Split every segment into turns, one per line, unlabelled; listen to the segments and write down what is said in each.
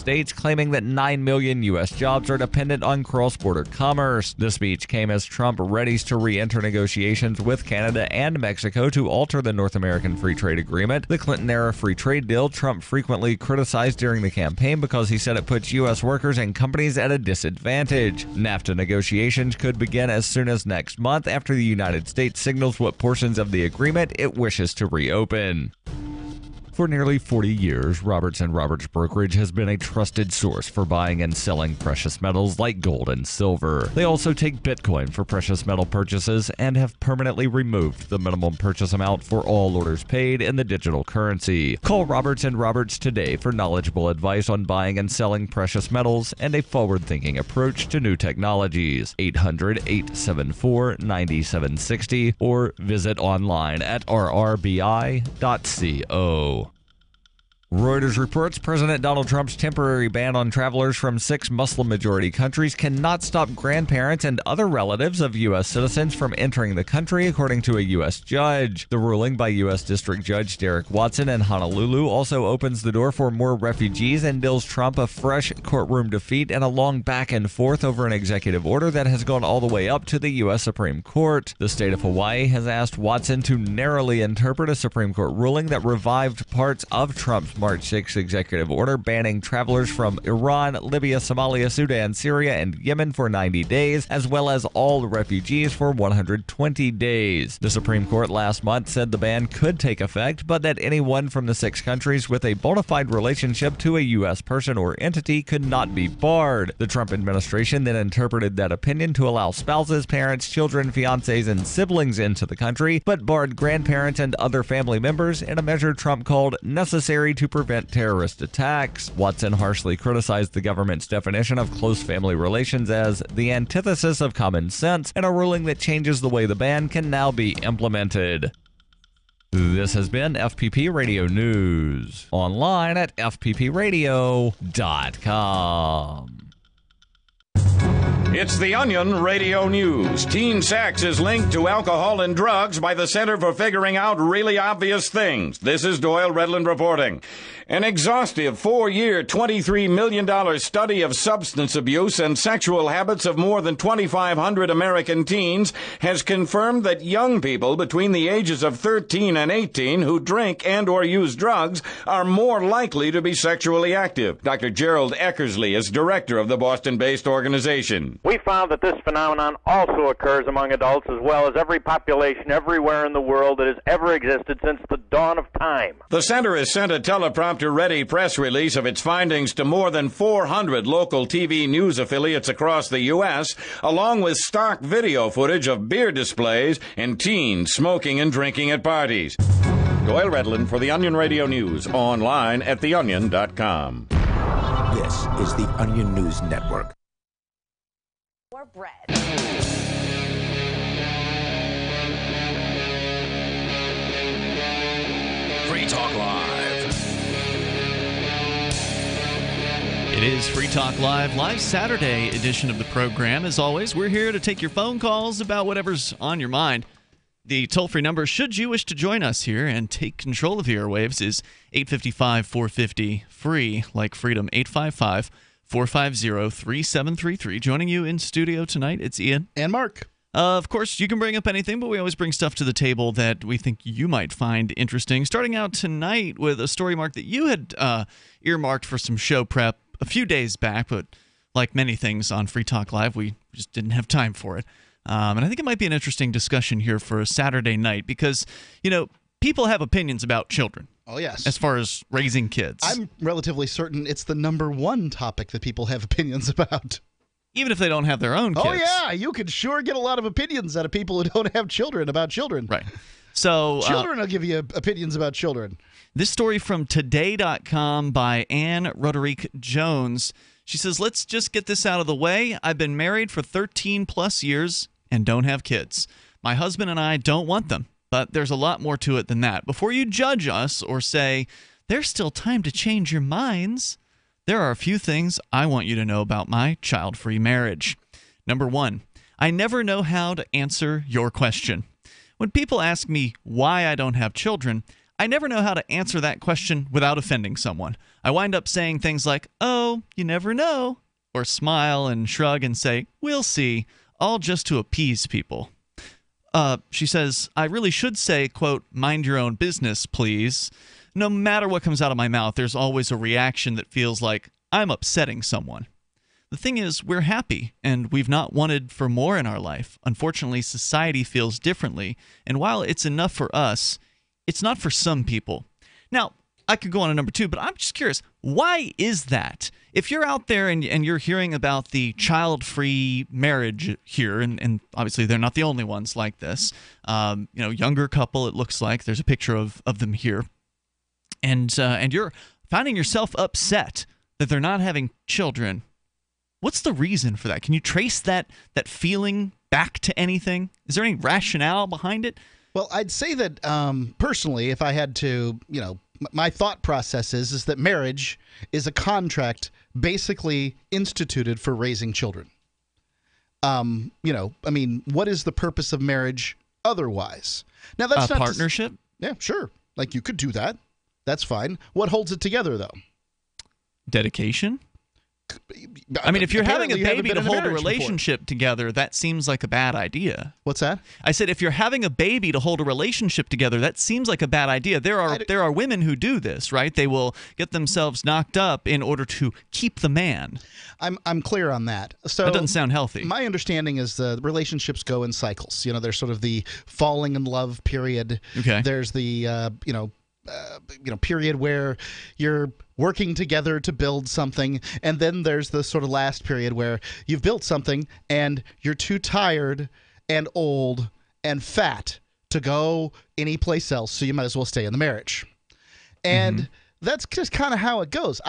States, claiming that 9 million U.S. jobs are dependent on cross-border commerce. The speech came as Trump readies to re-enter negotiations with Canada and Mexico to alter the North American Free Trade Agreement. The Clinton-era free trade deal Trump frequently criticized during the campaign because he said it puts U.S. workers and companies at a disadvantage. NAFTA negotiations could begin as soon as next month after the United States signals what portions of the agreement it wishes to reopen. For nearly 40 years, Roberts & Roberts Brokerage has been a trusted source for buying and selling precious metals like gold and silver. They also take Bitcoin for precious metal purchases and have permanently removed the minimum purchase amount for all orders paid in the digital currency. Call Roberts & Roberts today for knowledgeable advice on buying and selling precious metals and a forward-thinking approach to new technologies. 800-874-9760 or visit online at rrbi.co. Reuters reports President Donald Trump's temporary ban on travelers from 6 Muslim-majority countries cannot stop grandparents and other relatives of U.S. citizens from entering the country, according to a U.S. judge. The ruling by U.S. District Judge Derek Watson in Honolulu also opens the door for more refugees and deals Trump a fresh courtroom defeat and a long back and forth over an executive order that has gone all the way up to the U.S. Supreme Court. The state of Hawaii has asked Watson to narrowly interpret a Supreme Court ruling that revived parts of Trump's March 6 executive order banning travelers from Iran, Libya, Somalia, Sudan, Syria, and Yemen for 90 days, as well as all refugees for 120 days. The Supreme Court last month said the ban could take effect, but that anyone from the 6 countries with a bona fide relationship to a U.S. person or entity could not be barred. The Trump administration then interpreted that opinion to allow spouses, parents, children, fiancés, and siblings into the country, but barred grandparents and other family members in a measure Trump called necessary to prevent terrorist attacks. Watson harshly criticized the government's definition of close family relations as the antithesis of common sense and a ruling that changes the way the ban can now be implemented. This has been FPP Radio News, online at fppradio.com.
It's the Onion Radio News. Teen sex is linked to alcohol and drugs by the Center for Figuring Out Really Obvious Things. This is Doyle Redland reporting. An exhaustive 4-year, $23 million study of substance abuse and sexual habits of more than 2,500 American teens has confirmed that young people between the ages of 13 and 18 who drink and or use drugs are more likely to be sexually active. Dr. Gerald Eckersley is director of the Boston-based organization.
We found that this phenomenon also occurs among adults as well as every population everywhere in the world that has ever existed since the dawn of time.
The center has sent a teleprompter-ready press release of its findings to more than 400 local TV news affiliates across the U.S., along with stock video footage of beer displays and teens smoking and drinking at parties. Doyle Redland for the Onion Radio News, online at theonion.com.
This is the Onion News Network.
More bread.
Free Talk Live. It is Free Talk Live Saturday edition of the program. As always, we're here to take your phone calls about whatever's on your mind. The toll-free number, should you wish to join us here and take control of the airwaves, is 855-450-FREE, like freedom, 855-450-3733. Joining you in studio tonight, it's Ian.
And Mark.
Of course, you can bring up anything, but we always bring stuff to the table that we think you might find interesting. Starting out tonight with a story, Mark, that you had earmarked for some show prep a few days back, but like many things on Free Talk Live, we just didn't have time for it. And I think it might be an interesting discussion here for a Saturday night because, you know, people have opinions about children.
Oh, yes.
As far as raising kids.
I'm relatively certain it's the number one topic that people have opinions about.
Even if they don't have their own kids.
Oh, yeah. You could sure get a lot of opinions out of people who don't have children about children.
Right. So
children will give you opinions about children.
This story from Today.com by Anne Roderick Jones. She says, let's just get this out of the way. I've been married for 13 plus years and don't have kids. My husband and I don't want them, but there's a lot more to it than that. Before you judge us or say, there's still time to change your minds, there are a few things I want you to know about my child-free marriage. Number one, I never know how to answer your question. When people ask me why I don't have children, I never know how to answer that question without offending someone. I wind up saying things like, "Oh, you never know," or smile and shrug and say, "We'll see," all just to appease people. She says, I really should say, quote, "Mind your own business, please." No matter what comes out of my mouth, there's always a reaction that feels like I'm upsetting someone. The thing is, we're happy, and we've not wanted for more in our life. Unfortunately, society feels differently, and while it's enough for us, it's not for some people. Now, I could go on to number 2, but I'm just curious, why is that? If you're out there and you're hearing about the child-free marriage here, and obviously they're not the only ones like this, younger couple, it looks like, there's a picture of them here, and you're finding yourself upset that they're not having children, what's the reason for that? Can you trace that feeling back to anything? Is there any rationale behind it?
Well, I'd say that personally, if I had to, my thought process is that marriage is a contract basically instituted for raising children. What is the purpose of marriage otherwise? Now, that's not
partnership?
Yeah, sure. Like, you could do that. That's fine. What holds it together, though?
Dedication? I mean, if you're having a baby to hold a relationship together, that seems like a bad idea.
What's that?
I said if you're having a baby to hold a relationship together, that seems like a bad idea. There are women who do this, right? They will get themselves knocked up in order to keep the man.
I'm clear on that. So
that doesn't sound healthy.
My understanding is the relationships go in cycles. There's sort of the falling in love period.
Okay.
There's the period where you're working together to build something, and then there's the sort of last period where you've built something and you're too tired and old and fat to go anyplace else, so you might as well stay in the marriage. And that's just kind of how it goes.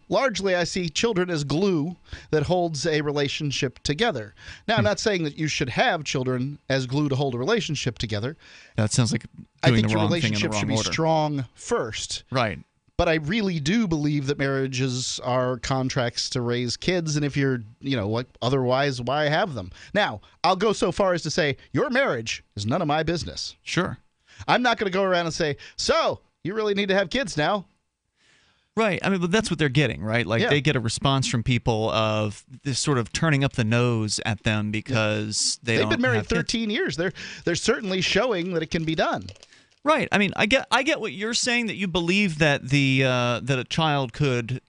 Largely I see children as glue that holds a relationship together. Now, I'm not saying that you should have children as glue to hold a relationship together.
That sounds like
I
doing
think
the
your
wrong thing in the
relationship
wrong
should be
order.
strong first.
Right.
But I really do believe that marriages are contracts to raise kids, and if you're, otherwise, why have them? Now, I'll go so far as to say your marriage is none of my business.
Sure.
I'm not going to go around and say, so, you really need to have kids now.
Right. I mean, but that's what they're getting, right? Like, they get a response from people of this sort of turning up the nose at them because they've
been married
have
13 years. They're certainly showing that it can be done.
Right. I mean, I get what you're saying, that you believe that that a child could,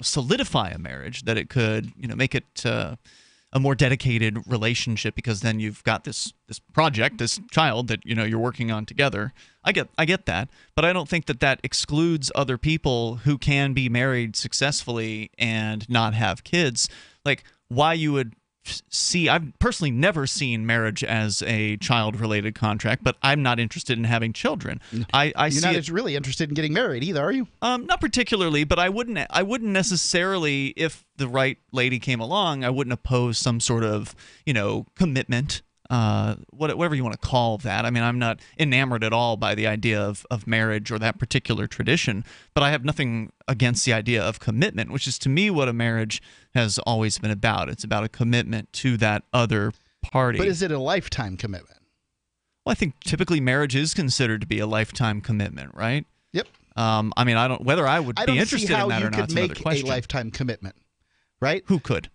solidify a marriage, that it could, make it a more dedicated relationship, because then you've got this project, this child that you're working on together. I get that, but I don't think that excludes other people who can be married successfully and not have kids. Like, why you would see, I've personally never seen marriage as a child-related contract, but I'm not interested in having children. You're
not really interested in getting married either, are you?
Not particularly, but I wouldn't necessarily, if the right lady came along, I wouldn't oppose some sort of, commitment, whatever you want to call that. I mean, I'm not enamored at all by the idea of marriage or that particular tradition, but I have nothing against the idea of commitment, which is to me what a marriage has always been about. It's about a commitment to that other party.
But is it a lifetime commitment?
Well, I think typically marriage is considered to be a lifetime commitment, right?
Yep.
I mean, whether I would be interested in that or not is another question.
I don't see how you could make a lifetime commitment, right?
Who could?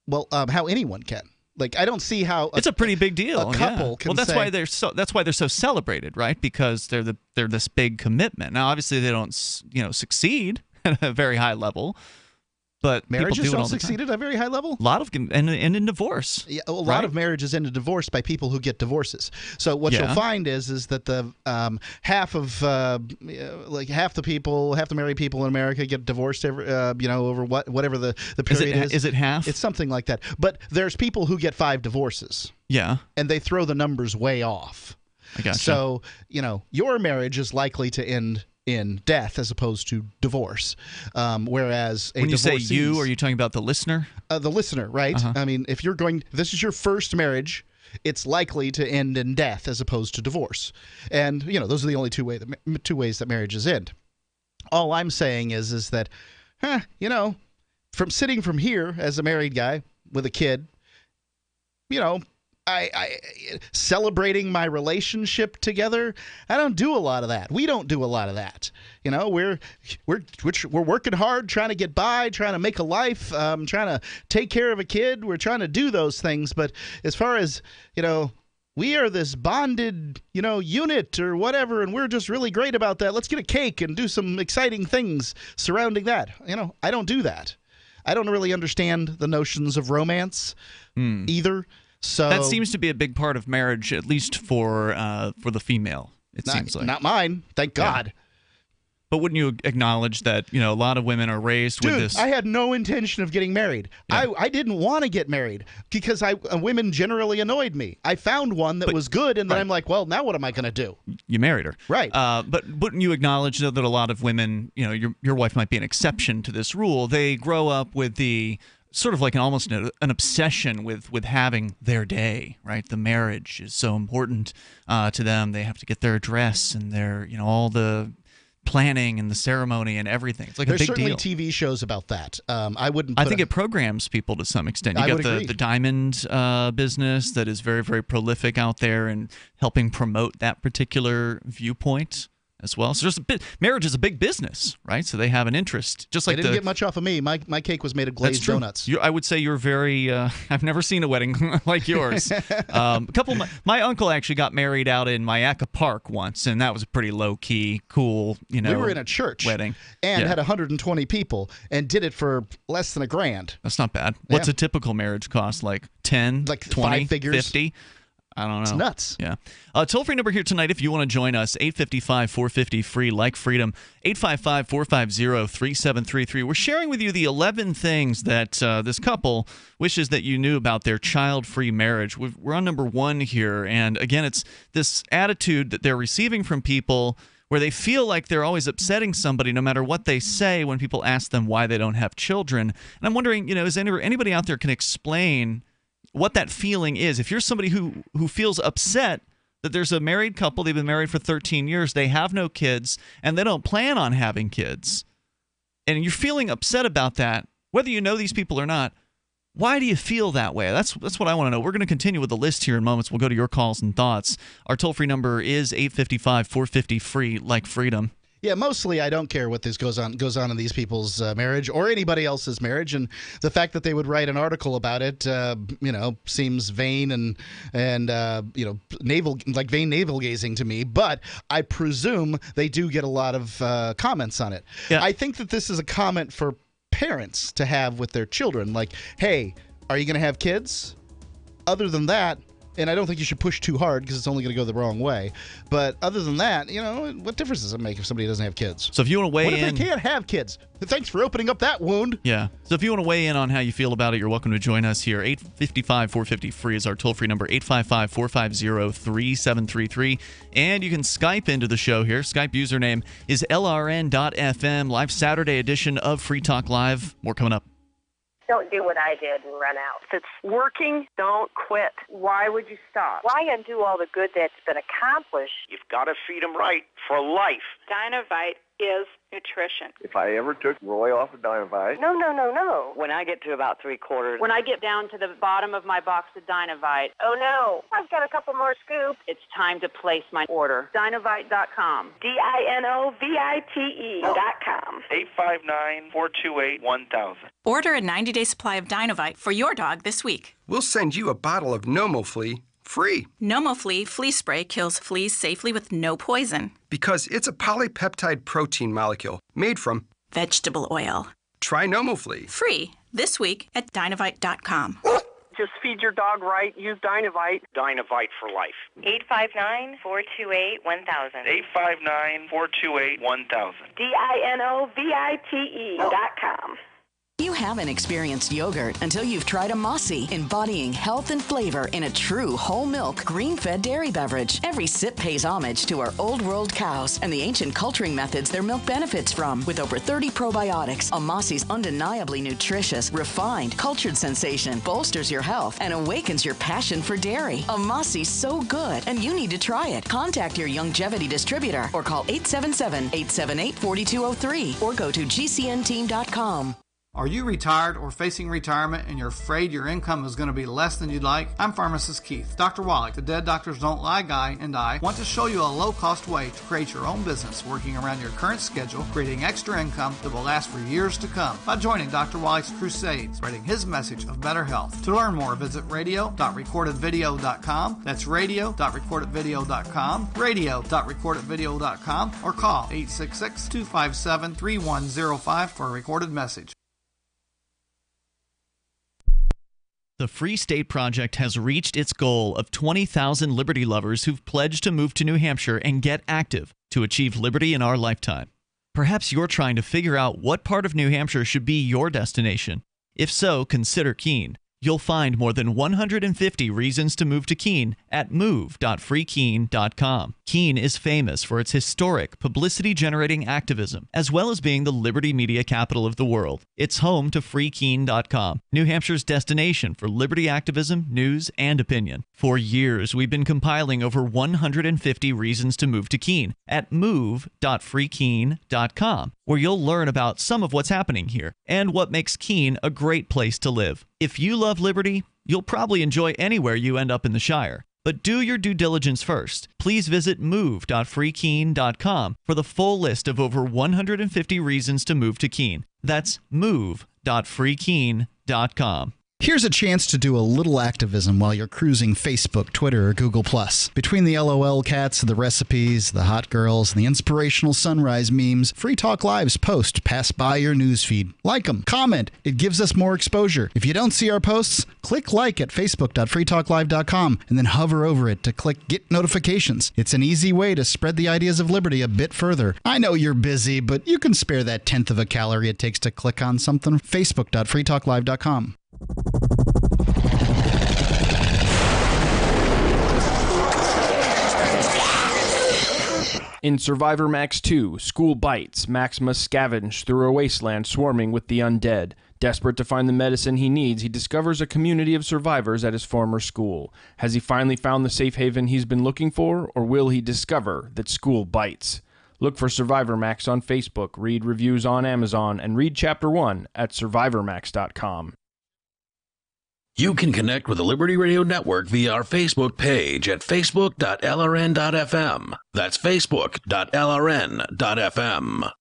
Well, how anyone can. Like, I don't see how
it's a pretty big deal.
A couple can
that's
say,
why they're so celebrated, right? Because they're this big commitment. Now, obviously, they don't succeed at a very high level, but
marriages don't succeed at a very high level.
A lot of and in divorce.
Yeah, a lot of marriages end in divorce by people who get divorces. So what you'll find is that the half the married people in America get divorced over whatever the period is.
Is it half?
It's something like that. But there's people who get 5 divorces.
Yeah.
And they throw the numbers way off.
I gotcha.
So your marriage is likely to end in death as opposed to divorce, whereas
when you say you, are you talking about the listener?
The listener, right? I mean, if this is your first marriage, it's likely to end in death as opposed to divorce, and those are the only two ways that marriages end. All I'm saying is that, from sitting from here as a married guy with a kid, celebrating my relationship together. I don't do a lot of that. We don't do a lot of that. You know, we're working hard, trying to get by, trying to make a life, trying to take care of a kid. We're trying to do those things. But as far as, you know, we are this bonded, you know, unit or whatever, and we're just really great about that. Let's get a cake and do some exciting things surrounding that. You know, I don't do that. I don't really understand the notions of romance either. So
that seems to be a big part of marriage, at least for the female. It seems like
not mine. Thank God.
Yeah. But wouldn't you acknowledge that, you know, a lot of women are raised with this?
I had no intention of getting married. Yeah. I didn't want to get married because women generally annoyed me. I found one that was good, and then I'm like, well, now what am I going to do?
You married her.
Right.
But wouldn't you acknowledge, though, that a lot of women, you know, your wife might be an exception to this rule. They grow up with the sort of like almost an obsession with having their day, right? The marriage is so important to them. They have to get their dress and their, you know, all the planning and the ceremony and everything. It's like
There's
a big deal.
There's certainly TV shows about that. I think
it programs people to some extent. You got the diamond business that is very, very prolific out there and helping promote that particular viewpoint as well. So marriage is a big business, right? So they have an interest. Just like
they didn't get much off of me. My cake was made of glazed donuts.
I would say you're very. I've never seen a wedding like yours. My uncle actually got married out in Mayaca Park once, and that was a pretty low key, cool. You know,
we were in a church
wedding
and had 120 people, and did it for less than $1,000.
That's not bad. What's a typical marriage cost? Like 10,
like
20,
5 figures?
50? I don't know.
It's nuts.
Yeah. Toll-free number here tonight if you want to join us, 855-450-FREE, like freedom, 855-450-3733. We're sharing with you the 11 things that this couple wishes that you knew about their child-free marriage. We're on number 1 here, and again, it's this attitude that they're receiving from people where they feel like they're always upsetting somebody no matter what they say when people ask them why they don't have children. And I'm wondering, you know, is anybody out there can explain what that feeling is? If you're somebody who feels upset that there's a married couple, they've been married for 13 years, they have no kids, and they don't plan on having kids, and you're feeling upset about that, whether you know these people or not, why do you feel that way? That's what I want to know. We're going to continue with the list here in moments. We'll go to your calls and thoughts. Our toll-free number is 855-450-FREE, like freedom.
Yeah, mostly I don't care what goes on in these people's marriage or anybody else's marriage, and the fact that they would write an article about it, you know, seems vain and you know, vain navel gazing to me. But I presume they do get a lot of comments on it. Yeah. I think that this is a comment for parents to have with their children, like, "Hey, are you going to have kids?" Other than that. And I don't think you should push too hard because it's only going to go the wrong way. But other than that, you know, what difference does it make if somebody doesn't have kids?
So if you want to weigh in...
What if they can't have kids? Thanks for opening up that wound.
Yeah. So if you want to weigh in on how you feel about it, you're welcome to join us here. 855-450-FREE is our toll-free number, 855-450-3733. And you can Skype into the show here. Skype username is LRN.FM. Live Saturday edition of Free Talk Live. More coming up.
Don't do what I did and run out. If it's working, don't quit. Why would you stop? Why undo all the good that's been accomplished?
You've got to feed them right for life.
Dynavite is nutrition.
If I ever took Roy off of Dynavite...
No.
When I get to about 3/4...
When I get down to the bottom of my box of Dynavite...
Oh, no. I've got a couple more scoops.
It's time to place my order. Dynavite.com.
DINOVITE.com.
859-428-1000.
Order a 90-day supply of Dynavite for your dog this week.
We'll send you a bottle of NomoFlea free.
NomoFlea flea spray kills fleas safely with no poison.
Because it's a polypeptide protein molecule made from
vegetable oil.
Try NomoFlea.
Free this week at Dynavite.com.
Just feed your dog right. Use Dynavite.
Dynavite for life.
859-428-1000.
859-428-1000.
DINOVITE.com.
You haven't experienced yogurt until you've tried a Mossy, embodying health and flavor in a true whole milk, green-fed dairy beverage. Every sip pays homage to our old world cows and the ancient culturing methods their milk benefits from. With over 30 probiotics, a Mossy's undeniably nutritious, refined, cultured sensation bolsters your health and awakens your passion for dairy. A Mossy's so good, and you need to try it. Contact your Longevity distributor or call 877-878-4203 or go to gcnteam.com.
Are you retired or facing retirement and you're afraid your income is going to be less than you'd like? I'm Pharmacist Keith. Dr. Wallach, the Dead Doctors Don't Lie guy, and I want to show you a low-cost way to create your own business working around your current schedule, creating extra income that will last for years to come by joining Dr. Wallach's crusade, spreading his message of better health. To learn more, visit radio.recordedvideo.com. That's radio.recordedvideo.com, radio.recordedvideo.com, or call 866-257-3105 for a recorded message.
The Free State Project has reached its goal of 20,000 liberty lovers who've pledged to move to New Hampshire and get active to achieve liberty in our lifetime. Perhaps you're trying to figure out what part of New Hampshire should be your destination. If so, consider Keene. You'll find more than 150 reasons to move to Keene at move.freekeene.com. Keene is famous for its historic, publicity-generating activism, as well as being the liberty media capital of the world. It's home to freekeene.com, New Hampshire's destination for liberty activism, news, and opinion. For years, we've been compiling over 150 reasons to move to Keene at move.freekeene.com, where you'll learn about some of what's happening here and what makes Keene a great place to live. If you love liberty, you'll probably enjoy anywhere you end up in the Shire. But do your due diligence first. Please visit move.freekeene.com for the full list of over 150 reasons to move to Keene. That's move.freekeene.com.
Here's a chance to do a little activism while you're cruising Facebook, Twitter, or Google+. Between the LOL cats, the recipes, the hot girls, and the inspirational sunrise memes, Free Talk Live's posts pass by your newsfeed. Like them, comment. It gives us more exposure. If you don't see our posts, click like at facebook.freetalklive.com and then hover over it to click Get Notifications. It's an easy way to spread the ideas of liberty a bit further. I know you're busy, but you can spare that 1/10 of a calorie it takes to click on something. facebook.freetalklive.com.
In Survivor Max 2, School Bites, Max must scavenge through a wasteland swarming with the undead. Desperate to find the medicine he needs, he discovers a community of survivors at his former school. Has he finally found the safe haven he's been looking for, or will he discover that school bites? Look for Survivor Max on Facebook, read reviews on Amazon, and read Chapter 1 at survivormax.com.
You can connect with the Liberty Radio Network via our Facebook page at facebook.lrn.fm. That's facebook.lrn.fm.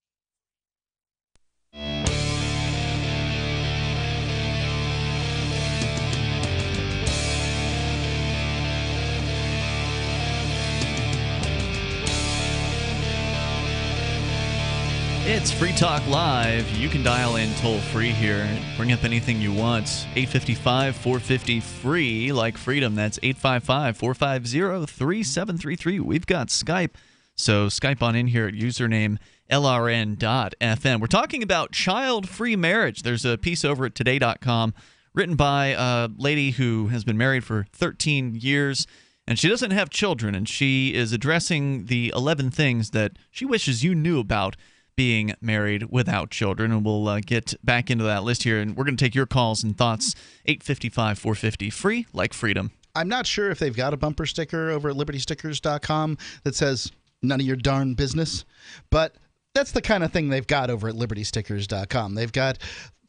It's Free Talk Live. You can dial in toll-free here and bring up anything you want. 855-450-FREE, like freedom. That's 855-450-3733. We've got Skype, so Skype on in here at username LRN.FM. We're talking about child-free marriage. There's a piece over at today.com written by a lady who has been married for 13 years, and she doesn't have children, and she is addressing the 11 things that she wishes you knew about being married without children, and we'll get back into that list here, and we're going to take your calls and thoughts. 855-450-FREE, like freedom.
I'm not sure if they've got a bumper sticker over at libertystickers.com that says none of your darn business, but that's the kind of thing they've got over at libertystickers.com. They've got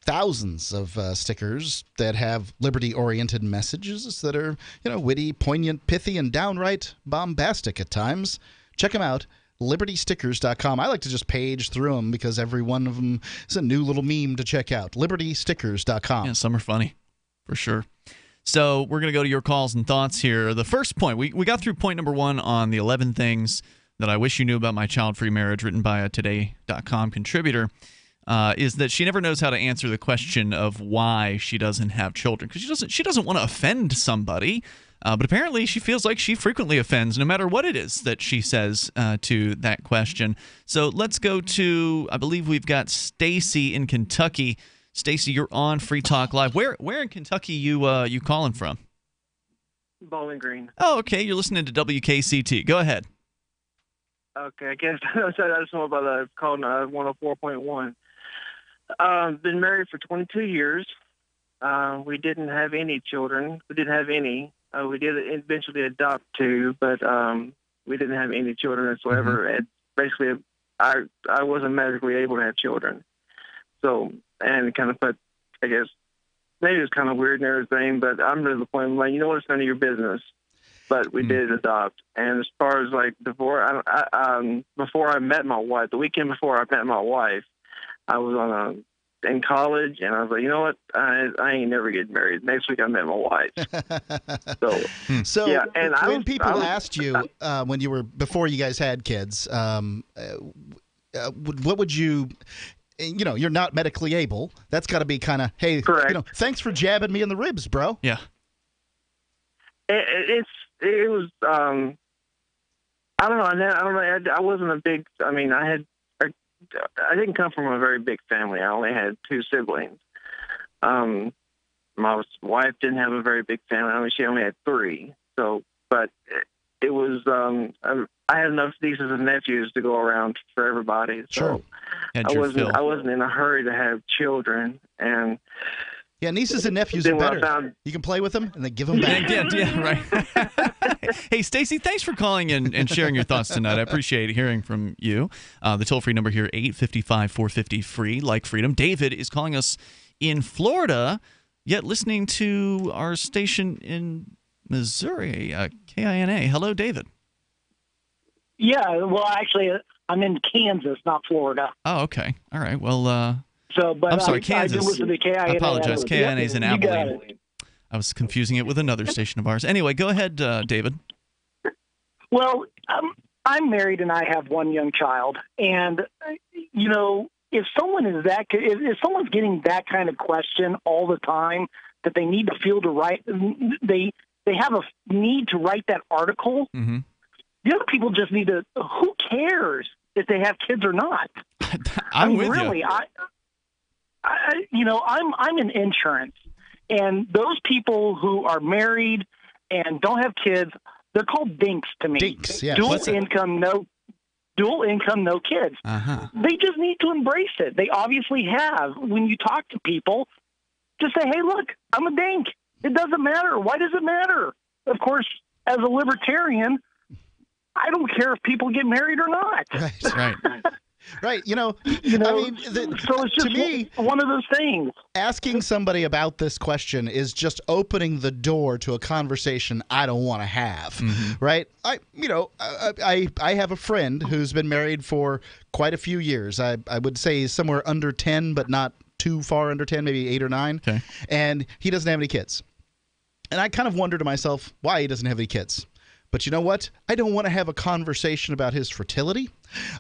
thousands of stickers that have liberty-oriented messages that are, witty, poignant, pithy, and downright bombastic at times. Check them out. libertystickers.com. I like to just page through them because every one of them is a new little meme to check out. libertystickers.com.
Yeah, some are funny, for sure. So we're going to go to your calls and thoughts here. The first point, we got through point number 1 on the 11 things that I wish you knew about my child-free marriage, written by a today.com contributor, is that she never knows how to answer the question of why she doesn't have children, because she doesn't want to offend somebody. But apparently she feels like she frequently offends no matter what it is that she says to that question. So let's go to, I believe we've got Stacy in Kentucky. Stacy, you're on Free Talk Live. Where in Kentucky you calling from?
Bowling Green.
Oh, okay. You're listening to WKCT. Go ahead.
Okay, I guess I just know about calling 104.1. Been married for 22 years. We didn't have any children. We didn't have any. We did eventually adopt 2, but we didn't have any children whatsoever. Mm-hmm. And basically, I wasn't magically able to have children. So and kind of put, I guess, maybe it's kind of weird and everything, but I'm to the point of like, you know what, it's none of your business. But we did adopt. And as far as like before I met my wife, the weekend before I met my wife, I was in college, and I was like, you know what, I ain't never getting married. Next week I met my wife.
So
yeah, and
when people asked you before you guys had kids, what would you? You're not medically able. That's got to be kind of, hey, thanks for jabbing me in the ribs, bro.
Yeah.
It was I don't know. I wasn't a big. I mean, I didn't come from a very big family. I only had 2 siblings. My wife didn't have a very big family. I mean, she only had 3. So, but it was. I had enough nieces and nephews to go around for everybody. So
I
wasn't in a hurry to have children. And
yeah, nieces and nephews are better. You can play with them and then give them back.
Yeah, right. Hey, Stacy, thanks for calling and sharing your thoughts tonight. I appreciate hearing from you. The toll-free number here, 855-450-FREE, like freedom. David is calling us in Florida, yet listening to our station in Missouri, KINA. Hello, David.
Yeah, well, actually, I'm in Kansas, not Florida.
Oh, okay. All right. Well,
I'm
sorry, Kansas.
I do listen to KINA.
I apologize. KINA is in Abilene. I was confusing it with another station of ours. Anyway, go ahead, David.
Well, I'm married and I have 1 young child, and if someone's getting that kind of question all the time, that they need to feel to write, they have a need to write that article.
Mm-hmm.
The other people just need to. Who cares if they have kids or not?
I'm with
really,
you.
I'm in insurance, and those people who are married and don't have kids, they're called dinks to me.
Dinks, yes.
Dual income, no kids.
Uh-huh.
They just need to embrace it. They obviously have. When you talk to people, just say, "Hey, look, I'm a dink. It doesn't matter. Why does it matter?" Of course, as a libertarian, I don't care if people get married or not.
Right.
Right.
So it's just
to me,
one of those things.
Asking somebody about this question is just opening the door to a conversation I don't want to have.
Mm-hmm.
Right. I have a friend who's been married for quite a few years. I would say he's somewhere under 10, but not too far under 10, maybe 8 or 9.
Okay.
And he doesn't have any kids. And I kind of wonder to myself why he doesn't have any kids. But you know what? I don't want to have a conversation about his fertility.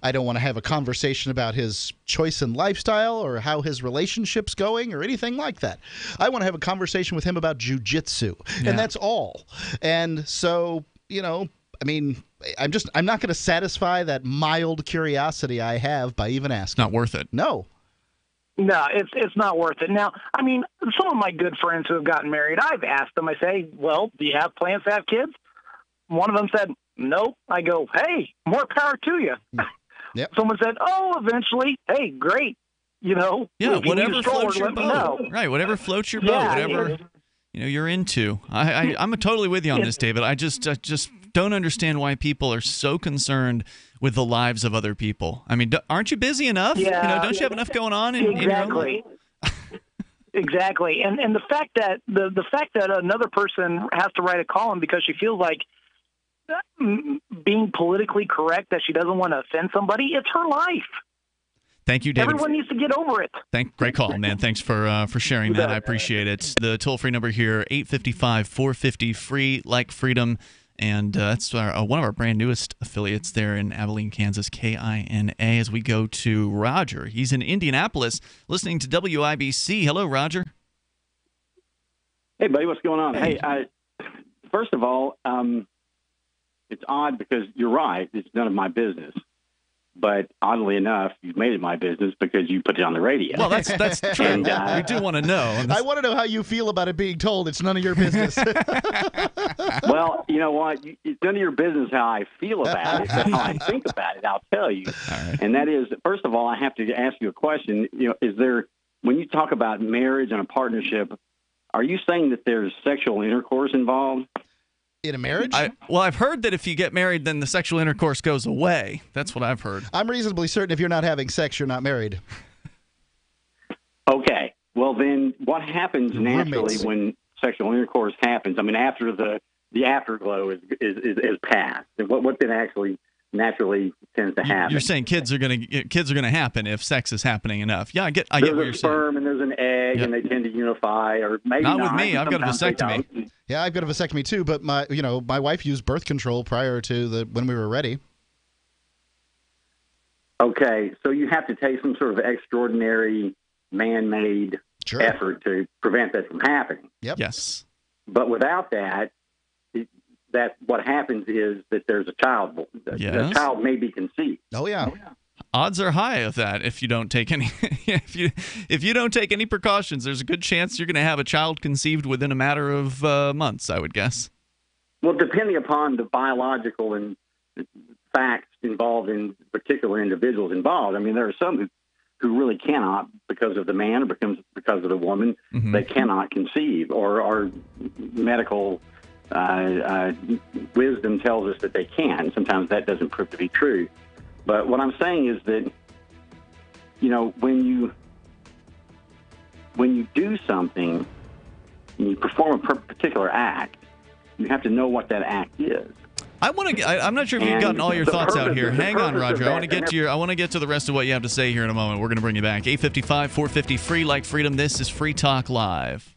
I don't want to have a conversation about his choice in lifestyle or how his relationship's going or anything like that. I want to have a conversation with him about jiu-jitsu, and that's all. And so, I'm not going to satisfy that mild curiosity I have by even asking.
Not worth it.
No.
No, it's not worth it. Now, I mean, some of my good friends who have gotten married, I've asked them, I say, well, do you have plans to have kids? One of them said, nope. I go, hey, more power to you.
Yep.
Someone said, oh, eventually. Hey, great.
Yeah, whatever floats your boat.
Know.
Right, whatever floats your boat, whatever you're into. I'm totally with you on this, David. I just don't understand why people are so concerned with the lives of other people. I mean, aren't you busy enough?
Yeah.
Don't you have enough going on in your own life?
Exactly. And the fact that the fact that another person has to write a column because she feels like being politically correct, that she doesn't want to offend somebody, it's her life.
Thank you, David.
Everyone needs to get over it.
Great call, man. Thanks for sharing that. I appreciate it. The toll-free number here, 855-450-FREE, like freedom. And that's one of our brand newest affiliates there in Abilene, Kansas, KINA, as we go to Roger. He's in Indianapolis listening to WIBC. Hello, Roger.
Hey, buddy. What's going on? Hey, first of all, it's odd because you're right. It's none of my business. But oddly enough, you've made it my business because you put it on the radio.
Well, that's true. And, we do want to know.
I want to know how you feel about it being told it's none of your business.
Well, you know what? It's none of your business how I feel about it, but how I think about it, I'll tell you.
Right.
And that is, first of all, I have to ask you a question. Is there, when you talk about marriage and a partnership, are you saying that there's sexual intercourse involved?
In a marriage?
I've heard that if you get married, then the sexual intercourse goes away. That's what I've heard.
I'm reasonably certain if you're not having sex, you're not married.
Okay. Well, then what happens naturally when sexual intercourse happens? I mean, after the afterglow is passed, and what then actually naturally tends to happen?
You're saying kids are gonna happen if sex is happening enough. Yeah, I get what you're saying.
There's a sperm and there's an egg, and they tend to unify, or maybe not.
Not with me. I've got a vasectomy.
Yeah, I've got a vasectomy too, but my wife used birth control prior to when we were ready.
Okay, so you have to take some sort of extraordinary man-made effort to prevent that from happening.
Yep.
Yes.
But without that, what happens is that there's a child born.
Yes.
The child may be conceived.
Oh yeah.
Odds are high of that if you don't take any if you don't take any precautions. There's a good chance you're going to have a child conceived within a matter of months, I would guess.
Well, depending upon the biological and facts involved in particular individuals involved. I mean, there are some who really cannot because of the man or because of the woman. Mm-hmm. They cannot conceive, or medical wisdom tells us that they can. Sometimes that doesn't prove to be true. But what I'm saying is that, when you do something and you perform a particular act, you have to know what that act is.
I'm not sure if you've gotten all your thoughts out here. Hang on, Roger. I want to get to the rest of what you have to say here in a moment. We're going to bring you back. 855-450 free like freedom. This is Free Talk Live.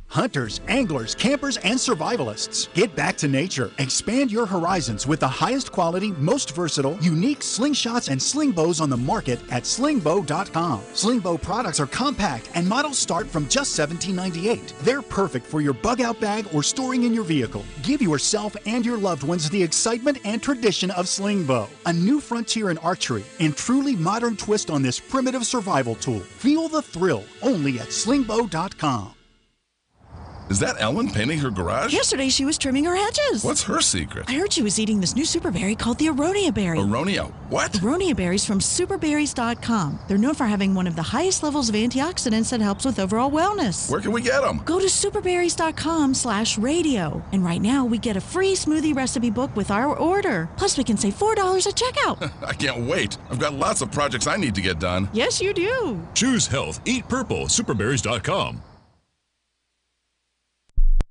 Hunters, anglers, campers, and survivalists. Get back to nature. Expand your horizons with the highest quality, most versatile, unique slingshots and sling bows on the market at slingbow.com. Slingbow products are compact and models start from just $17.98. They're perfect for your bug-out bag or storing in your vehicle. Give yourself and your loved ones the excitement and tradition of Slingbow, a new frontier in archery and truly modern twist on this primitive survival tool. Feel the thrill only at slingbow.com.
Is that Ellen painting her garage?
Yesterday she was trimming her hedges.
What's her secret?
I heard she was eating this new super berry called the aronia berry.
Aronia what?
Aronia berries from superberries.com. They're known for having one of the highest levels of antioxidants that helps with overall wellness.
Where can we get them?
Go to superberries.com/radio. And right now we get a free smoothie recipe book with our order. Plus we can save $4 at checkout.
I can't wait. I've got lots of projects I need to get done.
Yes, you do.
Choose health. Eat purple. Superberries.com.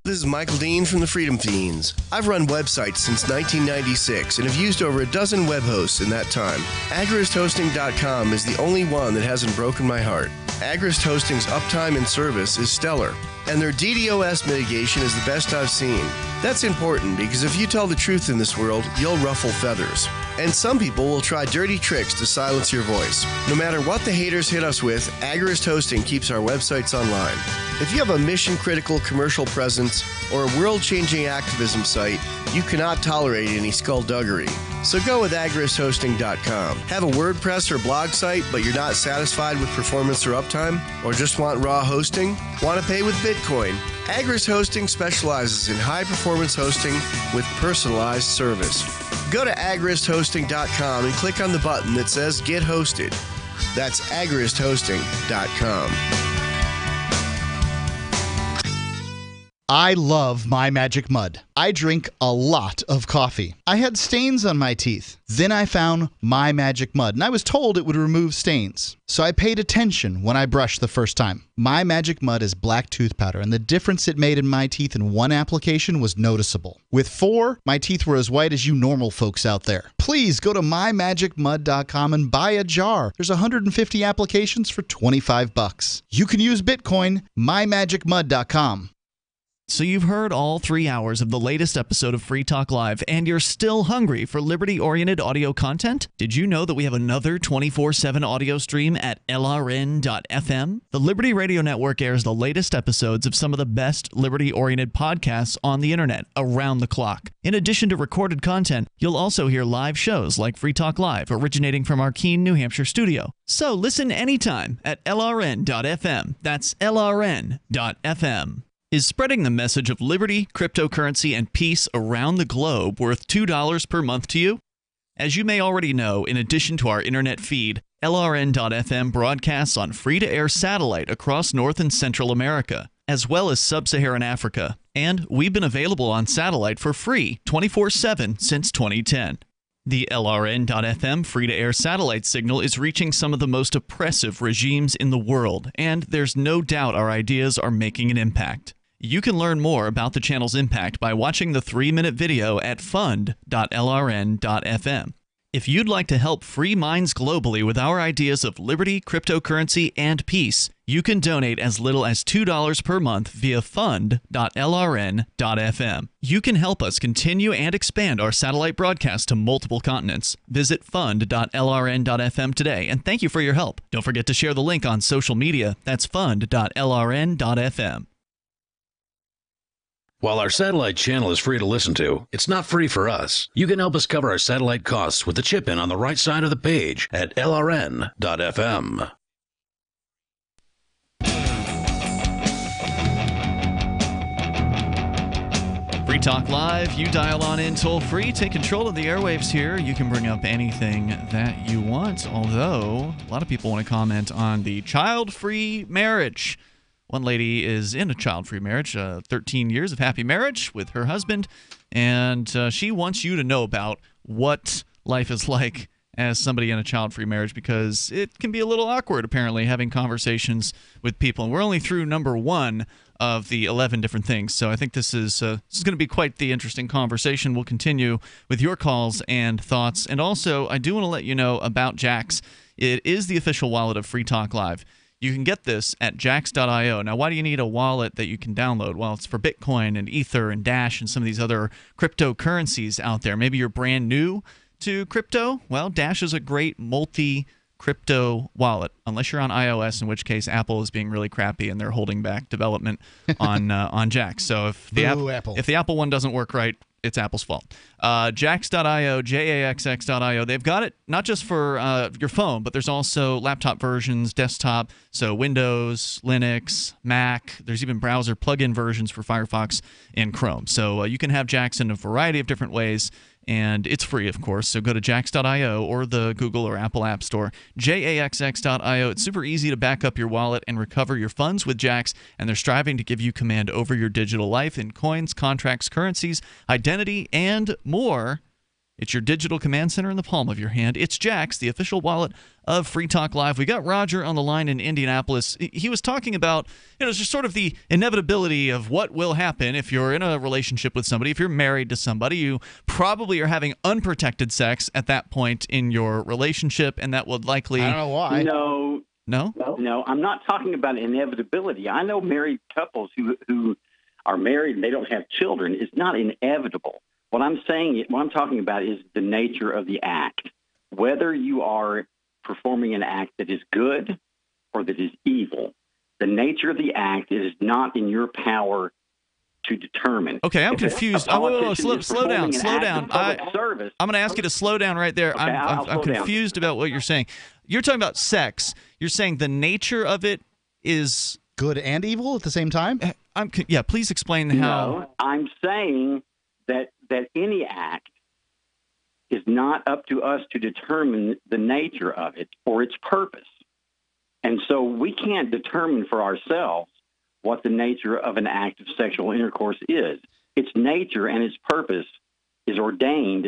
This is Michael Dean from the Freedom Fiends. I've run websites since 1996 and have used over a dozen web hosts in that time. AgristHosting.com is the only one that hasn't broken my heart. Agrist Hosting's uptime and service is stellar, and their DDoS mitigation is the best I've seen. That's important because if you tell the truth in this world, you'll ruffle feathers. And some people will try dirty tricks to silence your voice. No matter what the haters hit us with, Agrist Hosting keeps our websites online. If you have a mission-critical commercial presence or a world-changing activism site, you cannot tolerate any skullduggery. So go with agristhosting.com. Have a WordPress or blog site, but you're not satisfied with performance or uptime? Or just want raw hosting? Want to pay with Bitcoin? Agrist Hosting specializes in high-performance hosting with personalized service. Go to agristhosting.com and click on the button that says Get Hosted. That's agristhosting.com.
I love My Magic Mud. I drink a lot of coffee. I had stains on my teeth. Then I found My Magic Mud, and I was told it would remove stains. So I paid attention when I brushed the first time. My Magic Mud is black tooth powder, and the difference it made in my teeth in one application was noticeable. With 4, my teeth were as white as you normal folks out there. Please go to mymagicmud.com and buy a jar. There's 150 applications for $25. You can use Bitcoin, mymagicmud.com.
So you've heard all 3 hours of the latest episode of Free Talk Live, and you're still hungry for liberty-oriented audio content? Did you know that we have another 24/7 audio stream at LRN.FM? The Liberty Radio Network airs the latest episodes of some of the best liberty-oriented podcasts on the internet around the clock. In addition to recorded content, you'll also hear live shows like Free Talk Live, originating from our Keene, New Hampshire studio. So listen anytime at LRN.FM. That's LRN.FM. Is spreading the message of liberty, cryptocurrency, and peace around the globe worth $2 per month to you? As you may already know, in addition to our internet feed, LRN.FM broadcasts on free-to-air satellite across North and Central America, as well as Sub-Saharan Africa. And we've been available on satellite for free 24/7 since 2010. The LRN.FM free-to-air satellite signal is reaching some of the most oppressive regimes in the world, and there's no doubt our ideas are making an impact. You can learn more about the channel's impact by watching the 3-minute video at fund.lrn.fm. If you'd like to help free minds globally with our ideas of liberty, cryptocurrency, and peace, you can donate as little as $2 per month via fund.lrn.fm. You can help us continue and expand our satellite broadcast to multiple continents. Visit fund.lrn.fm today, and thank you for your help. Don't forget to share the link on social media. That's fund.lrn.fm.
While our satellite channel is free to listen to, it's not free for us. You can help us cover our satellite costs with the chip-in on the right side of the page at lrn.fm.
Free Talk Live, you dial on in toll-free, take control of the airwaves here. You can bring up anything that you want, although a lot of people want to comment on the child-free marriage. One lady is in a child-free marriage, 13 years of happy marriage with her husband, and she wants you to know about what life is like as somebody in a child-free marriage, because it can be a little awkward, apparently, having conversations with people. And we're only through number 1 of the 11 different things, so I think this is going to be quite the interesting conversation. We'll continue with your calls and thoughts. And also, I do want to let you know about Jax. It is the official wallet of Free Talk Live. You can get this at jax.io. Now, why do you need a wallet that you can download? Well, it's for Bitcoin and Ether and Dash and some of these other cryptocurrencies out there. Maybe you're brand new to crypto. Well, Dash is a great multi-crypto wallet, unless you're on iOS, in which case Apple is being really crappy and they're holding back development on Jax. So if the Apple one doesn't work right, it's Apple's fault. Jax.io, JAXX.io. They've got it not just for your phone, but there's also laptop versions, desktop, so Windows, Linux, Mac. There's even browser plug-in versions for Firefox and Chrome. So you can have Jax in a variety of different ways, and it's free, of course. So go to jax.io or the Google or Apple App Store, jaxx.io. It's super easy to back up your wallet and recover your funds with Jax, and they're striving to give you command over your digital life in coins, contracts, currencies, identity, and more. It's your digital command center in the palm of your hand. It's Jax, the official wallet of Free Talk Live. We got Roger on the line in Indianapolis. He was talking about, just sort of the inevitability of what will happen if you're in a relationship with somebody. If you're married to somebody, you probably are having unprotected sex at that point in your relationship, and that would likely...
I don't know why.
No, I'm not talking about inevitability. I know married couples who are married and they don't have children. It's not inevitable. What I'm talking about is the nature of the act. Whether you are performing an act that is good or that is evil, the nature of the act is not in your power to determine.
Okay, I'm confused. Slow down. I'm going to ask you to slow down right there.
Okay,
I'm confused about what you're saying. You're talking about sex. You're saying the nature of it is
good and evil at the same time?
Please explain how.
No, I'm saying that any act is not up to us to determine the nature of it or its purpose. And so we can't determine for ourselves what the nature of an act of sexual intercourse is. Its nature and its purpose is ordained,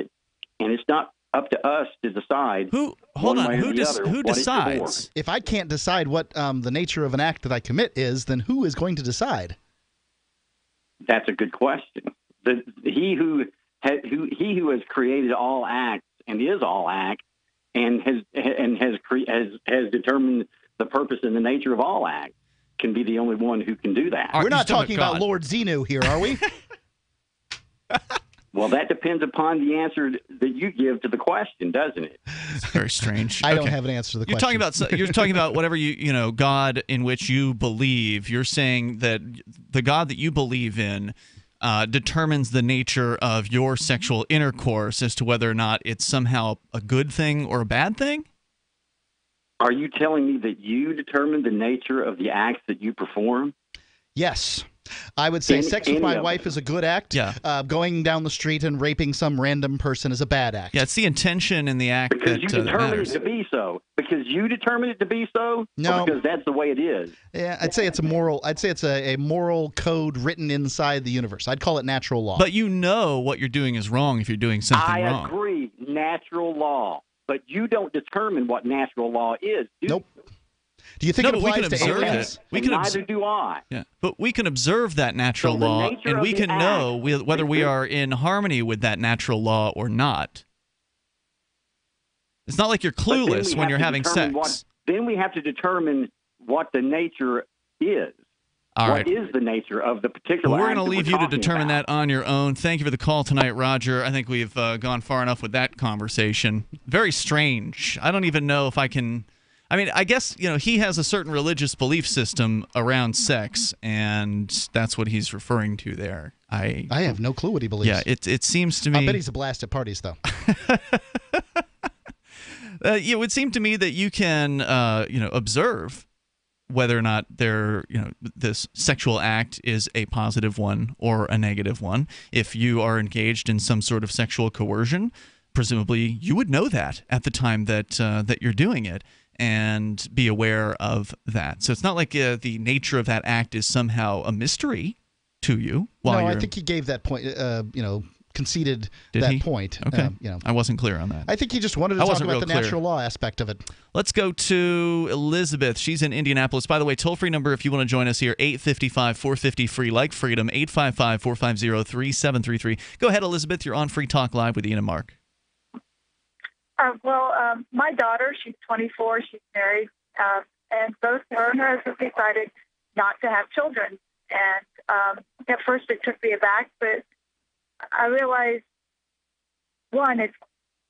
and it's not up to us to decide.
Who decides?
If I can't decide what the nature of an act that I commit is, then who is going to decide?
That's a good question. He who has created all acts and is all act and has determined the purpose and the nature of all acts can be the only one who can do that.
We're not talking about Lord Xenu here, are we?
Well, that depends upon the answer that you give to the question, doesn't it?
It's very strange.
I don't have an answer to the question.
You're talking about whatever God in which you believe. You're saying that the God that you believe in determines the nature of your sexual intercourse as to whether or not it's somehow a good thing or a bad thing?
Are you telling me that you determine the nature of the acts that you perform?
Yes. I would say sex with my wife is a good act.
Yeah.
Going down the street and raping some random person is a bad act.
Yeah, it's the intention in the act
because
that
you determined it to be so. Because you determined it to be so.
No,
or because that's the way it is.
Yeah, I'd say it's a moral. I'd say it's a moral code written inside the universe. I'd call it natural law.
But you know what you're doing is wrong if you're doing something wrong.
I agree. natural law, but you don't determine what natural law is.
Nope. Do you think it applies to aliens?
Neither do I.
Yeah, but we can observe that natural law, and we can know whether we are in harmony with that natural law or not. It's not like you're clueless when you're having sex.
Then we have to determine what the nature is.
All right.
What is the nature of the particular
Well, we're
act
going to
that
leave
we're
you to
talking
determine
about?
that on your own. Thank you for the call tonight, Roger. I think we've gone far enough with that conversation. Very strange. I don't even know if I can... I mean, I guess, he has a certain religious belief system around sex, and that's what he's referring to there. I
have no clue what he believes.
Yeah, it seems to me...
I bet he's a blast at parties, though.
It would seem to me that you can, observe whether or not this sexual act is a positive one or a negative one. If you are engaged in some sort of sexual coercion, presumably you would know that at the time that you're doing it and be aware of that. So it's not like the nature of that act is somehow a mystery to you.
I think he gave that point, conceded point.
Okay. I wasn't clear on that.
I think he just wanted to talk about the natural law aspect of it.
Let's go to Elizabeth. She's in Indianapolis. By the way, toll-free number if you want to join us here, 855-450-FREE, like freedom, 855-450-3733. Go ahead, Elizabeth. You're on Free Talk Live with Ian and Mark.
My daughter, she's 24, she's married, and both her and her husband decided not to have children. And at first it took me aback, but I realized, one, it's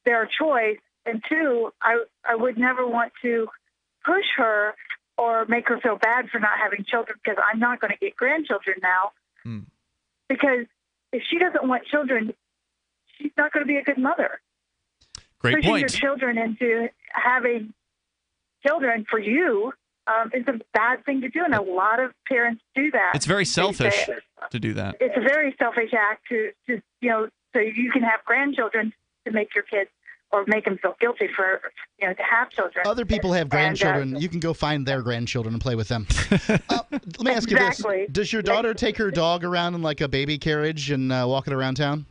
their choice, and two, I would never want to push her or make her feel bad for not having children, because I'm not going to get grandchildren now. Because if she doesn't want children, she's not going to be a good mother.
Great
Pushing
point.
your children into having children for you is a bad thing to do, and a lot of parents do that.
It's very selfish to do that.
It's a very selfish act to so you can have grandchildren to make your kids or make them feel guilty for to have children.
Other people have grandchildren. You can go find their grandchildren and play with them. Let me ask you this: does your daughter take her dog around in like a baby carriage and walk it around town?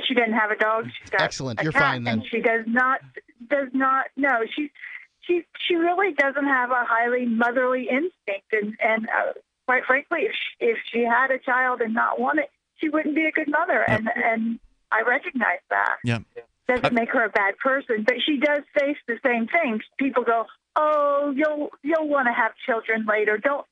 She doesn't have a dog. She's got
Excellent.
a
You're
cat,
fine then.
And she does not. No, she really doesn't have a highly motherly instinct, and quite frankly, if she had a child and not want it, she wouldn't be a good mother, and I recognize that.
Yeah.
Doesn't make her a bad person, but she does face the same things. People go, "Oh, you'll want to have children later. Don't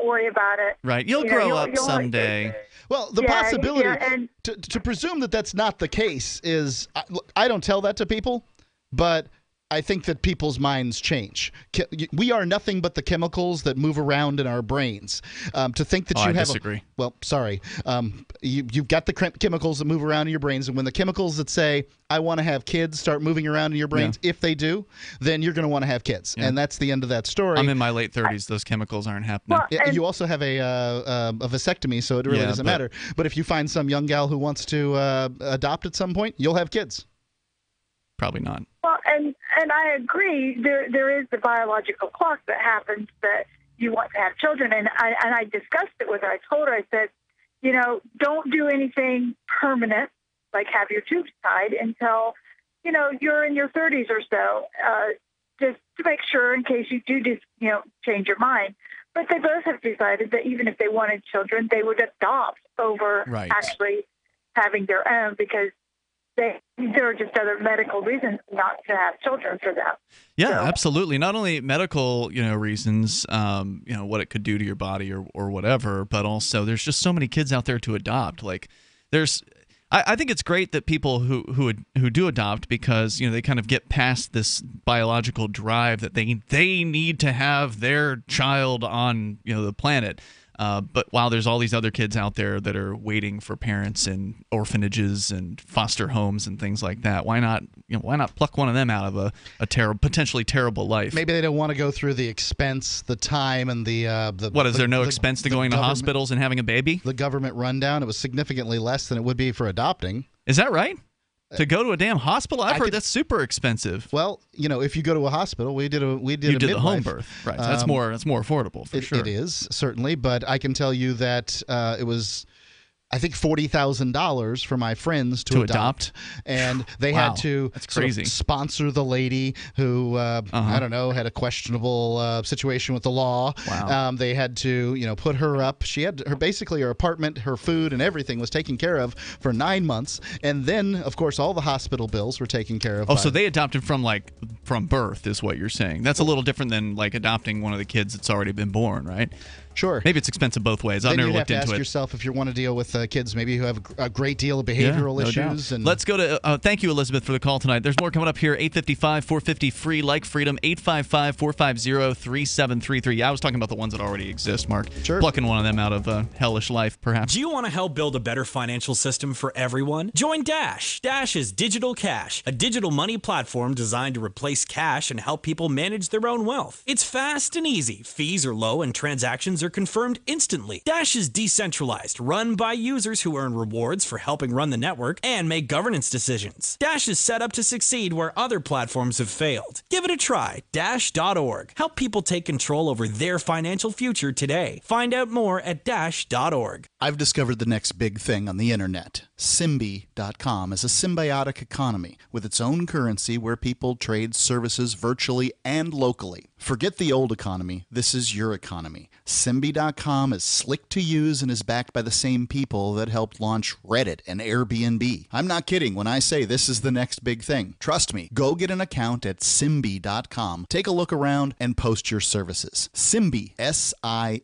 worry about it."
Right. You'll grow up someday.
Well, the possibility to presume that that's not the case is, I don't tell that to people, but I think that people's minds change. We are nothing but the chemicals that move around in our brains. To think that you have
disagree.
You've got the chemicals that move around in your brains, and when the chemicals that say I want to have kids start moving around in your brains, if they do, then you're going to want to have kids, and that's the end of that story.
I'm in my late 30s. Those chemicals aren't happening.
You also have a vasectomy, so it really doesn't matter. But if you find some young gal who wants to adopt at some point, you'll have kids.
Probably not.
Well, and I agree. There is the biological clock that happens that you want to have children, and I discussed it with her. I told her, I said, don't do anything permanent, like have your tubes tied until you're in your 30s or so, just to make sure in case you do change your mind. But they both have decided that even if they wanted children, they would adopt over actually having their own, because there are just other medical reasons not to have children for them.
Yeah, absolutely. Not only medical, reasons, what it could do to your body or whatever, but also there's just so many kids out there to adopt. Like, I think it's great that people who do adopt, because they kind of get past this biological drive that they need to have their child on the planet. But while there's all these other kids out there that are waiting for parents in orphanages and foster homes and things like that, why not pluck one of them out of a potentially terrible life?
Maybe they don't want to go through the expense, the time, and the
what is there no expense to going to hospitals and having a baby?
The government rundown, it was significantly less than it would be for adopting.
Is that right? To go to a damn hospital? I've heard that's super expensive.
Well, if you go to a hospital, we did a
the home birth, right? So that's more affordable for sure.
It is certainly, but I can tell you that it was. I think $40,000 for my friends to adopt. And they had to sort of sponsor the lady who, I don't know, had a questionable situation with the law.
Wow.
They had to, put her up. She had basically her apartment, her food, and everything was taken care of for 9 months. And then, of course, all the hospital bills were taken care of.
Oh, so they adopted from birth is what you're saying. That's a little different than adopting one of the kids that's already been born, right?
Sure.
Maybe it's expensive both ways. I've never looked into it.
You have to ask yourself if you want to deal with kids maybe who have a great deal of behavioral issues. And
let's go to thank you, Elizabeth, for the call tonight. There's more coming up here. 855-450-FREE, like freedom, 855-450-3733. I was talking about the ones that already exist, Mark.
Sure.
Plucking one of them out of hellish life, perhaps.
Do you want to help build a better financial system for everyone? Join Dash. Dash is Digital Cash, a digital money platform designed to replace cash and help people manage their own wealth. It's fast and easy. Fees are low and transactions are confirmed instantly. Dash is decentralized, run by users who earn rewards for helping run the network and make governance decisions. Dash is set up to succeed where other platforms have failed. Give it a try. Dash.org. Help people take control over their financial future today. Find out more at Dash.org.
I've discovered the next big thing on the internet. Symbi.com is a symbiotic economy with its own currency where people trade services virtually and locally. Forget the old economy. This is your economy. Symbi.com is slick to use and is backed by the same people that helped launch Reddit and Airbnb. I'm not kidding when I say this is the next big thing. Trust me. Go get an account at Symbi.com. Take a look around and post your services. Symbi, SIMBI.com.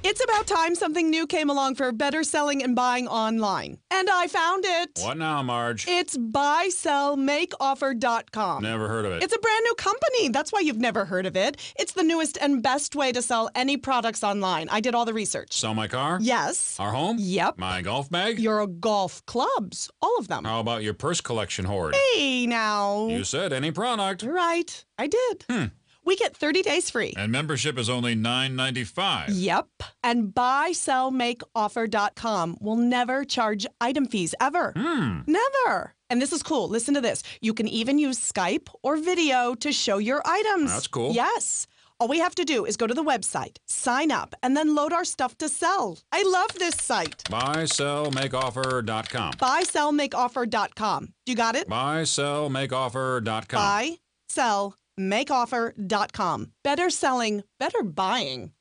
It's about time something new came along for better selling and buying online. And I found it.
What now, Marge?
It's buysellmakeoffer.com.
Never heard of it.
It's a brand new company. That's why you've never heard of it. It's the newest and best way to sell any products online. I did all the research.
Sell my car?
Yes.
Our home?
Yep.
My golf bag?
Your golf clubs. All of them.
How about your purse collection hoard?
Hey, now.
You said any product.
Right. I did. We get 30 days free.
And membership is only $9.95.
Yep. And buysellmakeoffer.com will never charge item fees, ever. Never. And this is cool. Listen to this. You can even use Skype or video to show your items.
That's cool.
Yes. All we have to do is go to the website, sign up, and then load our stuff to sell. I love this site.
Buysellmakeoffer.com.
Buysellmakeoffer.com. You got it?
Buysellmakeoffer.com.
Buysellmakeoffer.com. Better selling, better buying.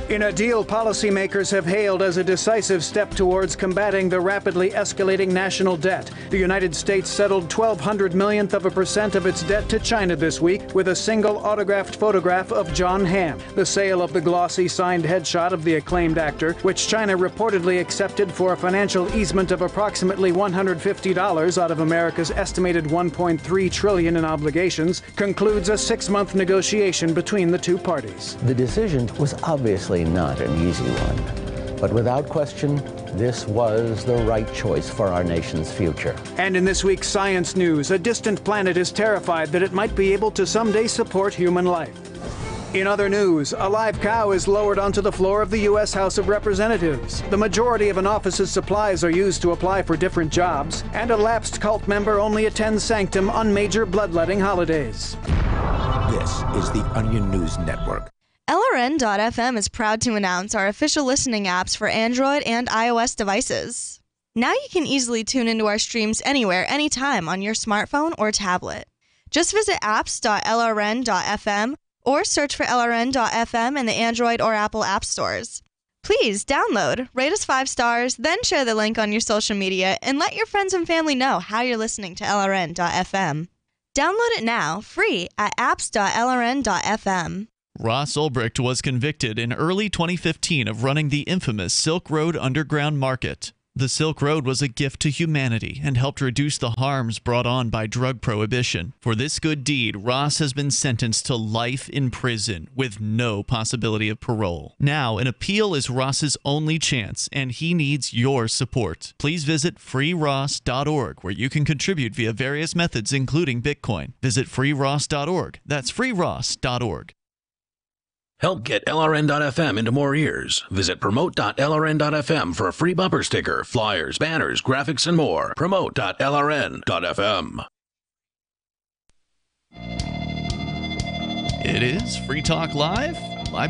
In a deal policymakers have hailed as a decisive step towards combating the rapidly escalating national debt, the United States settled 0.02 millionth of a percent of its debt to China this week with a single autographed photograph of John Hamm. The sale of the glossy signed headshot of the acclaimed actor, which China reportedly accepted for a financial easement of approximately $150 out of America's estimated $1.3 trillion in obligations, concludes a 6-month negotiation between the two parties.
The decision was obviously not an easy one, but without question, this was the right choice for our nation's future.
And in this week's science news, a distant planet is terrified that it might be able to someday support human life. In other news, a live cow is lowered onto the floor of the U.S. House of Representatives. The majority of an office's supplies are used to apply for different jobs, and a lapsed cult member only attends sanctum on major bloodletting holidays.
This is the Onion News Network.
LRN.FM is proud to announce our official listening apps for Android and iOS devices. Now you can easily tune into our streams anywhere, anytime on your smartphone or tablet. Just visit apps.lrn.fm or search for LRN.FM in the Android or Apple app stores. Please download, rate us 5 stars, then share the link on your social media and let your friends and family know how you're listening to LRN.FM. Download it now, free at apps.lrn.fm.
Ross Ulbricht was convicted in early 2015 of running the infamous Silk Road Underground Market. The Silk Road was a gift to humanity and helped reduce the harms brought on by drug prohibition. For this good deed, Ross has been sentenced to life in prison with no possibility of parole. Now, an appeal is Ross's only chance, and he needs your support. Please visit freeross.org, where you can contribute via various methods, including Bitcoin. Visit freeross.org. That's freeross.org.
Help get LRN.FM into more ears. Visit promote.lrn.fm for a free bumper sticker, flyers, banners, graphics, and more. Promote.lrn.fm.
It is Free Talk Live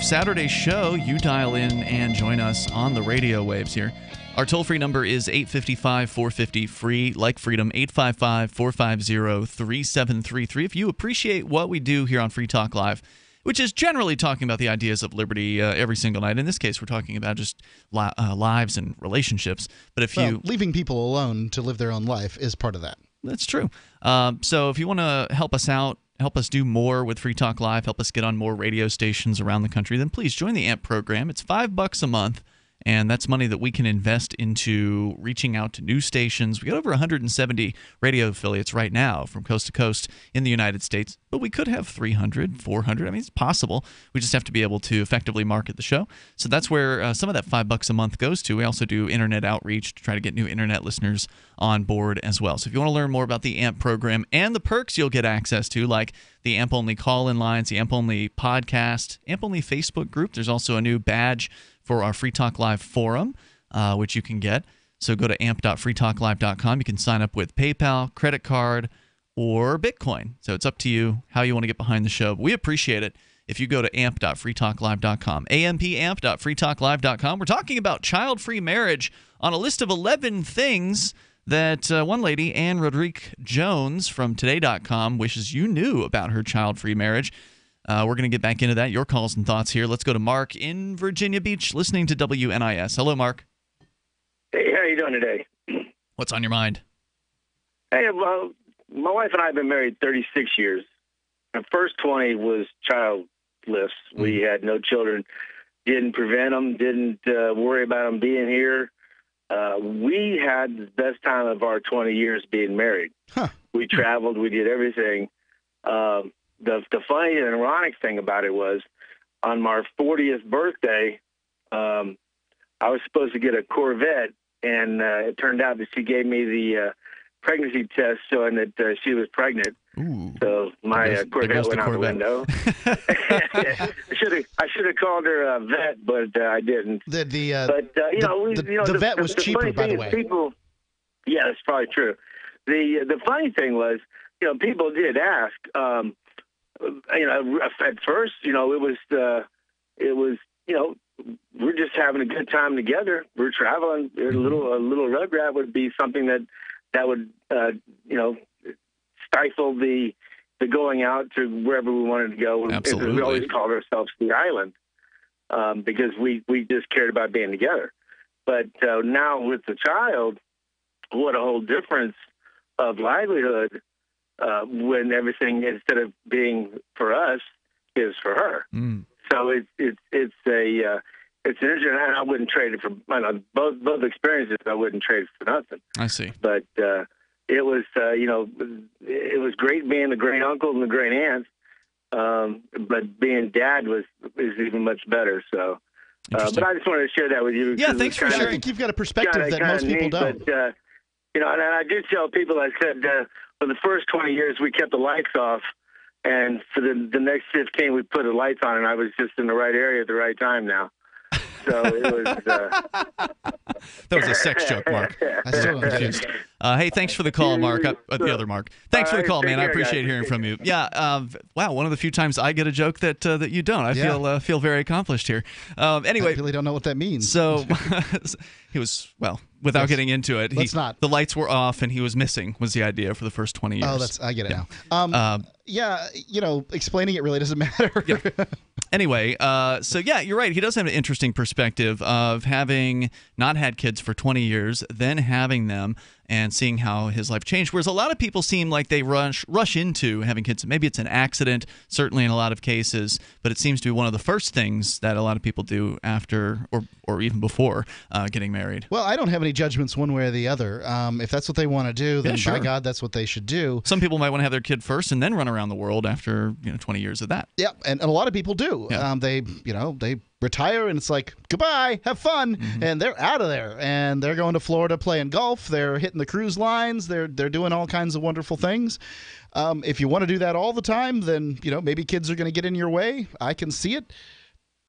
Saturday show. You dial in and join us on the radio waves here. Our toll-free number is 855-450-FREE, like freedom, 855-450-3733. If you appreciate what we do here on Free Talk Live, which is generally talking about the ideas of liberty every single night. In this case, we're talking about just lives and relationships. But if
leaving people alone to live their own life is part of that.
That's true. So if you want to help us out, help us do more with Free Talk Live, help us get on more radio stations around the country, then please join the AMP program. It's $5 a month. And that's money that we can invest into reaching out to new stations. We got over 170 radio affiliates right now from coast to coast in the United States, but we could have 300, 400. I mean, it's possible. We just have to be able to effectively market the show. So that's where some of that $5 a month goes to. We also do internet outreach to try to get new internet listeners on board as well. So if you want to learn more about the AMP program and the perks you'll get access to, like the AMP-only call-in lines, the AMP-only podcast, AMP-only Facebook group. There's also a new badge for our Free Talk Live forum, which you can get. So go to amp.freetalklive.com. You can sign up with PayPal, credit card, or Bitcoin. So it's up to you how you want to get behind the show. But we appreciate it if you go to amp.freetalklive.com. amp.freetalklive.com. We're talking about child-free marriage on a list of 11 things that one lady, Ann Roderick Jones from Today.com, wishes you knew about her child-free marriage. We're going to get back into that. Your calls and thoughts here. Let's go to Mark in Virginia Beach, listening to WNIS. Hello, Mark.
Hey, how are you doing today?
What's on your mind?
Hey, well, my wife and I have been married 36 years. The first 20 was childless. We had no children, didn't prevent them, didn't worry about them being here. We had the best time of our 20 years being married.
Huh.
We traveled, we did everything. The funny and ironic thing about it was, on my 40th birthday, I was supposed to get a Corvette, and it turned out that she gave me the pregnancy test showing that she was pregnant.
Ooh.
So my Corvette went out the window. I should have called her a vet, but I didn't.
The vet was cheaper, by the way.
Yeah, that's probably true. The funny thing was, people did ask. At first, it was, we're just having a good time together. We're traveling. A little rugrat would be something that would, stifle the going out to wherever we wanted to go.
Absolutely.
We always called ourselves the island because we just cared about being together. But now with the child, what a whole difference of livelihood. When everything, instead of being for us, is for her. So it's an interesting. I wouldn't trade it for both experiences. I wouldn't trade it for nothing.
I see.
But it was it was great being the great uncle and the great aunt. But being dad is even much better. So. But I just wanted to share that with you.
Yeah, thanks for sharing.
I think you've got a perspective that most people don't.
But, and I do tell people, I said, for the first 20 years, we kept the lights off. And for the next 15, we put the lights on, and I was just in the right area at the right time now. So it was...
That was a sex joke, Mark. I'm still confused. Hey, thanks for the call, Mark. The other Mark. Thanks for the call, man. I appreciate hearing from you. Yeah, wow, one of the few times I get a joke that you don't. I feel very accomplished here. Anyway,
I really don't know what that means.
So he was, without getting into it, the lights were off and he was missing was the idea for the first 20 years.
I get it now. Explaining it really doesn't matter.
Yeah. Anyway, you're right. He does have an interesting perspective of having not had kids for 20 years, then having them and seeing how his life changed. Whereas a lot of people seem like they rush into having kids. Maybe it's an accident, certainly in a lot of cases, but it seems to be one of the first things that a lot of people do after or even before getting married.
Well, I don't have any judgments one way or the other. If that's what they want to do, then by God, that's what they should do.
Some people might want to have their kid first and then run around the world after 20 years of that.
Yeah, and a lot of people do.
Yeah.
They retire and it's like, goodbye, have fun, and they're out of there, and they're going to Florida playing golf, they're hitting the cruise lines, they're doing all kinds of wonderful things. If you want to do that all the time, then maybe kids are going to get in your way. I can see it.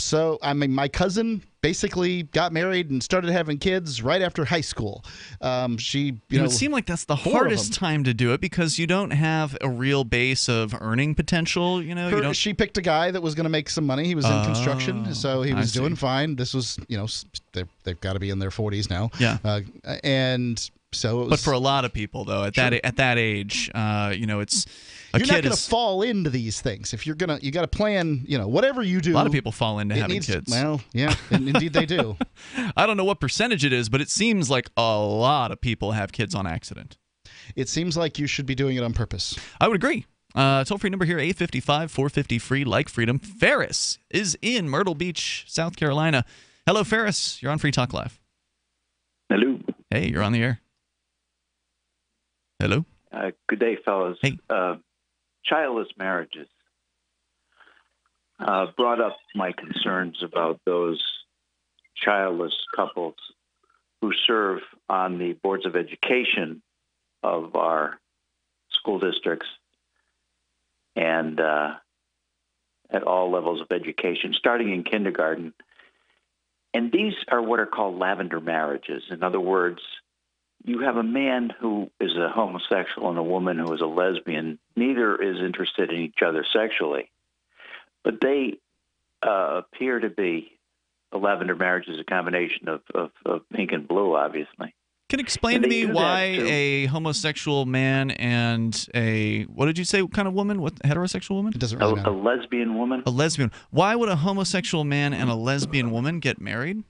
So, I mean, my cousin basically got married and started having kids right after high school. It
would seem like that's the hardest time to do it because you don't have a real base of earning potential.
She picked a guy that was going to make some money. He was in construction, so he was doing fine. This was, they've got to be in their 40s now.
Yeah.
And so it was.
But for a lot of people, though, at that age, it's.
You're not going to fall into these things. If you got to plan, whatever you do.
A lot of people fall into having kids.
Well, yeah, indeed they do.
I don't know what percentage it is, but it seems like a lot of people have kids on accident.
It seems like you should be doing it on purpose.
I would agree. Toll-free number here, 855-450-FREE, like freedom. Ferris is in Myrtle Beach, South Carolina. Hello, Ferris. You're on Free Talk Live.
Hello.
Hey, you're on the air. Hello.
Good day, fellas.
Hey.
Childless marriages brought up my concerns about those childless couples who serve on the boards of education of our school districts and at all levels of education, starting in kindergarten. And these are what are called lavender marriages. In other words, you have a man who is a homosexual and a woman who is a lesbian. Neither is interested in each other sexually, but they appear to be a lavender marriage is a combination of pink and blue, obviously.
Can you explain to me why a homosexual man and a, what did you say, what kind of woman? What, heterosexual woman?
It doesn't really matter.
A lesbian woman.
A lesbian. Why would a homosexual man and a lesbian woman get married?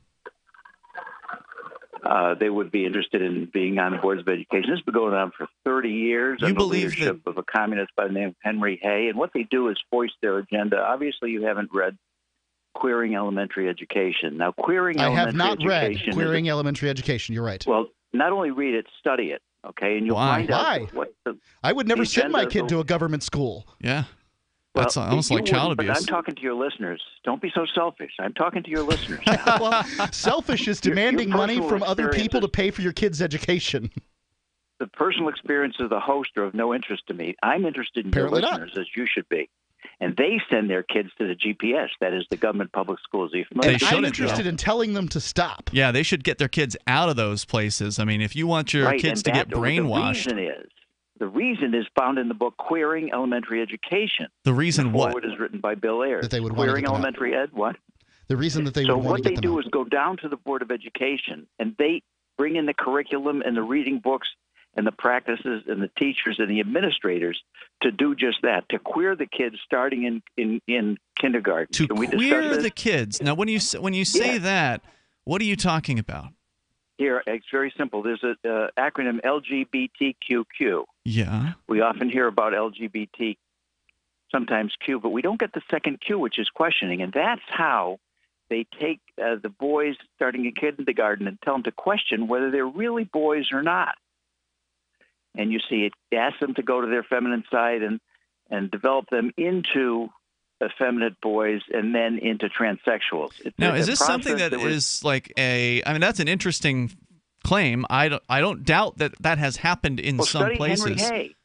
They would be interested in being on the boards of education. This has been going on for 30 years under the leadership of a communist by the name of Henry Hay. And what they do is voice their agenda. Obviously, you haven't read Queering Elementary Education. Now,
I have not read Queering Elementary Education. You're right.
Well, not only read it, study it, okay? And you'll find out what
I would never send my kid to a government school.
Yeah. That's almost like child abuse.
But I'm talking to your listeners. Don't be so selfish. I'm talking to your listeners.
Well, selfish is demanding money from other people to pay for your kids' education.
The personal experiences of the host are of no interest to me. I'm interested in your listeners, as you should be. And they send their kids to the GPS, that is the government public schools. Are you familiar?
I'm interested in telling them to stop.
Yeah, they should get their kids out of those places. I mean, if you want your kids to get brainwashed.
The reason is found in the book Queering Elementary Education.
The reason
the
what?
forward is written by Bill Ayers.
That they would
Queering Elementary Ed, what?
The reason that they
would
want
what
to
they
get them
do
out.
is go down to the Board of Education, and they bring in the curriculum and the reading books and the practices and the teachers and the administrators to do just that, to queer the kids starting in kindergarten.
To queer the kids. Now, when you say that, what are you talking about?
Here, it's very simple. There's an acronym LGBTQQ.
Yeah.
We often hear about LGBT, sometimes Q, but we don't get the second Q, which is questioning. And that's how they take the boys starting in kindergarten and tell them to question whether they're really boys or not. And you see, it asks them to go to their feminine side and develop them into effeminate boys and then into transsexuals.
Now, is this something that is like I mean, that's an interesting claim. I don't doubt that has happened in some places.
Henry Hay.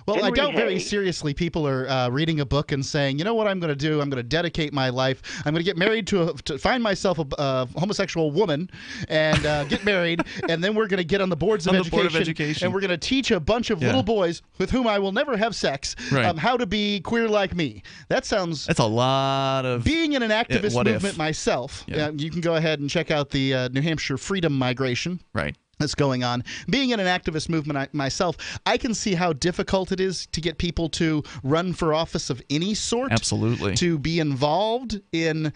Well,
Henry
I doubt very
Hay.
seriously people are reading a book and saying, you know what I'm going to do? I'm going to dedicate my life. I'm going to get married to find myself a homosexual woman and get married, and then we're going to get on the boards of education, and we're going to teach a bunch of little boys with whom I will never have sex how to be queer like me. That's a
lot of...
Being in an activist movement myself, you can go ahead and check out the New Hampshire freedom migration.
Right.
That's going on. Being in an activist movement myself, I can see how difficult it is to get people to run for office of any sort.
Absolutely.
To be involved in,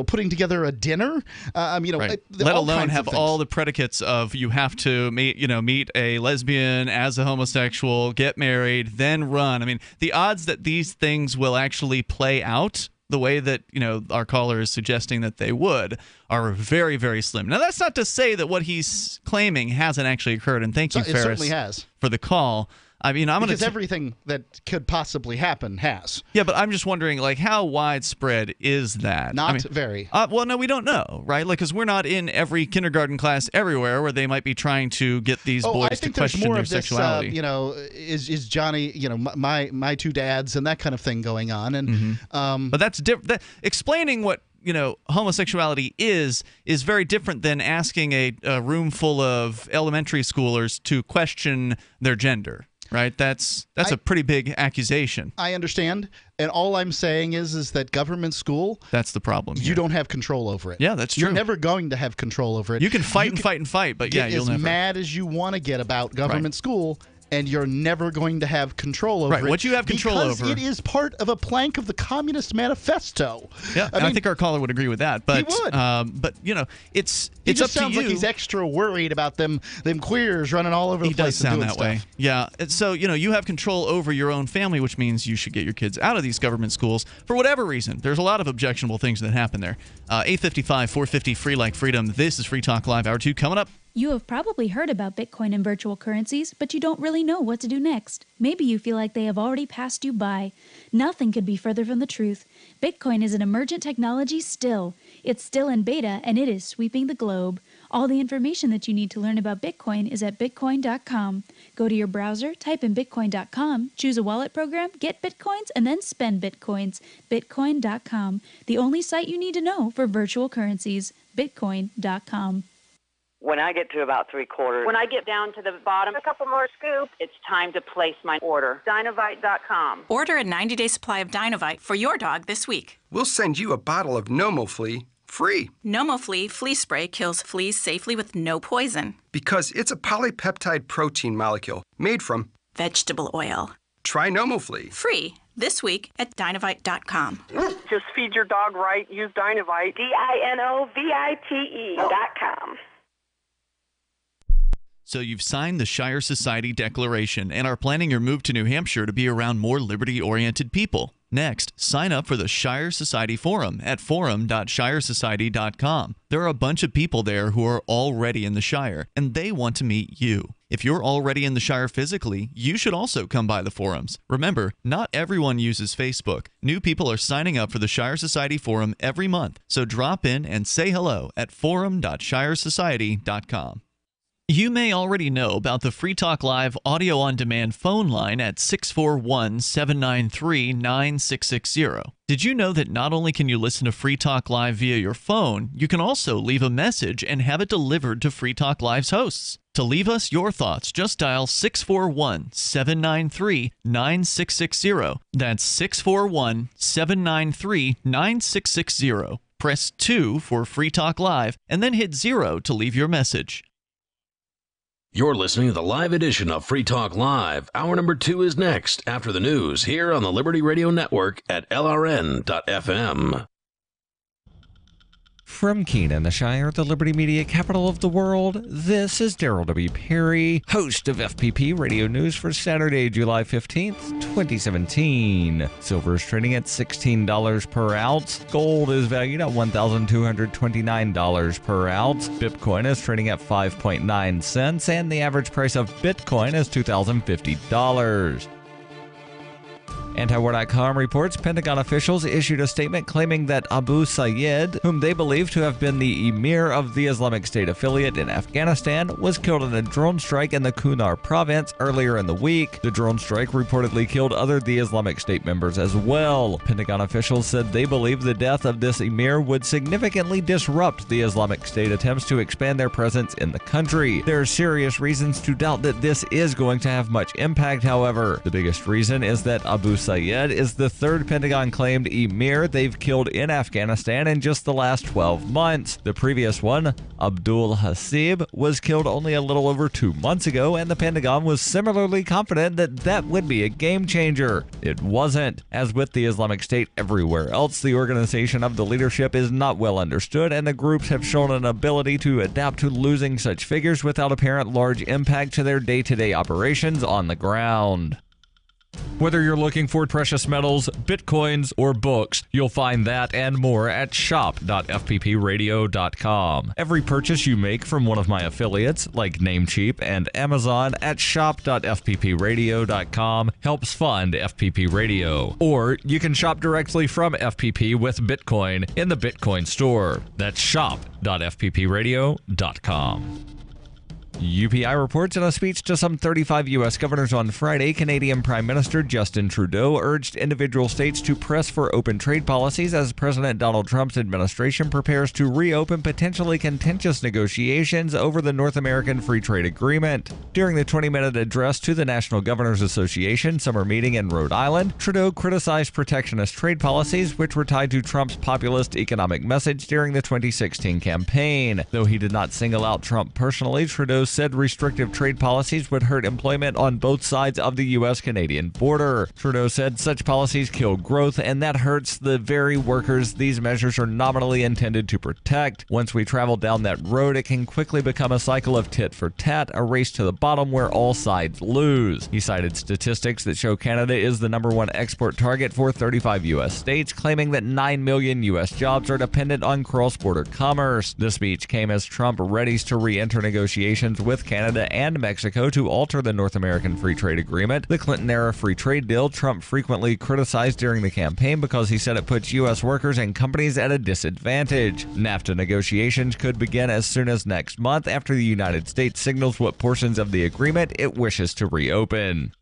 putting together a dinner.
Let alone have all the predicates of you have to meet a lesbian as a homosexual, get married, then run. I mean, the odds that these things will actually play out the way that our caller is suggesting that they would are very, very slim. Now, that's not to say that what he's claiming hasn't actually occurred, and thank you, Ferris,
it certainly has.
For the call. I mean,
because everything that could possibly happen has.
Yeah, but I'm just wondering, how widespread is that?
Not very.
Well, no, we don't know, right? Because we're not in every kindergarten class everywhere where they might be trying to get these boys to question their sexuality.
Is Johnny, my two dads and that kind of thing going on, and
but that's different. Explaining what homosexuality is very different than asking a room full of elementary schoolers to question their gender. Right, that's a pretty big accusation.
I understand, and all I'm saying is that government school.
That's the problem.
You don't have control over it.
Yeah, that's true.
You're never going to have control over it.
You can fight and fight, but yeah, you'll never.
Get as mad as you want to get about government school. And you're never going to have control over it.
Right, what you have control
because
over.
It is part of a plank of the Communist Manifesto.
Yeah, I think our caller would agree with that. But,
he would.
But it's
He
up
just
to
sounds
you.
like he's extra worried about them queers running all over the place.
He does sound
and doing
that way.
stuff.
Yeah. And so, you have control over your own family, which means you should get your kids out of these government schools for whatever reason. There's a lot of objectionable things that happen there. 855 450 free like freedom. This is Free Talk Live. Hour 2 coming up.
You have probably heard about Bitcoin and virtual currencies, but you don't really know what to do next. Maybe you feel like they have already passed you by. Nothing could be further from the truth. Bitcoin is an emergent technology still. It's still in beta, and it is sweeping the globe. All the information that you need to learn about Bitcoin is at bitcoin.com. Go to your browser, type in bitcoin.com, choose a wallet program, get Bitcoins, and then spend Bitcoins. Bitcoin.com, the only site you need to know for virtual currencies. Bitcoin.com.
When I get to about 3/4, when I get down to the bottom, a couple more scoops, it's time to place my order. Dinovite.com.
Order a 90-day supply of Dinovite for your dog this week.
We'll send you a bottle of NomoFlea free.
NomoFlea flea spray kills fleas safely with no poison.
Because it's a polypeptide protein molecule made from
vegetable oil.
Try NomoFlea.
Free this week at Dinovite.com.
Just feed your dog right. Use Dinovite. DINOVITE.com.
So you've signed the Shire Society Declaration and are planning your move to New Hampshire to be around more liberty-oriented people. Next, sign up for the Shire Society Forum at forum.shiresociety.com. There are a bunch of people there who are already in the Shire, and they want to meet you. If you're already in the Shire physically, you should also come by the forums. Remember, not everyone uses Facebook. New people are signing up for the Shire Society Forum every month, so drop in and say hello at forum.shiresociety.com. You may already know about the Free Talk Live audio-on-demand phone line at 641-793-9660. Did you know that not only can you listen to Free Talk Live via your phone, you can also leave a message and have it delivered to Free Talk Live's hosts? To leave us your thoughts, just dial 641-793-9660. That's 641-793-9660. Press 2 for Free Talk Live, and then hit 0 to leave your message.
You're listening to the live edition of Free Talk Live. Hour number 2 is next, after the news, here on the Liberty Radio Network at LRN.FM.
From Keene, the Shire, the Liberty Media capital of the world, this is Daryl W. Perry, host of FPP Radio News for Saturday, July 15th, 2017. Silver is trading at $16 per ounce. Gold is valued at $1,229 per ounce. Bitcoin is trading at 5.9 cents, and the average price of Bitcoin is $2,050. Antiwar.com reports Pentagon officials issued a statement claiming that Abu Sayyid, whom they believe to have been the emir of the Islamic State affiliate in Afghanistan, was killed in a drone strike in the Kunar province earlier in the week. The drone strike reportedly killed other the Islamic State members as well. Pentagon officials said they believe the death of this emir would significantly disrupt the Islamic State attempts to expand their presence in the country. There are serious reasons to doubt that this is going to have much impact, however. The biggest reason is that Abu Sayyid is the third Pentagon-claimed emir they've killed in Afghanistan in just the last 12 months. The previous one, Abdul Hasib, was killed only a little over 2 months ago, and the Pentagon was similarly confident that that would be a game changer. It wasn't. As with the Islamic State everywhere else, the organization of the leadership is not well understood, and the groups have shown an ability to adapt to losing such figures without apparent large impact to their day-to-day operations on the ground. Whether you're looking for precious metals, bitcoins, or books, you'll find that and more at shop.fppradio.com. Every purchase you make from one of my affiliates, like Namecheap and Amazon, at shop.fppradio.com helps fund FPP Radio. Or you can shop directly from FPP with Bitcoin in the Bitcoin store. That's shop.fppradio.com. UPI reports in a speech to some 35 U.S. governors on Friday, Canadian Prime Minister Justin Trudeau urged individual states to press for open trade policies as President Donald Trump's administration prepares to reopen potentially contentious negotiations over the North American Free Trade Agreement. During the 20-minute address to the National Governors Association summer meeting in Rhode Island, Trudeau criticized protectionist trade policies, which were tied to Trump's populist economic message during the 2016 campaign. Though he did not single out Trump personally, Trudeau said restrictive trade policies would hurt employment on both sides of the U.S.-Canadian border. Trudeau said such policies kill growth, and that hurts the very workers these measures are nominally intended to protect. Once we travel down that road, it can quickly become a cycle of tit for tat, a race to the bottom where all sides lose. He cited statistics that show Canada is the #1 export target for 35 U.S. states, claiming that 9 million U.S. jobs are dependent on cross-border commerce. The speech came as Trump readies to re-enter negotiations with Canada and Mexico to alter the North American Free Trade Agreement, the Clinton-era free trade deal Trump frequently criticized during the campaign because he said it puts U.S. workers and companies at a disadvantage. NAFTA negotiations could begin as soon as next month after the United States signals what portions of the agreement it wishes to reopen.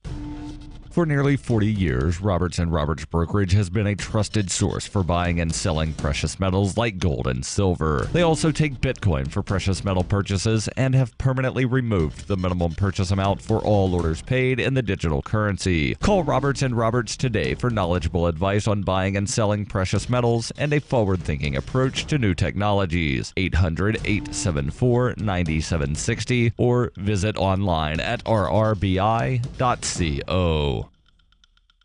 For nearly 40 years, Roberts & Roberts Brokerage has been a trusted source for buying and selling precious metals like gold and silver. They also take Bitcoin for precious metal purchases and have permanently removed the minimum purchase amount for all orders paid in the digital currency. Call Roberts & Roberts today for knowledgeable advice on buying and selling precious metals and a forward-thinking approach to new technologies. 800-874-9760 or visit online at rrbi.co.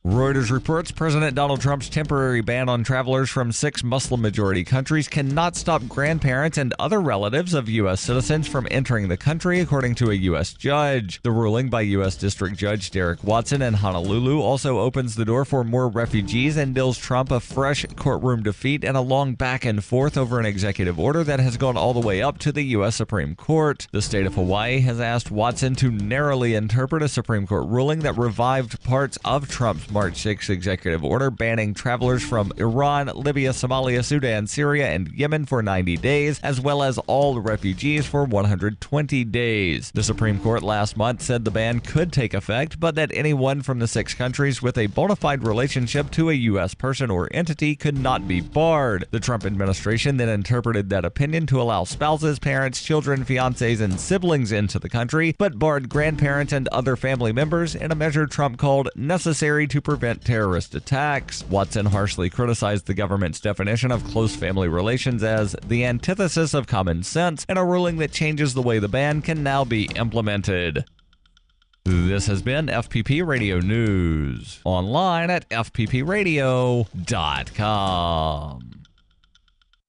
Reuters reports President Donald Trump's temporary ban on travelers from 6 Muslim-majority countries cannot stop grandparents and other relatives of U.S. citizens from entering the country, according to a U.S. judge. The ruling by U.S. District Judge Derek Watson in Honolulu also opens the door for more refugees and deals Trump a fresh courtroom defeat and a long back and forth over an executive order that has gone all the way up to the U.S. Supreme Court. The state of Hawaii has asked Watson to narrowly interpret a Supreme Court ruling that revived parts of Trump's March 6 executive order banning travelers from Iran, Libya, Somalia, Sudan, Syria, and Yemen for 90 days, as well as all refugees for 120 days. The Supreme Court last month said the ban could take effect, but that anyone from the 6 countries with a bona fide relationship to a U.S. person or entity could not be barred. The Trump administration then interpreted that opinion to allow spouses, parents, children, fiancés, and siblings into the country, but barred grandparents and other family members in a measure Trump called necessary to prevent terrorist attacks. Watson harshly criticized the government's definition of close family relations as the antithesis of common sense and a ruling that changes the way the ban can now be implemented. This has been FPP Radio News. Online at fppradio.com.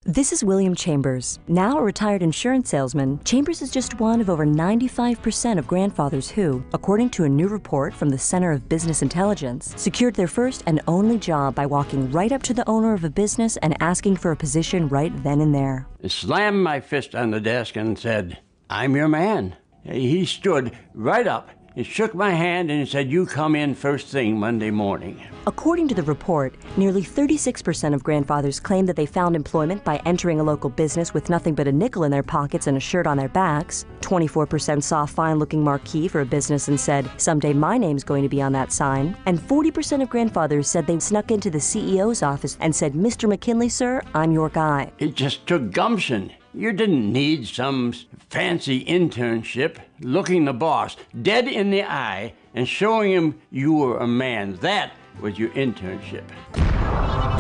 This is William Chambers. Now a retired insurance salesman, Chambers is just one of over 95% of grandfathers who, according to a new report from the Center of Business Intelligence, secured their first and only job by walking right up to the owner of a business and asking for a position right then and there.
I slammed my fist on the desk and said, "I'm your man." He stood right up. He shook my hand and he said, "You come in first thing Monday morning."
According to the report, nearly 36% of grandfathers claimed that they found employment by entering a local business with nothing but a nickel in their pockets and a shirt on their backs. 24% saw a fine-looking marquee for a business and said, "Someday my name's going to be on that sign." And 40% of grandfathers said they snuck into the CEO's office and said, "Mr. McKinley, sir, I'm your guy."
It just took gumption. You didn't need some fancy internship. Looking the boss dead in the eye and showing him you were a man. That was your internship.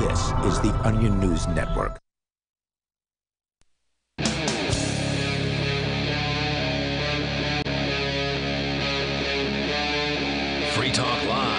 This is the Onion News Network.
Free Talk Live.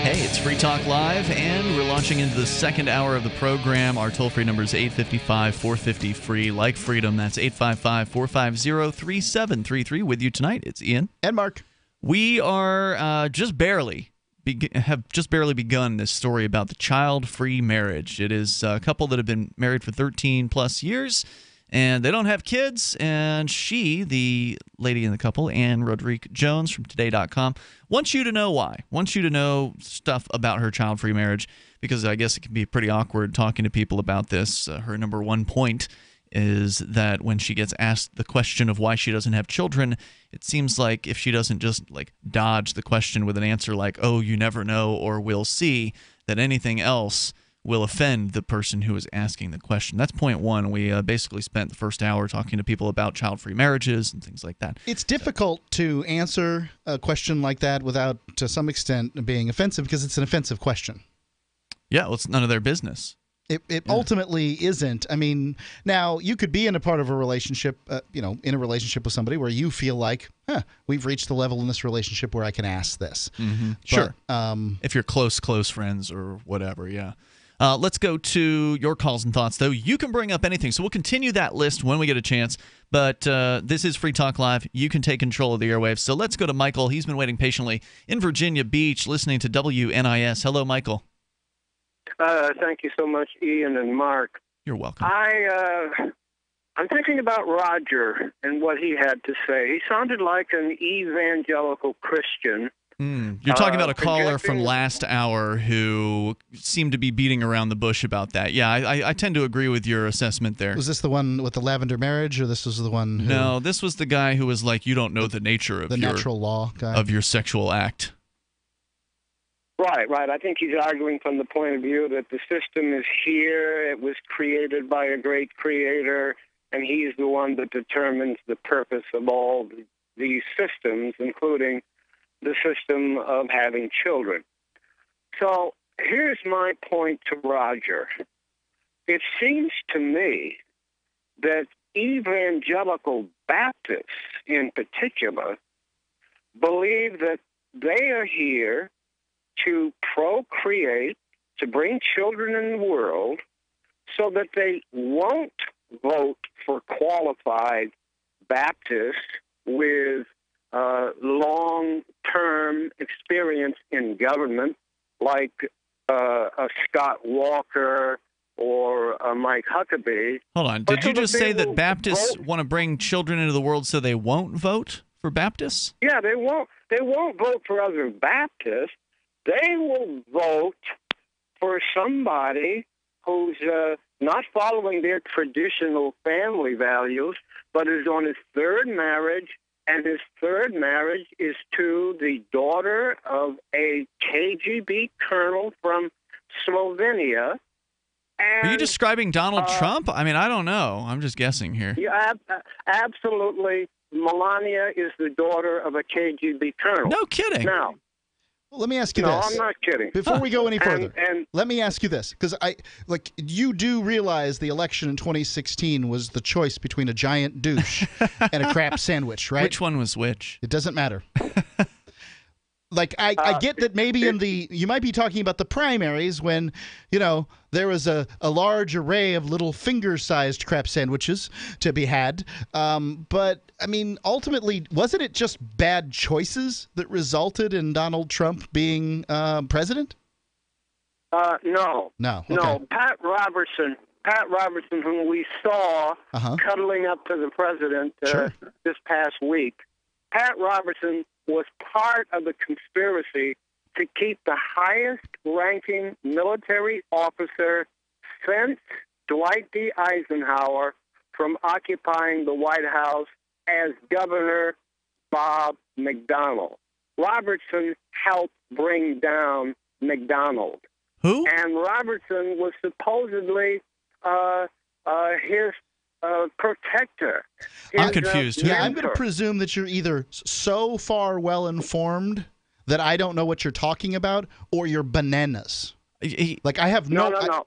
Hey, it's Free Talk Live, and we're launching into the second hour of the program. Our toll-free number is 855-450-FREE, like freedom. That's 855-450-3733. With you tonight, it's Ian.
And Mark.
We are have just barely begun this story about the child-free marriage. It is a couple that have been married for 13-plus years, and they don't have kids, and she, the lady in the couple, Anne Roderick Jones from Today.com, wants you to know why. Wants you to know stuff about her child-free marriage, because I guess it can be pretty awkward talking to people about this. Her number one point is that when she gets asked the question of why she doesn't have children, it seems like if she doesn't just like dodge the question with an answer like, oh, you never know, or we'll see, that anything else will offend the person who is asking the question. That's point one. We basically spent the first hour talking to people about child-free marriages and things like that.
It's difficult to answer a question like that without, to some extent, being offensive, because it's an offensive question.
Yeah, well, it's none of their business.
It ultimately isn't. I mean, now you could be in a part of a relationship, in a relationship with somebody where you feel like, we've reached the level in this relationship where I can ask this.
Mm-hmm. Sure. If you're close friends or whatever, yeah. Let's go to your calls and thoughts, though. You can bring up anything, so we'll continue that list when we get a chance. But this is Free Talk Live. You can take control of the airwaves. So let's go to Michael. He's been waiting patiently in Virginia Beach, listening to WNIS. Hello, Michael.
Thank you so much, Ian and Mark.
You're welcome.
I'm thinking about Roger and what he had to say. He sounded like an evangelical Christian.
You're talking about a caller from last hour who seemed to be beating around the bush about that. Yeah, I tend to agree with your assessment there.
Was this the one with the lavender marriage, or this was the one who...
No, this was the guy who was like, you don't know the nature of
the natural law guy
of your sexual act.
Right. I think he's arguing from the point of view that the system is here, it was created by a great creator, and he's the one that determines the purpose of all these systems, including the system of having children. So here's my point to Roger. It seems to me that evangelical Baptists in particular believe that they are here to procreate, to bring children in the world, so that they won't vote for qualified Baptists with long-term experience in government, like a Scott Walker or a Mike Huckabee.
Hold on. Did you just say that Baptists want to bring children into the world so they won't vote for Baptists?
Yeah, they won't vote for other Baptists. They will vote for somebody who's not following their traditional family values, but is on his third marriage, and his third marriage is to the daughter of a KGB colonel from Slovenia. And,
are you describing Donald Trump? I mean, I don't know. I'm just guessing here.
Yeah, absolutely. Melania is the daughter of a KGB colonel.
No kidding.
Now,
well, let me ask you this.
No, I'm not kidding.
Before we go any further, let me ask you this, because you do realize the election in 2016 was the choice between a giant douche and a crap sandwich, right?
Which one was which?
It doesn't matter. I get that maybe you might be talking about the primaries when, there was a large array of little finger-sized crap sandwiches to be had. But, I mean, ultimately, wasn't it just bad choices that resulted in Donald Trump being president?
No.
No. Okay.
No. Pat Robertson, whom we saw cuddling up to the president this past week, Pat Robertson was part of the conspiracy to keep the highest-ranking military officer since Dwight D. Eisenhower from occupying the White House as Governor Bob McDonnell. Robertson helped bring down McDonald.
Who?
And Robertson was supposedly his protector.
I'm confused.
Yeah, I'm going to presume that you're either so far well-informed that I don't know what you're talking about, or you're bananas. I have no...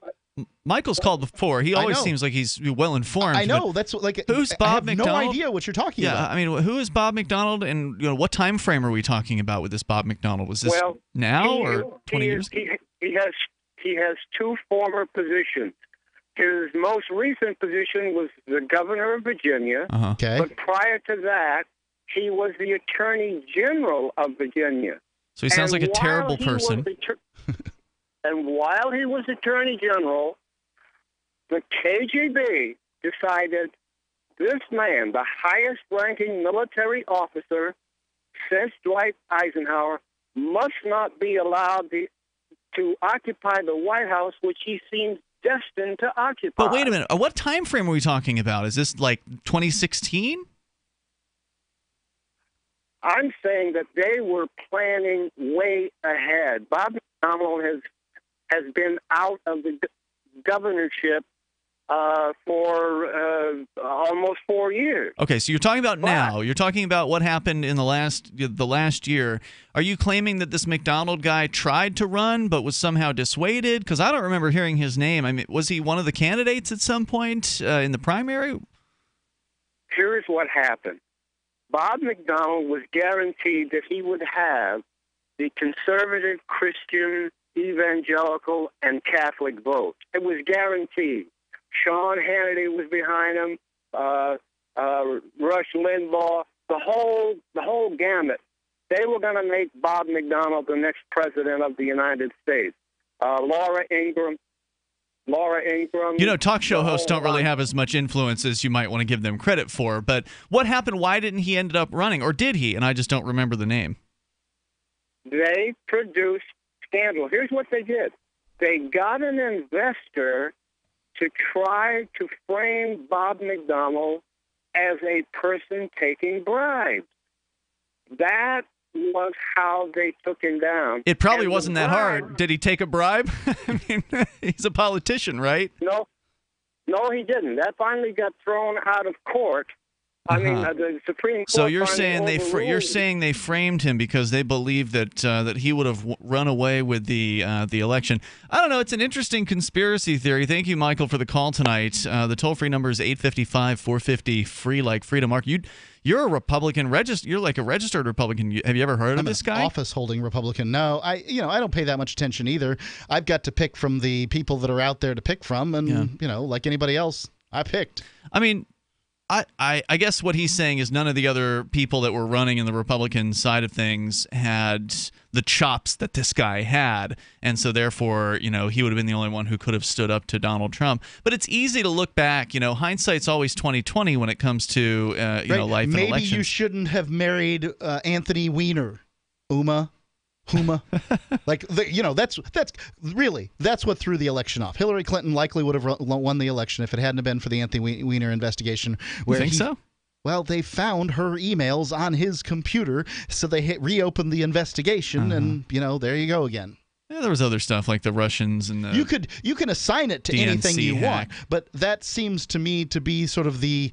Michael's called before. He always seems like he's well-informed.
I know. That's like...
Who's Bob McDonald?
I have no idea what you're talking about.
Yeah, I mean, who is Bob McDonald, and what time frame are we talking about with this Bob McDonald? Was this now or 20 years ago?
He has two former positions. His most recent position was the governor of Virginia.
Okay.
But prior to that, he was the attorney general of Virginia.
So he sounds like a terrible person.
And while he was attorney general, the KGB decided this man, the highest-ranking military officer since Dwight Eisenhower, must not be allowed to occupy the White House, which he destined to occupy.
But wait a minute. What time frame are we talking about? Is this like 2016?
I'm saying that they were planning way ahead. Bob McDonnell has been out of the governorship for almost 4 years.
Okay, so you're talking about now. You're talking about what happened in the last year. Are you claiming that this McDonald guy tried to run but was somehow dissuaded? Because I don't remember hearing his name. I mean, was he one of the candidates at some point in the primary?
Here's what happened. Bob McDonnell was guaranteed that he would have the conservative, Christian, evangelical, and Catholic vote. It was guaranteed. Sean Hannity was behind him, Rush Limbaugh, the whole gamut. They were going to make Bob McDonnell the next president of the United States. Laura Ingraham.
You know, talk show hosts don't really have as much influence as you might want to give them credit for. But what happened? Why didn't he end up running? Or did he? And I just don't remember the name.
They produced scandal. Here's what they did. They got an investor to try to frame Bob McDonnell as a person taking bribes. That was how they took him down.
It probably wasn't that hard. Did he take a bribe? I mean, he's a politician, right?
No, he didn't. That finally got thrown out of court. I mean, the Supreme Court.
So you're saying they framed him because they believed that he would have run away with the election. I don't know. It's an interesting conspiracy theory. Thank you, Michael, for the call tonight. The toll-free number is 855-450-FREE, like Freedom. Mark, you're a Republican. You're like a registered Republican. Have you ever heard of this guy?
I'm an office-holding Republican. No, I don't pay that much attention either. I've got to pick from the people that are out there to pick from, and like anybody else, I picked.
I mean, I guess what he's saying is none of the other people that were running in the Republican side of things had the chops that this guy had, and so therefore, he would have been the only one who could have stood up to Donald Trump. But it's easy to look back. Hindsight's always 20/20 when it comes to life and elections.
Maybe you shouldn't have married Anthony Weiner, Huma. That's what threw the election off. Hillary Clinton likely would have won the election if it hadn't been for the Anthony Weiner investigation.
You think so?
Well, they found her emails on his computer, so they reopened the investigation, and there you go again.
Yeah, there was other stuff like the Russians and the
you can assign it to
DNC
anything you
hack.
want, but that seems to me to be sort of
she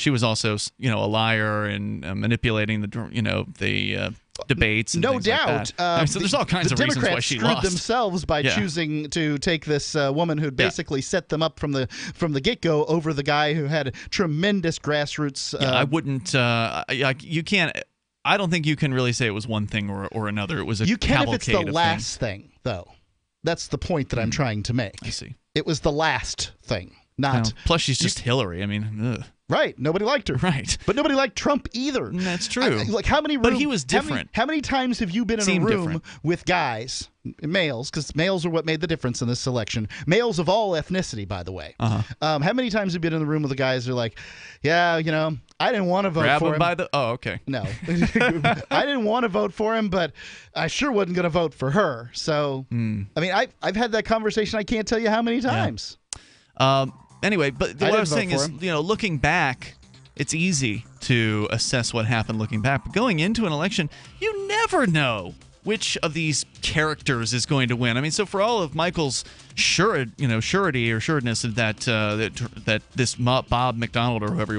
was also a liar and manipulating the debates. And
no doubt.
Like that. So there's all kinds of reasons why she lost.
The Democrats screwed themselves by choosing to take this woman who basically set them up from the get-go over the guy who had tremendous grassroots.
I wouldn't. You can't. I don't think you can really say it was one thing or another. It was a
You can if
cavalcade
it's the last thing, though. That's the point that I'm trying to make.
I see.
It was the last thing, not.
Plus, she's just Hillary. I mean, ugh.
Right. Nobody liked her.
Right.
But nobody liked Trump either.
That's true.
How many?
But he was different.
How many times have you been in a room with guys, males, because males are what made the difference in this election. Males of all ethnicity, by the way. How many times have you been in the room with the guys who are like, yeah, I didn't want to vote for him.
By the. Oh, okay.
No, I didn't want to vote for him, but I sure wasn't going to vote for her. So, I mean, I've had that conversation. I can't tell you how many times.
Yeah. Anyway, but what I was saying is, looking back, it's easy to assess what happened looking back. But going into an election, you never know which of these characters is going to win. I mean, so for all of Michael's surety or sureness that this Bob McDonnell or whoever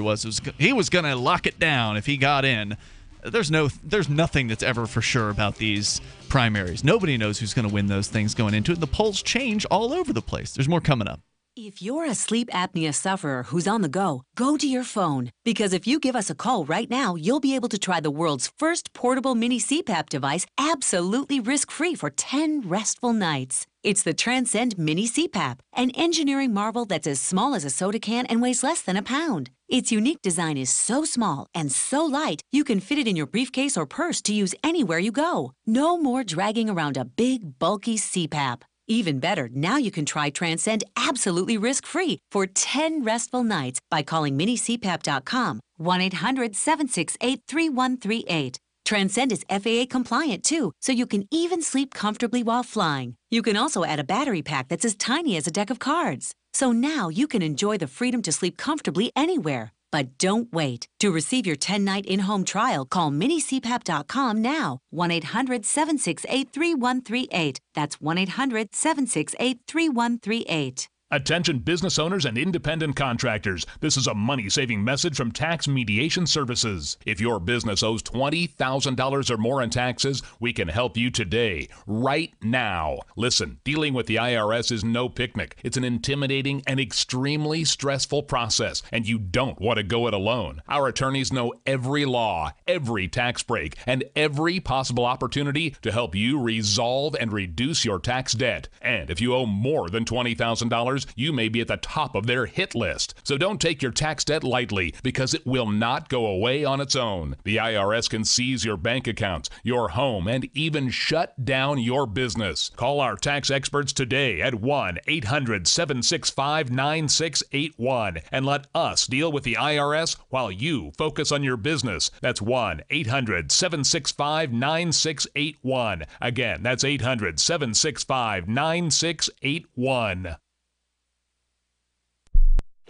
he was going to lock it down if he got in. There's nothing that's ever for sure about these primaries. Nobody knows who's going to win those things going into it. The polls change all over the place. There's more coming up.
If you're a sleep apnea sufferer who's on the go to your phone. Because if you give us a call right now, you'll be able to try the world's first portable mini CPAP device absolutely risk-free for 10 restful nights. It's the Transcend Mini CPAP, an engineering marvel that's as small as a soda can and weighs less than a pound. Its unique design is so small and so light, you can fit it in your briefcase or purse to use anywhere you go. No more dragging around a big, bulky CPAP. Even better, now you can try Transcend absolutely risk-free for 10 restful nights by calling minicpap.com, 1-800-768-3138. Transcend is FAA compliant too, so you can even sleep comfortably while flying. You can also add a battery pack that's as tiny as a deck of cards. So now you can enjoy the freedom to sleep comfortably anywhere. But don't wait. To receive your 10-night in-home trial, call minicpap.com now. 1-800-768-3138. That's 1-800-768-3138.
Attention business owners and independent contractors. This is a money-saving message from Tax Mediation Services. If your business owes $20,000 or more in taxes, we can help you today, right now. Listen, dealing with the IRS is no picnic. It's an intimidating and extremely stressful process, and you don't want to go it alone. Our attorneys know every law, every tax break, and every possible opportunity to help you resolve and reduce your tax debt. And if you owe more than $20,000, you may be at the top of their hit list. So don't take your tax debt lightly, because it will not go away on its own. The IRS can seize your bank accounts, your home, and even shut down your business. Call our tax experts today at 1-800-765-9681 and let us deal with the IRS while you focus on your business. That's 1-800-765-9681. Again, that's 800-765-9681.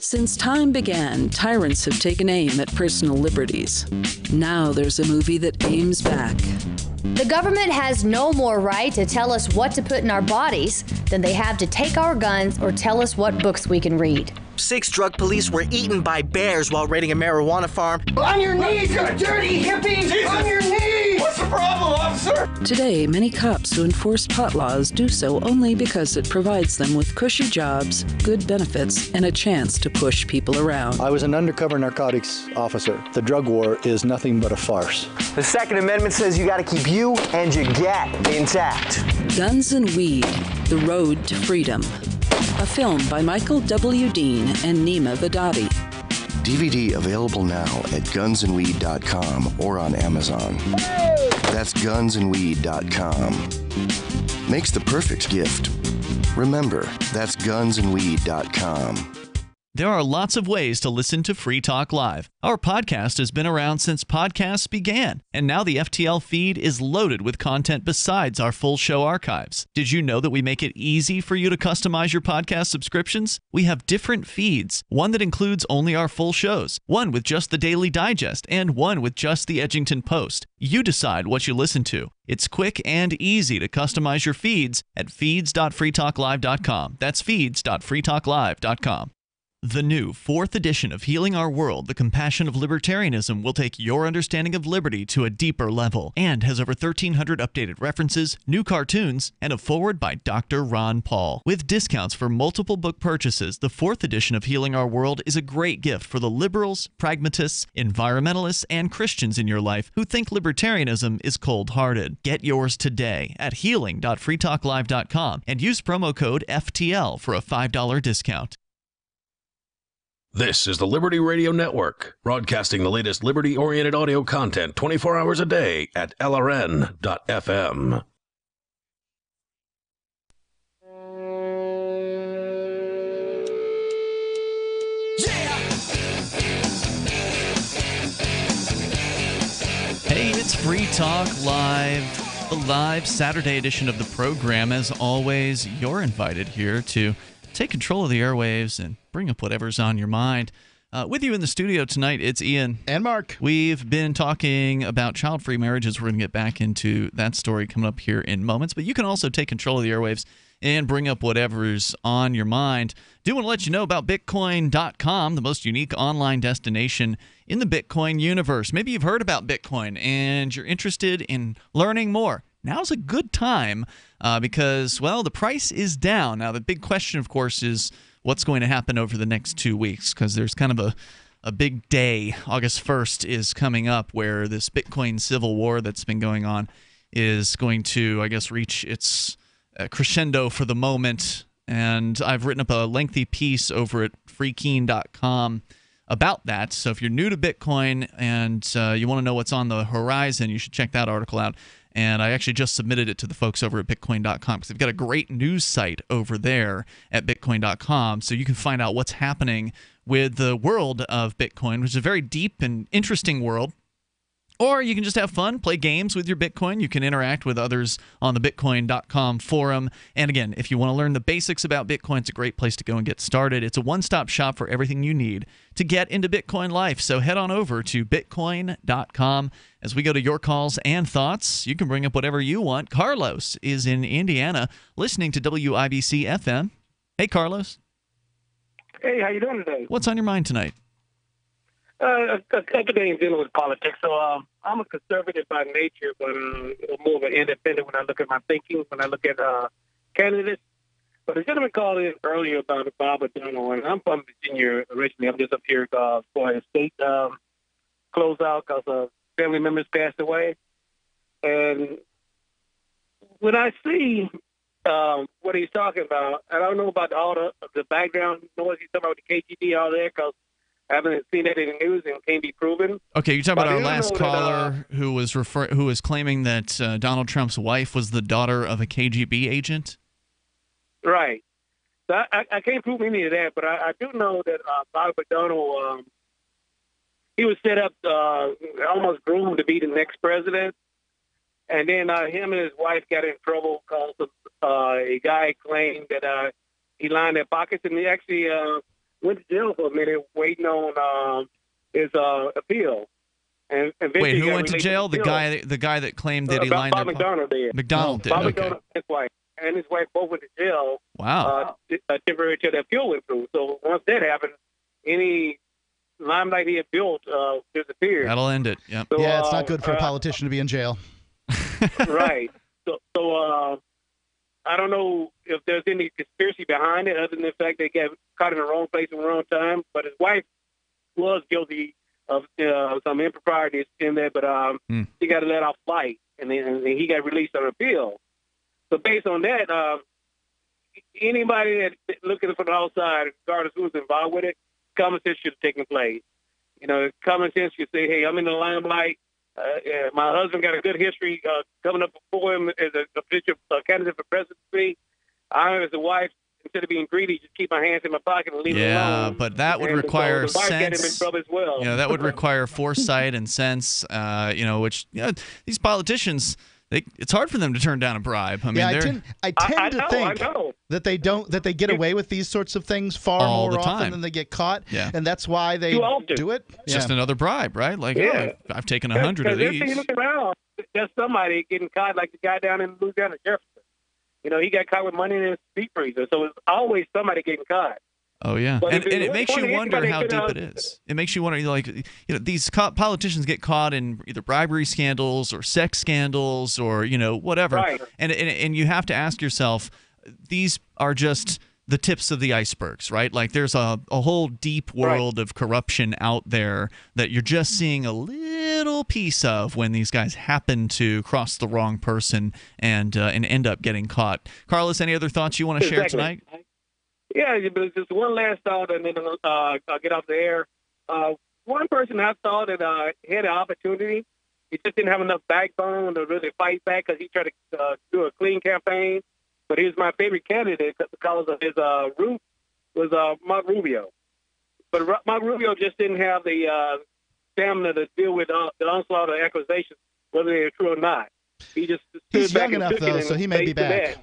Since time began, tyrants have taken aim at personal liberties. Now there's a movie that aims back.
The government has no more right to tell us what to put in our bodies than they have to take our guns or tell us what books we can read.
6 drug police were eaten by bears while raiding a marijuana farm.
On your knees, you dirty hippie! Jesus. On your knees! What's the problem, officer?
Today, many cops who enforce pot laws do so only because it provides them with cushy jobs, good benefits, and a chance to push people around.
I was an undercover narcotics officer. The drug war is nothing but a farce.
The Second Amendment says you gotta keep you and your gat intact.
Guns and Weed, The Road to Freedom. A film by Michael W. Dean and Nima Vadadi.
DVD available now at gunsandweed.com or on Amazon. That's gunsandweed.com. Makes the perfect gift. Remember, that's gunsandweed.com.
There are lots of ways to listen to Free Talk Live. Our podcast has been around since podcasts began, and now the FTL feed is loaded with content besides our full show archives. Did you know that we make it easy for you to customize your podcast subscriptions? We have different feeds, one that includes only our full shows, one with just the Daily Digest, and one with just the Edgington Post. You decide what you listen to. It's quick and easy to customize your feeds at feeds.freetalklive.com. That's feeds.freetalklive.com. The new 4th edition of Healing Our World, The Compassion of Libertarianism, will take your understanding of liberty to a deeper level and has over 1,300 updated references, new cartoons, and a foreword by Dr. Ron Paul. With discounts for multiple book purchases, the 4th edition of Healing Our World is a great gift for the liberals, pragmatists, environmentalists, and Christians in your life who think libertarianism is cold-hearted. Get yours today at healing.freetalklive.com and use promo code FTL for a $5 discount.
This is the Liberty Radio Network, broadcasting the latest liberty-oriented audio content 24 hours a day at LRN.FM.
Hey, it's Free Talk Live, the live Saturday edition of the program. As always, you're invited here to take control of the airwaves and bring up whatever's on your mind. With you in the studio tonight, it's Ian.
And Mark.
We've been talking about child-free marriages. We're going to get back into that story coming up here in moments. But you can also take control of the airwaves and bring up whatever's on your mind. Do want to let you know about Bitcoin.com, the most unique online destination in the Bitcoin universe. Maybe you've heard about Bitcoin and you're interested in learning more. Now's a good time because, well, the price is down. Now, the big question, of course, is what's going to happen over the next 2 weeks, because there's kind of a big day. August 1st is coming up where this Bitcoin civil war that's been going on is going to, I guess, reach its crescendo for the moment. And I've written up a lengthy piece over at freekeen.com about that. So if you're new to Bitcoin and you want to know what's on the horizon, you should check that article out. And I actually just submitted it to the folks over at Bitcoin.com because they've got a great news site over there at Bitcoin.com, so you can find out what's happening with the world of Bitcoin, which is a very deep and interesting world. Or you can just have fun, play games with your Bitcoin. You can interact with others on the Bitcoin.com forum. And again, if you want to learn the basics about Bitcoin, it's a great place to go and get started. It's a one-stop shop for everything you need to get into Bitcoin life. So head on over to Bitcoin.com. As we go to your calls and thoughts, you can bring up whatever you want. Carlos is in Indiana listening to WIBC FM. Hey, Carlos.
Hey, how you doing today?
What's on your mind tonight?
A couple things dealing with politics. So I'm a conservative by nature, but more of an independent when I look at my thinking, when I look at candidates. But a gentleman called in earlier about Bob O'Donnell, and I'm from Virginia originally. I'm just up here for a state closeout because family members passed away. And when I see what he's talking about, I don't know about all the background noise he's talking about with the KGB, all that, because I haven't seen that in the news and can't be proven.
Okay, you're talking about our last caller who was claiming that Donald Trump's wife was the daughter of a KGB agent?
Right. So I can't prove any of that, but I do know that Bob O'Donnell, he was set up, almost groomed to be the next president. And then him and his wife got in trouble because a guy claimed that he lined their pockets, and he actually went to jail for a minute waiting on his appeal. And
wait, who went to jail? The guy that claimed that he lined
Bob
their
McDonald did.
McDonald did.
Bob
Okay.
McDonald and his wife both went to jail.
Wow.
Temporary till their appeal went through. So once that happened, any limelight he had built disappeared.
That'll end it. Yep.
So,
Yeah, it's not good for a politician to be in jail.
Right. So I don't know if there's any conspiracy behind it other than the fact they got caught in the wrong place at the wrong time. But his wife was guilty of some improprieties in there, but she got to let off light, and then he got released on appeal. So based on that, anybody that looking from the outside, regardless who's involved with it, common sense should have taken place. You know, common sense should say, hey, I'm in the limelight. My husband got a good history coming up before him as a potential candidate for presidency. I, as a wife, instead of being greedy, just keep my hands in my pocket and leave it alone.
Yeah, but that would require
the wife got him in
sense.
trouble as well.
That would require foresight and sense. Which these politicians, it's hard for them to turn down a bribe. I mean,
I tend to think that they get away with these sorts of things far
all
more
the
often
time.
than they get caught,
Yeah.
and that's why they do it.
It's just another bribe, right? Like, I've taken 100 of
Because
these.
you look around, there's somebody getting caught, like the guy down in Louisiana, Jefferson. He got caught with money in his deep freezer. So it's always somebody getting caught.
Oh, yeah.
But
And
if
it makes you wonder how
could,
deep it is. It makes you wonder, these politicians get caught in either bribery scandals or sex scandals or, whatever.
Right.
And you have to ask yourself, these are just the tips of the icebergs, right? Like there's a whole deep world of corruption out there that you're just seeing a little piece of when these guys happen to cross the wrong person and end up getting caught. Carlos, any other thoughts you want to share tonight?
Yeah, but just one last thought, and then I'll get off the air. One person I saw that had an opportunity, he just didn't have enough backbone to really fight back because he tried to do a clean campaign. But he was my favorite candidate because of his root was Mark Rubio. But Mark Rubio just didn't have the stamina to deal with the onslaught of accusations, whether they're true or not. He's
young enough, though, so he may be back.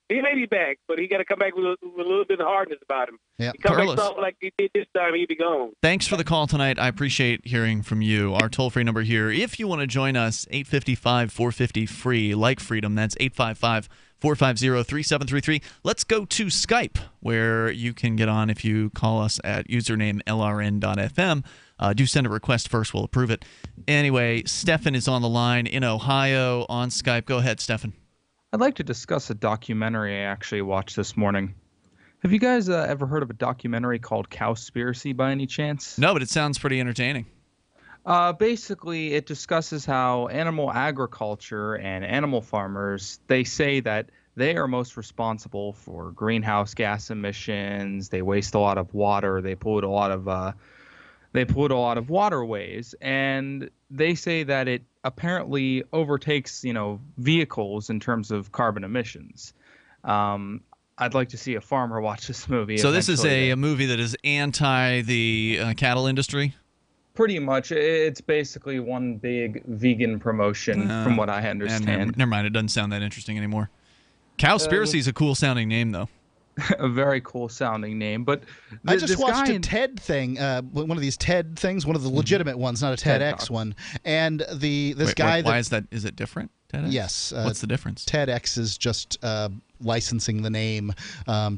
He may be back, but he got to come back with a little bit of hardness about him.
Yeah.
He come
Carlos,
back soft like he did this time, he'd be gone.
Thanks for the call tonight. I appreciate hearing from you. Our toll-free number here, if you want to join us, 855-450-FREE, like freedom. That's 855-450-3733. Let's go to Skype, where you can get on if you call us at username LRN.FM. Do send a request first. We'll approve it. Anyway, Stefan is on the line in Ohio on Skype. Go ahead, Stefan.
I'd like to discuss a documentary I actually watched this morning. Have you guys ever heard of a documentary called Cowspiracy by any chance?
No, but it sounds pretty entertaining.
Basically, it discusses how animal agriculture and animal farmers, they say that they are most responsible for greenhouse gas emissions. They waste a lot of water. They pollute a lot of waterways, and they say that it apparently overtakes, vehicles in terms of carbon emissions. I'd like to see a farmer watch this movie.
So this is a movie that is anti the cattle industry?
Pretty much. It's basically one big vegan promotion, from what I understand.
Never mind. It doesn't sound that interesting anymore. Cowspiracy is a cool sounding name, though.
A very cool sounding name, but
I just watched a TED thing, one of these TED things, one of the legitimate ones, not a TEDx one. And this guy.
Why is that? Is it different? TEDx?
Yes.
What's the difference?
TEDx is just licensing the name.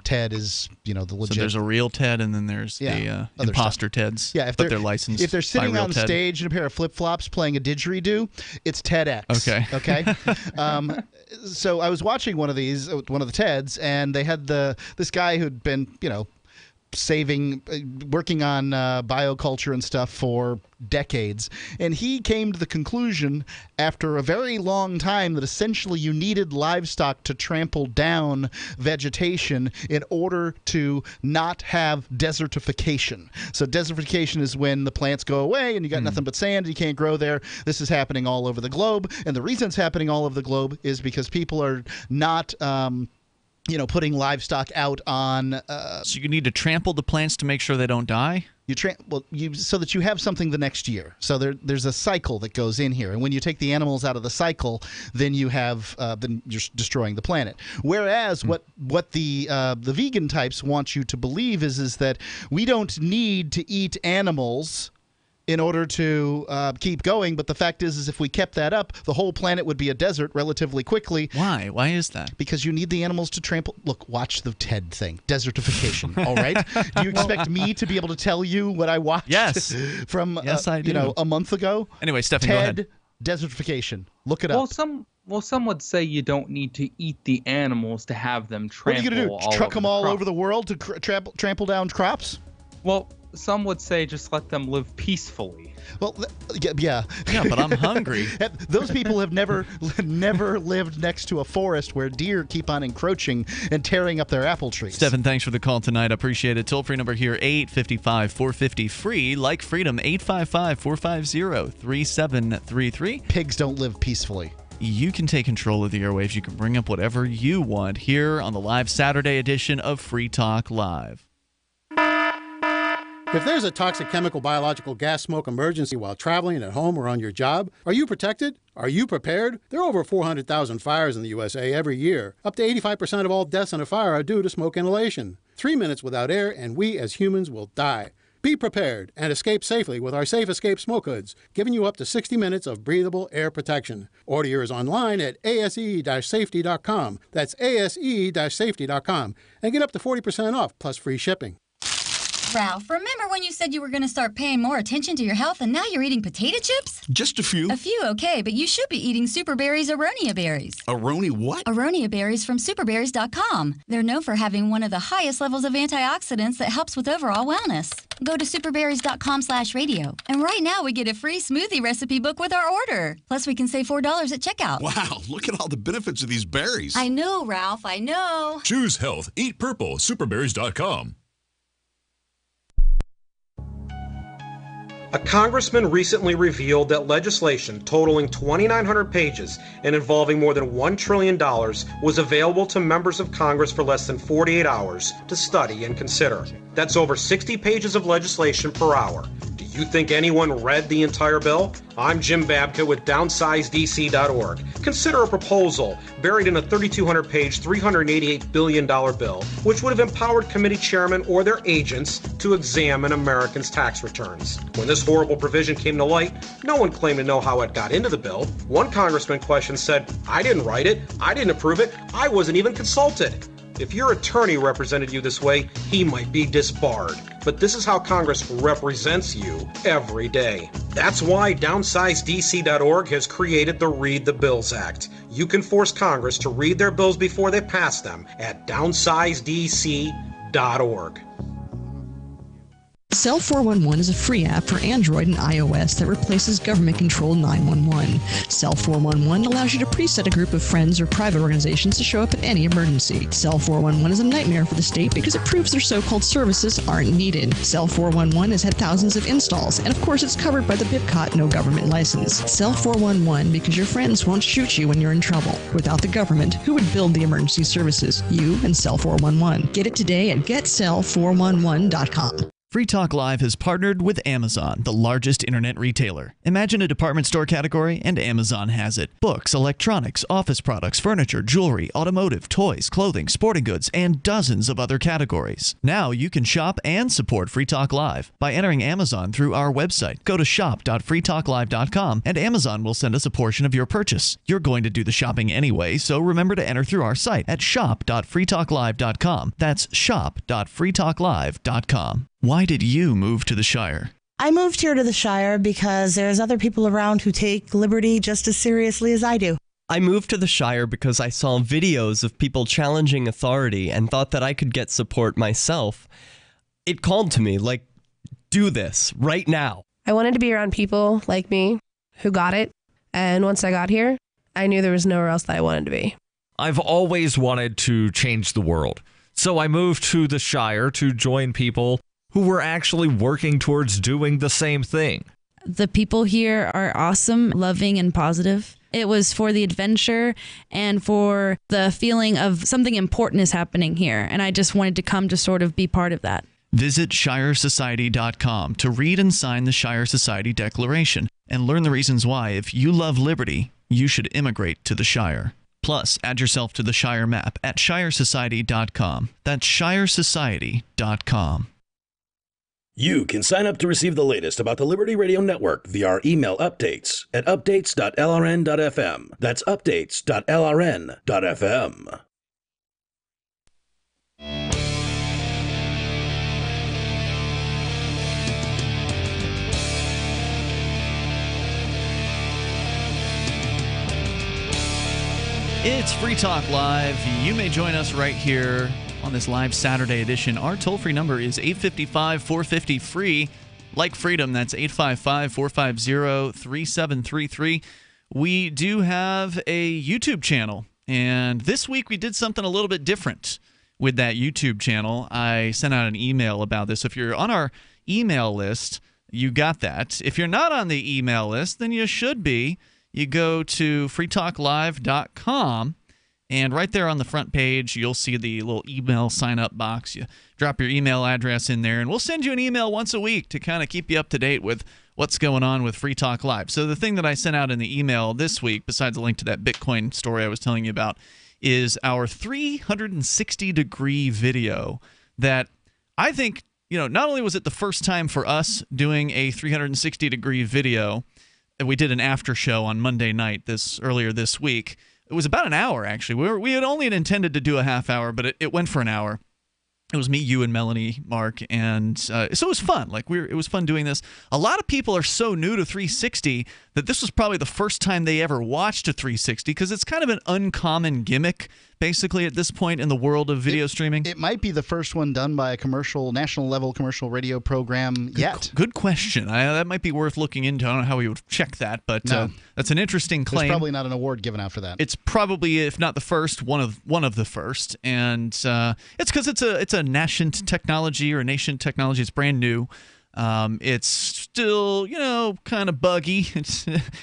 TED is, the legit.
So there's a real TED, and then there's the imposter TEDs.
Yeah,
but they're licensed.
If they're sitting
by real
on
TED.
stage in a pair of flip flops playing a didgeridoo, it's TEDx. Okay. So I was watching one of the TEDs, and they had this guy who'd been, working on bioculture and stuff for decades, and he came to the conclusion after a very long time that essentially you needed livestock to trample down vegetation in order to not have desertification. So desertification is when the plants go away and you got nothing but sand and you can't grow there. This is happening all over the globe, and the reason it's happening all over the globe is because people are not putting livestock out on.
So you need to trample the plants to make sure they don't die?
So that you have something the next year. So there's a cycle that goes in here, and when you take the animals out of the cycle, then you have then you're destroying the planet. Whereas what the vegan types want you to believe is that we don't need to eat animals in order to keep going, but the fact is if we kept that up, the whole planet would be a desert relatively quickly.
Why? Why is that?
Because you need the animals to trample. Look, watch the TED thing. Desertification, all right? Do you expect me to be able to tell you what I watched from
I do.
A month ago?
Anyway, Stephen, go ahead.
TED, desertification. Look it up.
Well, some would say you don't need to eat the animals to have them trample.
What are you going to do? Truck them all over the world to trample down crops?
Well, some would say just let them live peacefully.
Well, yeah.
Yeah, but I'm hungry.
Those people have never lived next to a forest where deer keep on encroaching and tearing up their apple trees.
Stephen, thanks for the call tonight. Appreciate it. Toll-free number here, 855-450-FREE. Like freedom, 855-450-3733.
Pigs don't live peacefully.
You can take control of the airwaves. You can bring up whatever you want here on the live Saturday edition of Free Talk Live.
If there's a toxic chemical, biological, gas, smoke emergency while traveling, at home, or on your job, are you protected? Are you prepared? There are over 400,000 fires in the USA every year. Up to 85% of all deaths in a fire are due to smoke inhalation. 3 minutes without air, and we as humans will die. Be prepared and escape safely with our Safe Escape Smoke Hoods, giving you up to 60 minutes of breathable air protection. Order yours online at ase-safety.com. That's ase-safety.com. And get up to 40% off, plus free shipping.
Ralph, remember when you said you were going to start paying more attention to your health and now you're eating potato chips?
Just a few.
A few, okay, but you should be eating Superberry's Aronia berries.
Aroni what?
Aronia berries from superberries.com. They're known for having one of the highest levels of antioxidants that helps with overall wellness. Go to superberries.com/radio. And right now we get a free smoothie recipe book with our order. Plus we can save $4 at checkout.
Wow, look at all the benefits of these berries.
I know, Ralph, I know.
Choose health. Eat purple. Superberries.com.
A congressman recently revealed that legislation totaling 2,900 pages and involving more than $1 trillion was available to members of Congress for less than 48 hours to study and consider. That's over 60 pages of legislation per hour. Do you think anyone read the entire bill? I'm Jim Babka with DownsizeDC.org. Consider a proposal buried in a 3,200-page, $388 billion bill, which would have empowered committee chairmen or their agents to examine Americans' tax returns. When this horrible provision came to light, no one claimed to know how it got into the bill. One congressman questioned said, "I didn't write it, I didn't approve it, I wasn't even consulted." If your attorney represented you this way, he might be disbarred. But this is how Congress represents you every day. That's why DownsizeDC.org has created the Read the Bills Act. You can force Congress to read their bills before they pass them at DownsizeDC.org.
Cell 411 is a free app for Android and iOS that replaces government-controlled 911. Cell 411 allows you to preset a group of friends or private organizations to show up at any emergency. Cell 411 is a nightmare for the state because it proves their so-called services aren't needed. Cell 411 has had thousands of installs, and of course it's covered by the BIPCOT no government license. Cell 411 because your friends won't shoot you when you're in trouble. Without the government, who would build the emergency services? You and Cell 411. Get it today at getcell411.com.
Free Talk Live has partnered with Amazon, the largest internet retailer. Imagine a department store category, and Amazon has it. Books, electronics, office products, furniture, jewelry, automotive, toys, clothing, sporting goods, and dozens of other categories. Now you can shop and support Free Talk Live by entering Amazon through our website. Go to shop.freetalklive.com, and Amazon will send us a portion of your purchase. You're going to do the shopping anyway, so remember to enter through our site at shop.freetalklive.com. That's shop.freetalklive.com. Why did you move to the Shire?
I moved here to the Shire because there's other people around who take liberty just as seriously as I do.
I moved to the Shire because I saw videos of people challenging authority and thought that I could get support myself. It called to me, like, do this right now.
I wanted to be around people like me who got it. And once I got here, I knew there was nowhere else that I wanted to be.
I've always wanted to change the world. So I moved to the Shire to join people who were actually working towards doing the same thing.
The people here are awesome, loving, and positive. It was for the adventure and for the feeling of something important is happening here. And I just wanted to come to sort of be part of that.
Visit ShireSociety.com to read and sign the Shire Society Declaration and learn the reasons why, if you love liberty, you should immigrate to the Shire. Plus, add yourself to the Shire map at ShireSociety.com. That's ShireSociety.com.
You can sign up to receive the latest about the Liberty Radio Network via our email updates at updates.lrn.fm. That's updates.lrn.fm.
It's Free Talk Live. You may join us right here on this live Saturday edition. Our toll-free number is 855-450-FREE. Like freedom, that's 855-450-3733. We do have a YouTube channel, and this week we did something a little bit different with that YouTube channel. I sent out an email about this. If you're on our email list, you got that. If you're not on the email list, then you should be. You go to freetalklive.com, and right there on the front page, you'll see the little email sign-up box. You drop your email address in there, and we'll send you an email once a week to kind of keep you up to date with what's going on with Free Talk Live. So the thing that I sent out in the email this week, besides a link to that Bitcoin story I was telling you about, is our 360-degree video that I think, not only was it the first time for us doing a 360-degree video, we did an after show on Monday night earlier this week. It was about an hour, actually. We had only intended to do a half hour, but it went for an hour. It was me, you, and Melanie, Mark, and so it was fun. It was fun doing this. A lot of people are so new to 360 that this was probably the first time they ever watched a 360 because it's kind of an uncommon gimmick, basically, at this point in the world of video streaming.
It might be the first one done by a national-level commercial radio program yet.
Good question. That might be worth looking into. I don't know how we would check that, but that's an interesting claim.
There's probably not an award given out for that.
It's probably, if not the first, one of the first, and it's because it's a nascent technology or a nascent technology. It's brand new. It's still, kind of buggy.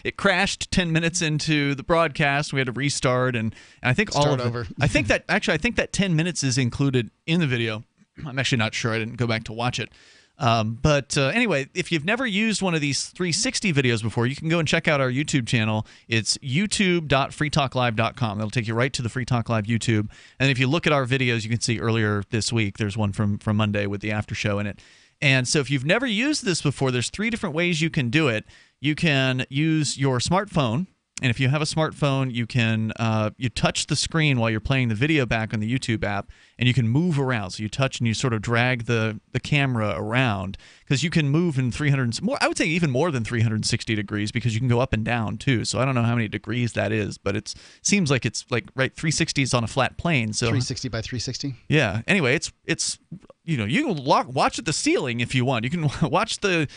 It crashed 10 minutes into the broadcast. We had to restart, and I think
over.
I think that 10 minutes is included in the video. I'm actually not sure. I didn't go back to watch it. But anyway, if you've never used one of these 360 videos before, you can go and check out our YouTube channel. It's youtube.freetalklive.com. That'll take you right to the Free Talk Live YouTube. And if you look at our videos, you can see earlier this week, there's one from Monday with the after show in it. And so if you've never used this before, there's 3 different ways you can do it. You can use your smartphone. And if you have a smartphone, you can you touch the screen while you're playing the video back on the YouTube app, and you can move around. So you touch and you sort of drag the camera around because you can move in 300 more. I would say even more than 360 degrees because you can go up and down too. So I don't know how many degrees that is, but it seems like it's like 360 is on a flat plane. So
360 by 360.
Yeah. Anyway, it's you can watch at the ceiling if you want. You can watch the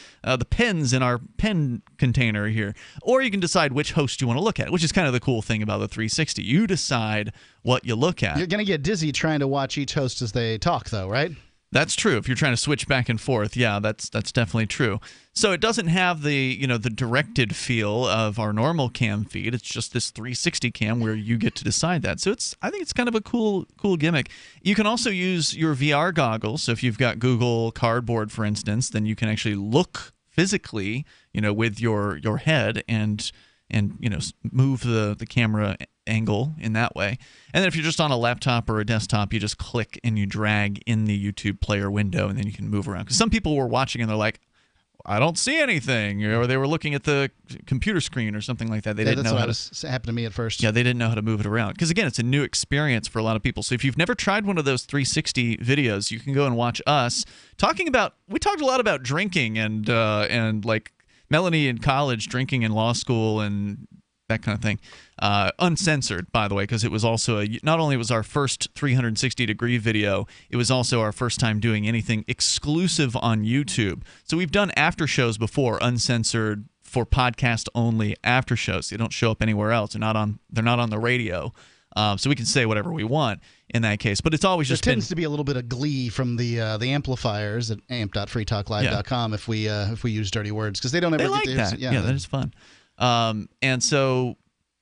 pens in our pen container here, or you can decide which host you want to look at, which is kind of the cool thing about the 360. You decide what you look at.
You're going to get dizzy trying to watch each host as they talk, though, right?
That's true. If you're trying to switch back and forth, yeah, that's definitely true. So it doesn't have the the directed feel of our normal cam feed. It's just this 360 cam where you get to decide that. So I think it's kind of a cool gimmick. You can also use your VR goggles. So if you've got Google Cardboard, for instance, then you can actually look physically, with your head and move the camera angle in that way. And then if you're just on a laptop or a desktop, you just click and you drag in the YouTube player window, and then you can move around. Because some people were watching and they're like, I don't see anything, or they were looking at the computer screen or something like that. They didn't know how to.
Happened to me at first.
Yeah, they didn't know how to move it around. Because again, it's a new experience for a lot of people. So if you've never tried one of those 360 videos, you can go and watch us talking about. We talked a lot about drinking and like Melanie in college, drinking in law school, and that kind of thing. Uncensored, by the way, because it was also not only was our first 360-degree video, it was also our first time doing anything exclusive on YouTube. So we've done after shows before, uncensored for podcast-only after shows. They don't show up anywhere else. They're not on the radio. So we can say whatever we want in that case. But it's always just
tends to be a little bit of glee from the amplifiers at amp.freetalklive.com if we use dirty words, because they don't ever
like
get to
that. Yeah, that is fun. And so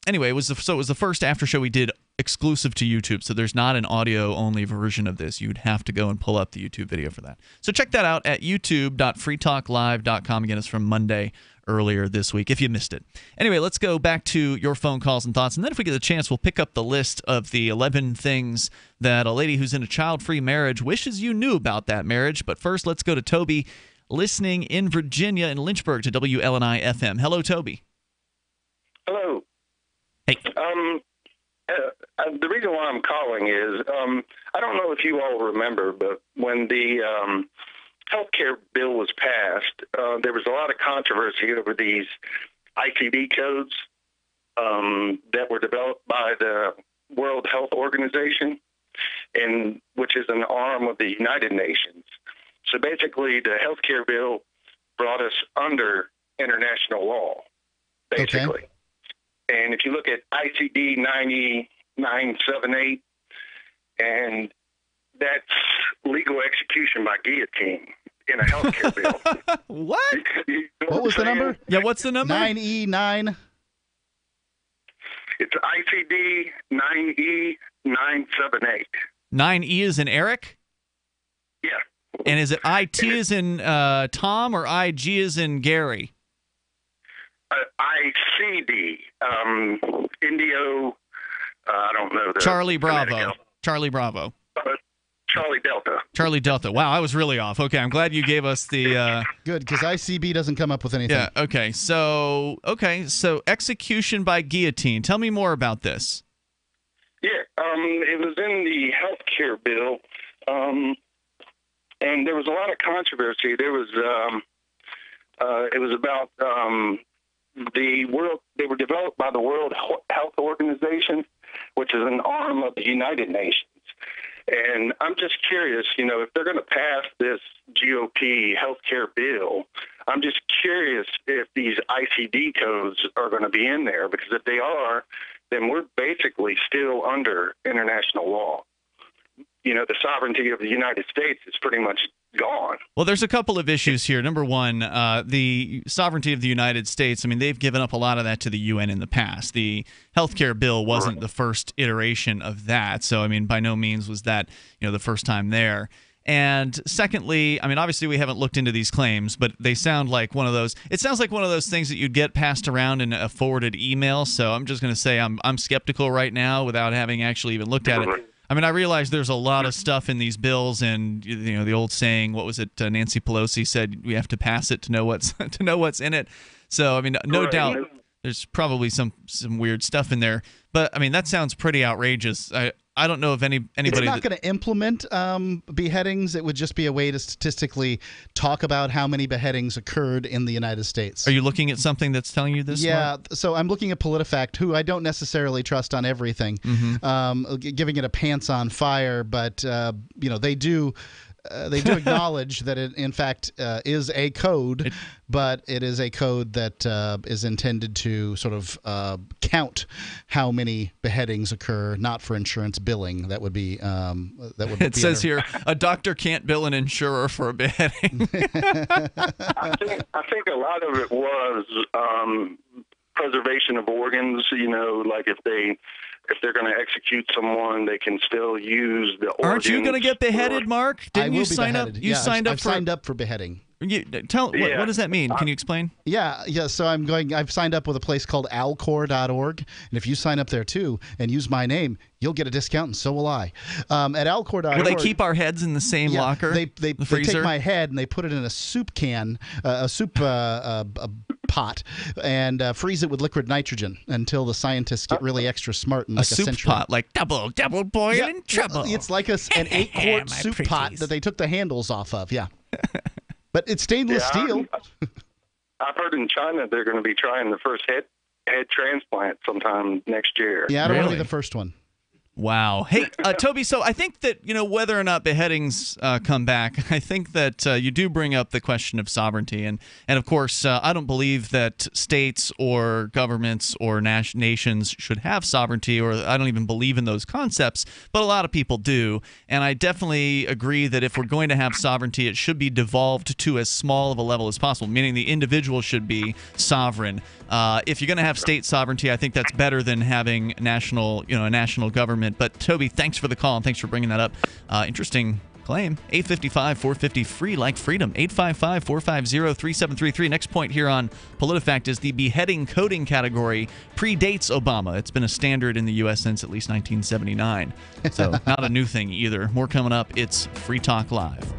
anyway, it was the first after show we did exclusive to YouTube. So there's not an audio only version of this. You'd have to go and pull up the YouTube video for that. So check that out at youtube.freetalklive.com. Again, it's from Monday earlier this week if you missed it. Anyway, let's go back to your phone calls and thoughts, and then if we get the chance, we'll pick up the list of the 11 things that a lady who's in a child-free marriage wishes you knew about that marriage. But first, let's go to Toby, listening in Virginia in Lynchburg to WLNI FM. Hello, Toby.
Hello.
Hey.
The reason why I'm calling is I don't know if you all remember, but when the healthcare bill was passed, there was a lot of controversy over these ICD codes that were developed by the World Health Organization, and which is an arm of the United Nations. So basically, the healthcare bill brought us under international law, basically.
Okay.
And if you look at ICD 97978, and that's legal execution by guillotine in a healthcare bill.
What?
What was the number?
Yeah, what's the number?
9E9.
It's ICD 9E978.
9E is in Eric?
Yeah.
And is it IT as in Tom or IG as in Gary?
ICD, Indio, I don't know.
Charlie Bravo. Charlie Bravo.
Charlie Delta.
Charlie Delta. Wow, I was really off. Okay, I'm glad you gave us the...
Good, because ICB doesn't come up with anything.
Yeah, okay. So execution by guillotine. Tell me more about this.
Yeah, it was in the healthcare bill, and there was a lot of controversy. There was... it was about... they were developed by the World Health Organization, which is an arm of the United Nations. And I'm just curious, if they're going to pass this GOP healthcare bill, I'm just curious if these ICD codes are going to be in there, because if they are, then we're basically still under international law. The sovereignty of the United States is pretty much gone.
Well, there's a couple of issues here. Number one, the sovereignty of the United States, they've given up a lot of that to the UN in the past. The healthcare bill wasn't the first iteration of that. So, by no means was that, the first time there. And secondly, obviously we haven't looked into these claims, but they sound like one of those. It sounds like one of those things that you'd get passed around in a forwarded email. So I'm just going to say I'm skeptical right now without having actually even looked at it. I realize there's a lot of stuff in these bills, and the old saying, what was it? Nancy Pelosi said we have to pass it to know what's in it. So no doubt there's probably some weird stuff in there. But that sounds pretty outrageous. I don't know if anybody.
It's not going to implement beheadings. It would just be a way to statistically talk about how many beheadings occurred in the United States.
Are you looking at something that's telling you this?
Yeah.
Mark?
So I'm looking at PolitiFact, who I don't necessarily trust on everything, giving it a pants on fire. But they do They do acknowledge that it, in fact, is a code, but it is a code that is intended to sort of count how many beheadings occur, not for insurance billing. That would be
It says here, a doctor can't bill an insurer for a beheading.
I think a lot of it was preservation of organs. Like if they're going to execute someone, they can still use the organs.
Aren't you going to get beheaded, Mark? Didn't you sign up? You signed up
I've signed up for beheading.
What does that mean? Can you explain?
Yeah. So I've signed up with a place called alcor.org, and if you sign up there too and use my name, you'll get a discount, and so will I. At alcor.org.
Will they keep our heads in the same locker?
They take my head and they put it in a soup can, a soup pot, and freeze it with liquid nitrogen until the scientists get really extra smart in like a century.
Soup pot, like double boiling trouble.
It's like an 8-quart soup pot that they took the handles off of. Yeah. But it's stainless steel.
I've heard in China they're going to be trying the first head transplant sometime next year.
Yeah, I don't want to be the first one.
Wow. Hey, Toby, so I think that, whether or not beheadings come back, I think that you do bring up the question of sovereignty. And of course, I don't believe that states or governments or nations should have sovereignty, or I don't even believe in those concepts, but a lot of people do. And I definitely agree that if we're going to have sovereignty, it should be devolved to as small of a level as possible, meaning the individual should be sovereign. If you're going to have state sovereignty, I think that's better than having a national government. But Toby, thanks for the call and thanks for bringing that up. Interesting claim. 855-450 free like freedom. 855-450-3733. Next point here on PolitiFact is the beheading coding category predates Obama. It's been a standard in the U.S. since at least 1979. So not a new thing either. More coming up. It's Free Talk Live.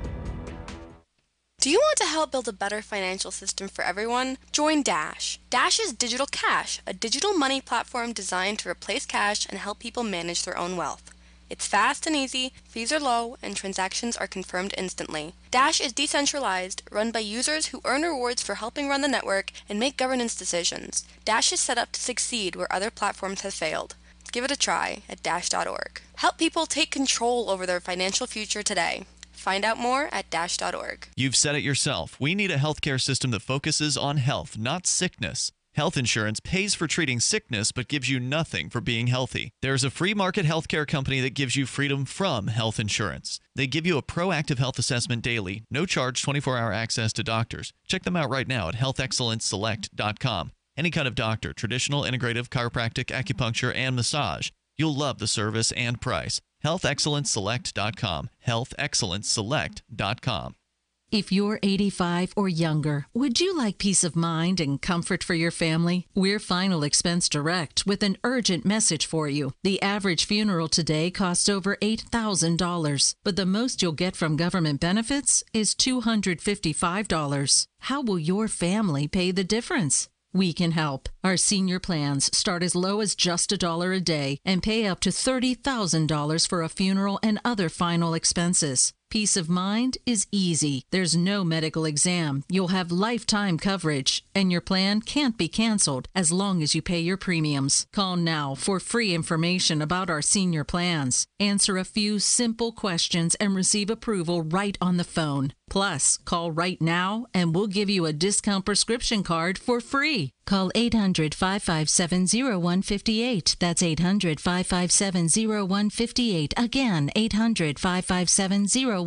Do you want to help build a better financial system for everyone? Join Dash. Dash is Digital Cash, a digital money platform designed to replace cash and help people manage their own wealth. It's fast and easy, fees are low, and transactions are confirmed instantly. Dash is decentralized, run by users who earn rewards for helping run the network and make governance decisions. Dash is set up to succeed where other platforms have failed. Give it a try at dash.org. Help people take control over their financial future today. Find out more at dash.org.
You've said it yourself. We need a healthcare system that focuses on health, not sickness. Health insurance pays for treating sickness but gives you nothing for being healthy. There's a free market healthcare company that gives you freedom from health insurance. They give you a proactive health assessment daily, no charge 24-hour access to doctors. Check them out right now at healthexcellenceselect.com. Any kind of doctor, traditional, integrative, chiropractic, acupuncture, and massage. You'll love the service and price. healthexcellenceselect.com. healthexcellenceselect.com.
If you're 85 or younger, would you like peace of mind and comfort for your family? We're Final Expense Direct with an urgent message for you. The average funeral today costs over $8,000, but the most you'll get from government benefits is $255. How will your family pay the difference? We can help. Our senior plans start as low as just $1 a day and pay up to $30,000 for a funeral and other final expenses. Peace of mind is easy. There's no medical exam. You'll have lifetime coverage, and your plan can't be canceled as long as you pay your premiums. Call now for free information about our senior plans. Answer a few simple questions and receive approval right on the phone. Plus, call right now and we'll give you a discount prescription card for free. Call 800-557-0158. That's 800-557-0158. Again, 800-557-0158.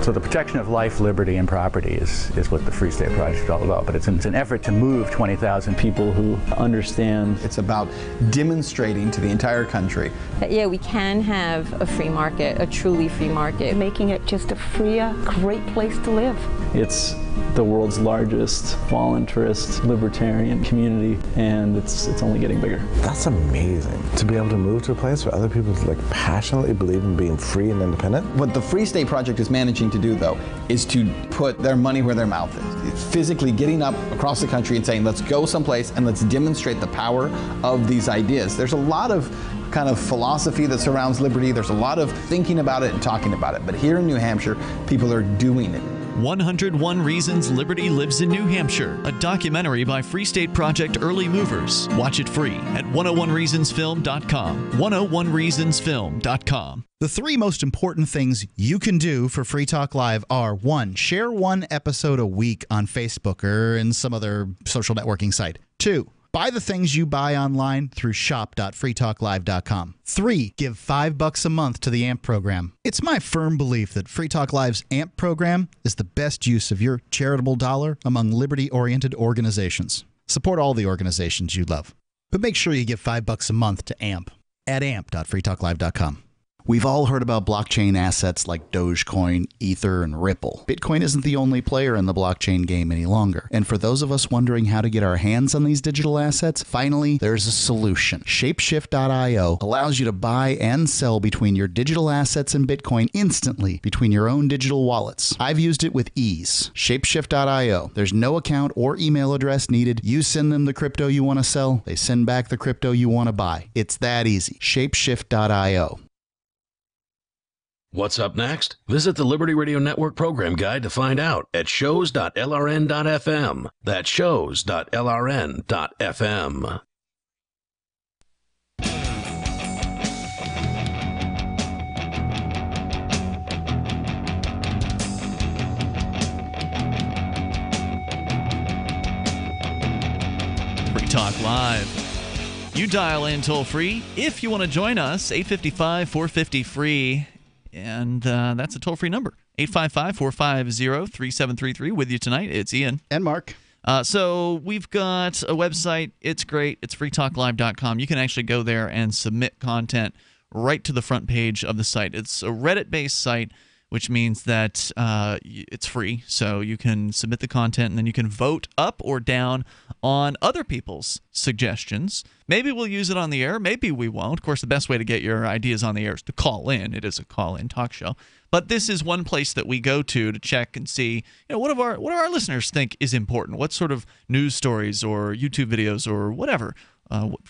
So the protection of life, liberty, and property is what the Free State Project is all about. But it's an effort to move 20,000 people who understand.
It's about demonstrating to the entire country
that, yeah, we can have a free market, a truly free market. Making it just a freer, great place to live.
It's the world's largest voluntarist libertarian community, and it's only getting bigger.
That's amazing, to be able to move to a place where other people passionately believe in being free and independent.
What the Free State Project is managing to do, though, is to put their money where their mouth is. It's physically getting up across the country and saying, let's go someplace and let's demonstrate the power of these ideas. There's a lot of kind of philosophy that surrounds liberty. There's a lot of thinking about it and talking about it. But here in New Hampshire, people are doing it.
101 Reasons Liberty Lives in New Hampshire, a documentary by Free State Project Early Movers. Watch it free at 101reasonsfilm.com. 101reasonsfilm.com.
The three most important things you can do for Free Talk Live are: 1. Share one episode a week on Facebook or in some other social networking site. 2. Buy the things you buy online through shop.freetalklive.com. 3. Give $5 a month to the AMP program. It's my firm belief that Free Talk Live's AMP program is the best use of your charitable dollar among liberty-oriented organizations. Support all the organizations you love, but make sure you give $5 a month to AMP at amp.freetalklive.com. We've all heard about blockchain assets like Dogecoin, Ether, and Ripple. Bitcoin isn't the only player in the blockchain game any longer. And for those of us wondering how to get our hands on these digital assets, finally, there's a solution. Shapeshift.io allows you to buy and sell between your digital assets and Bitcoin instantly between your own digital wallets. I've used it with ease. Shapeshift.io. There's no account or email address needed. You send them the crypto you want to sell. They send back the crypto you want to buy. It's that easy. Shapeshift.io.
What's up next? Visit the Liberty Radio Network program guide to find out at shows.lrn.fm. That's shows.lrn.fm.
Free Talk Live. You dial in toll free if you want to join us, 855-450-FREE. And that's a toll-free number, 855-450-3733. With you tonight, it's Ian.
And Mark.
So we've got a website. It's great. It's freetalklive.com. You can actually go there and submit content right to the front page of the site. It's a Reddit-based site, which means that it's free. So you can submit the content, and then you can vote up or down on other people's suggestions. Maybe we'll use it on the air. Maybe we won't. Of course, the best way to get your ideas on the air is to call in. It is a call-in talk show. But this is one place that we go to check and see, what do our listeners think is important? What sort of news stories or YouTube videos or whatever,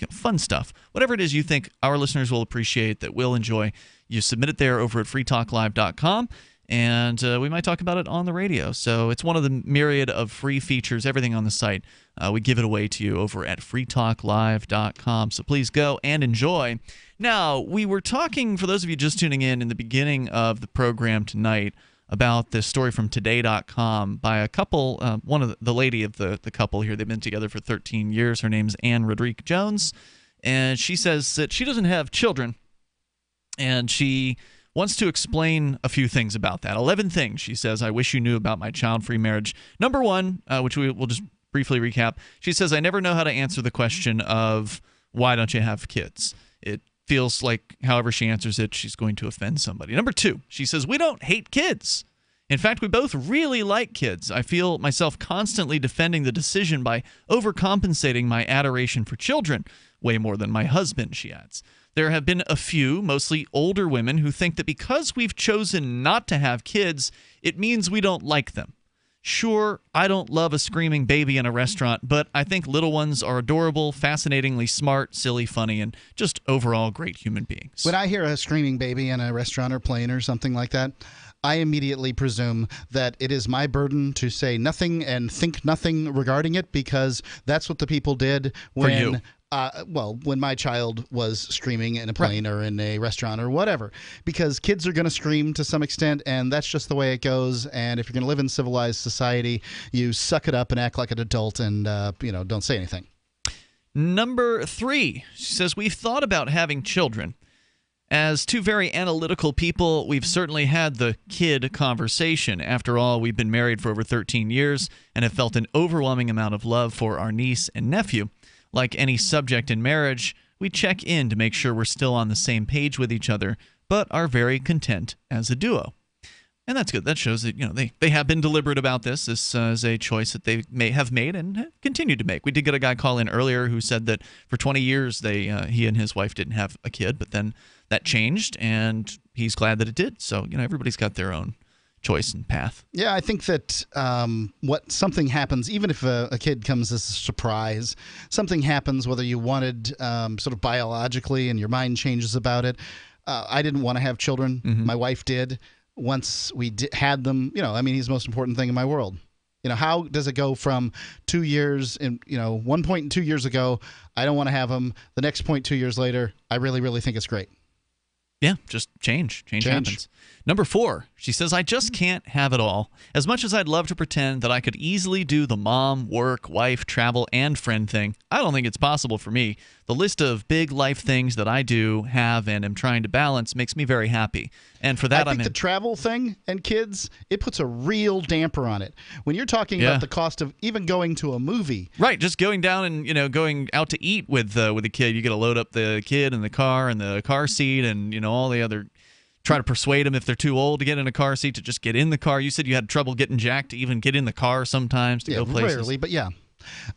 fun stuff, whatever it is you think our listeners will appreciate, that we'll enjoy. You submit it there over at freetalklive.com, and we might talk about it on the radio. So it's one of the myriad of free features, everything on the site. We give it away to you over at freetalklive.com. So please go and enjoy. Now, we were talking, for those of you just tuning in the beginning of the program tonight, about this story from today.com by a couple, one of the lady of the couple here. They've been together for 13 years. Her name's Ann Roderick Jones, and she says that she doesn't have children, and she wants to explain a few things about that. 11 things, she says, I wish you knew about my child-free marriage. Number one, which we'll just briefly recap, she says, I never know how to answer the question of why don't you have kids? It feels like however she answers it, she's going to offend somebody. Number two, she says, we don't hate kids. In fact, we both really like kids. I feel myself constantly defending the decision by overcompensating my adoration for children, way more than my husband, she adds. There have been a few, mostly older women, who think that because we've chosen not to have kids, it means we don't like them. Sure, I don't love a screaming baby in a restaurant, but I think little ones are adorable, fascinatingly smart, silly, funny, and just overall great human beings.
When I hear a screaming baby in a restaurant or plane or something like that, I immediately presume that it is my burden to say nothing and think nothing regarding it, because that's what the people did when...
For you.
When my child was screaming in a plane or in a restaurant or whatever, because kids are going to scream to some extent, and that's just the way it goes. And if you're going to live in civilized society, you suck it up and act like an adult and, don't say anything.
Number three, she says, we've thought about having children. As two very analytical people, we've certainly had the kid conversation. After all, we've been married for over 13 years and have felt an overwhelming amount of love for our niece and nephew. Like any subject in marriage, we check in to make sure we're still on the same page with each other, but are very content as a duo. And that's good. That shows that they have been deliberate about this. This is a choice that they may have made and continue to make. We did get a guy call in earlier who said that for 20 years he and his wife didn't have a kid, but then that changed, and he's glad that it did. So everybody's got their own choice and path.
Yeah, I think that something happens, even if a kid comes as a surprise, something happens, whether you wanted sort of biologically and your mind changes about it. I didn't want to have children. Mm-hmm. My wife did. once we had them, he's the most important thing in my world. How does it go from 2 years and, one point in 2 years ago, I don't want to have him. The next point 2 years later, I really, really think it's great.
Yeah, just change. Change happens. Number 4, she says, I just can't have it all. As much as I'd love to pretend that I could easily do the mom, work, wife, travel, and friend thing, I don't think it's possible for me. The list of big life things that I do, have, and am trying to balance makes me very happy. And for that,
I think the travel thing and kids, it puts a real damper on it. When you're talking about the cost of even going to a movie.
Right, just going down and, going out to eat with the kid. You got to load up the kid in the car and the car seat and, all the other... Try to persuade them if they're too old to get in a car seat to just get in the car. You said you had trouble getting Jack to even get in the car sometimes to go places.
Rarely, but yeah.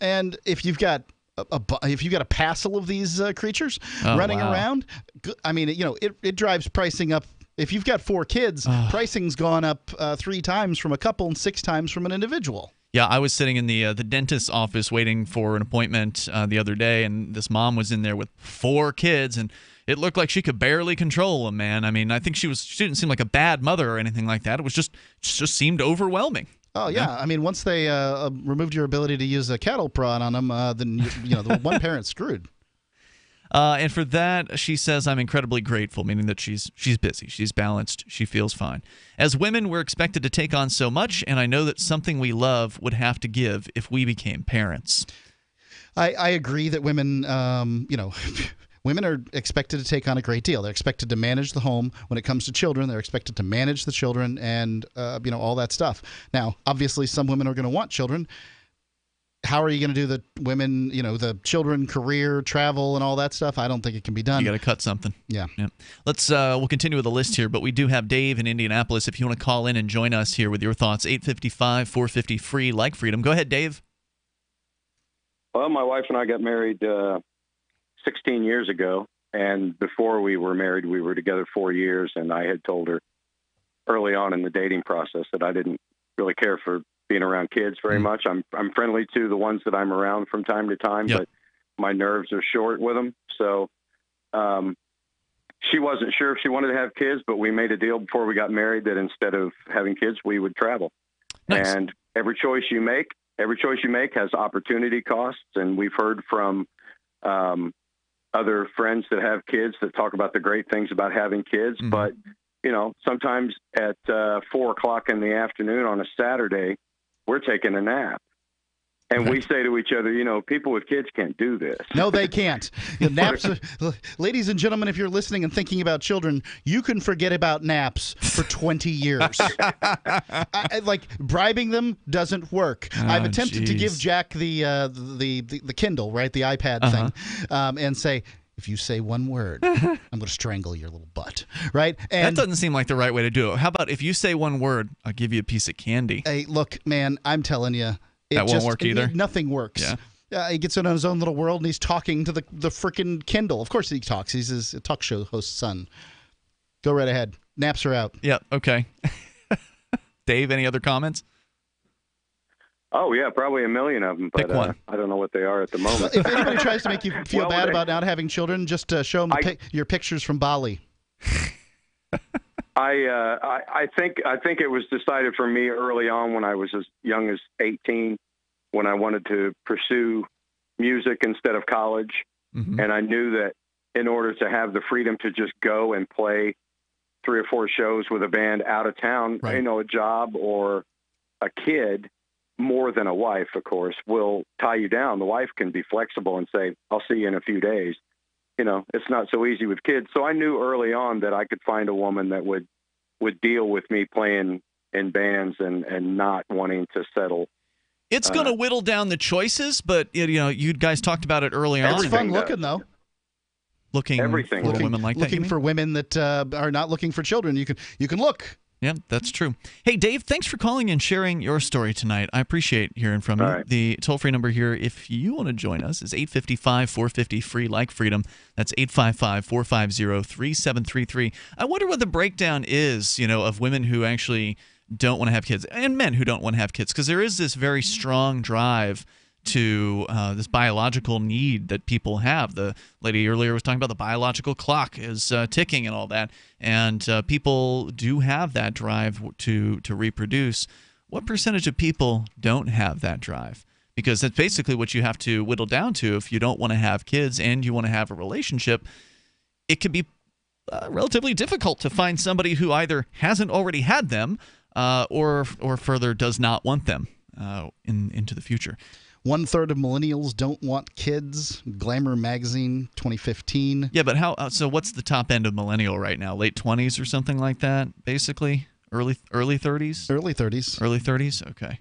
And if you've got a passel of these creatures running around, it drives pricing up. If you've got 4 kids, pricing's gone up 3 times from a couple and 6 times from an individual.
Yeah, I was sitting in the dentist's office waiting for an appointment the other day, and this mom was in there with 4 kids, and it looked like she could barely control them, man. I mean, I think she didn't seem like a bad mother or anything like that. It was just seemed overwhelming.
Oh, yeah. I mean, once they removed your ability to use a cattle prod on them, then, the one parent's screwed.
And for that, she says, I'm incredibly grateful, meaning that she's busy, she's balanced, she feels fine. As women, we're expected to take on so much, and I know that something we love would have to give if we became parents.
I agree that women, women are expected to take on a great deal. They're expected to manage the home. When it comes to children, they're expected to manage the children and, all that stuff. Now, obviously, some women are going to want children. How are you going to do the women, the children, career, travel, and all that stuff? I don't think it can be done.
You got to cut something.
Yeah.
We'll continue with the list here, but we do have Dave in Indianapolis. If you want to call in and join us here with your thoughts, 855-450-FREE, like freedom. Go ahead, Dave.
Well, my wife and I got married 16 years ago, and before we were married, we were together 4 years, and I had told her early on in the dating process that I didn't really care for being around kids very much. I'm friendly to the ones that I'm around from time to time, but my nerves are short with them. So she wasn't sure if she wanted to have kids, but we made a deal before we got married that instead of having kids, we would travel.
Nice.
And every choice you make has opportunity costs, and we've heard from other friends that have kids that talk about the great things about having kids. But, sometimes at 4:00 in the afternoon on a Saturday, we're taking a nap. And we say to each other, people with kids can't do this.
No, they can't. Naps ladies and gentlemen, if you're listening and thinking about children, you can forget about naps for 20 years. Bribing them doesn't work. I've attempted to give Jack the Kindle, right, the iPad thing, and say, if you say one word, I'm going to strangle your little butt, right? And
that doesn't seem like the right way to do it. How about if you say one word, I'll give you a piece of candy?
Hey, look, man, I'm telling you.
That won't work either?
Nothing works. Yeah. He gets in his own little world, and he's talking to the freaking Kindle. Of course he talks. He's his talk show host's son. Go right ahead. Naps are out.
Yeah, okay. Dave, any other comments?
Oh, yeah, probably a million of them, but
Pick one.
I don't know what they are at the moment.
If anybody tries to make you feel bad about not having children, just show them your pictures from Bali.
I think it was decided for me early on when I was as young as 18, when I wanted to pursue music instead of college. And I knew that in order to have the freedom to just go and play 3 or 4 shows with a band out of town, a job or a kid, more than a wife, of course, will tie you down. The wife can be flexible and say, I'll see you in a few days. It's not so easy with kids. So I knew early on that I could find a woman that would deal with me playing in bands and not wanting to settle.
It's going to whittle down the choices, but you guys talked about it early on.
It's fun looking, though.
Looking for women like that.
Looking for women that are not looking for children. You can look.
Yeah, that's true. Hey, Dave, thanks for calling and sharing your story tonight. I appreciate hearing from you.
Right.
The toll-free number here, if you want to join us, is 855-450-FREE, like freedom. That's 855-450-3733. I wonder what the breakdown is, of women who actually don't want to have kids and men who don't want to have kids, because there is this very strong drive to this biological need that people have. The lady earlier was talking about the biological clock is ticking and all that, and people do have that drive to reproduce. What percentage of people don't have that drive? Because that's basically what you have to whittle down to if you don't want to have kids and you want to have a relationship. It can be relatively difficult to find somebody who either hasn't already had them or further does not want them into the future.
1/3 of millennials don't want kids. Glamour magazine, 2015.
Yeah, but how? So what's the top end of millennial right now? Late 20s or something like that, basically? Early 30s?
Early 30s.
Early 30s? Okay.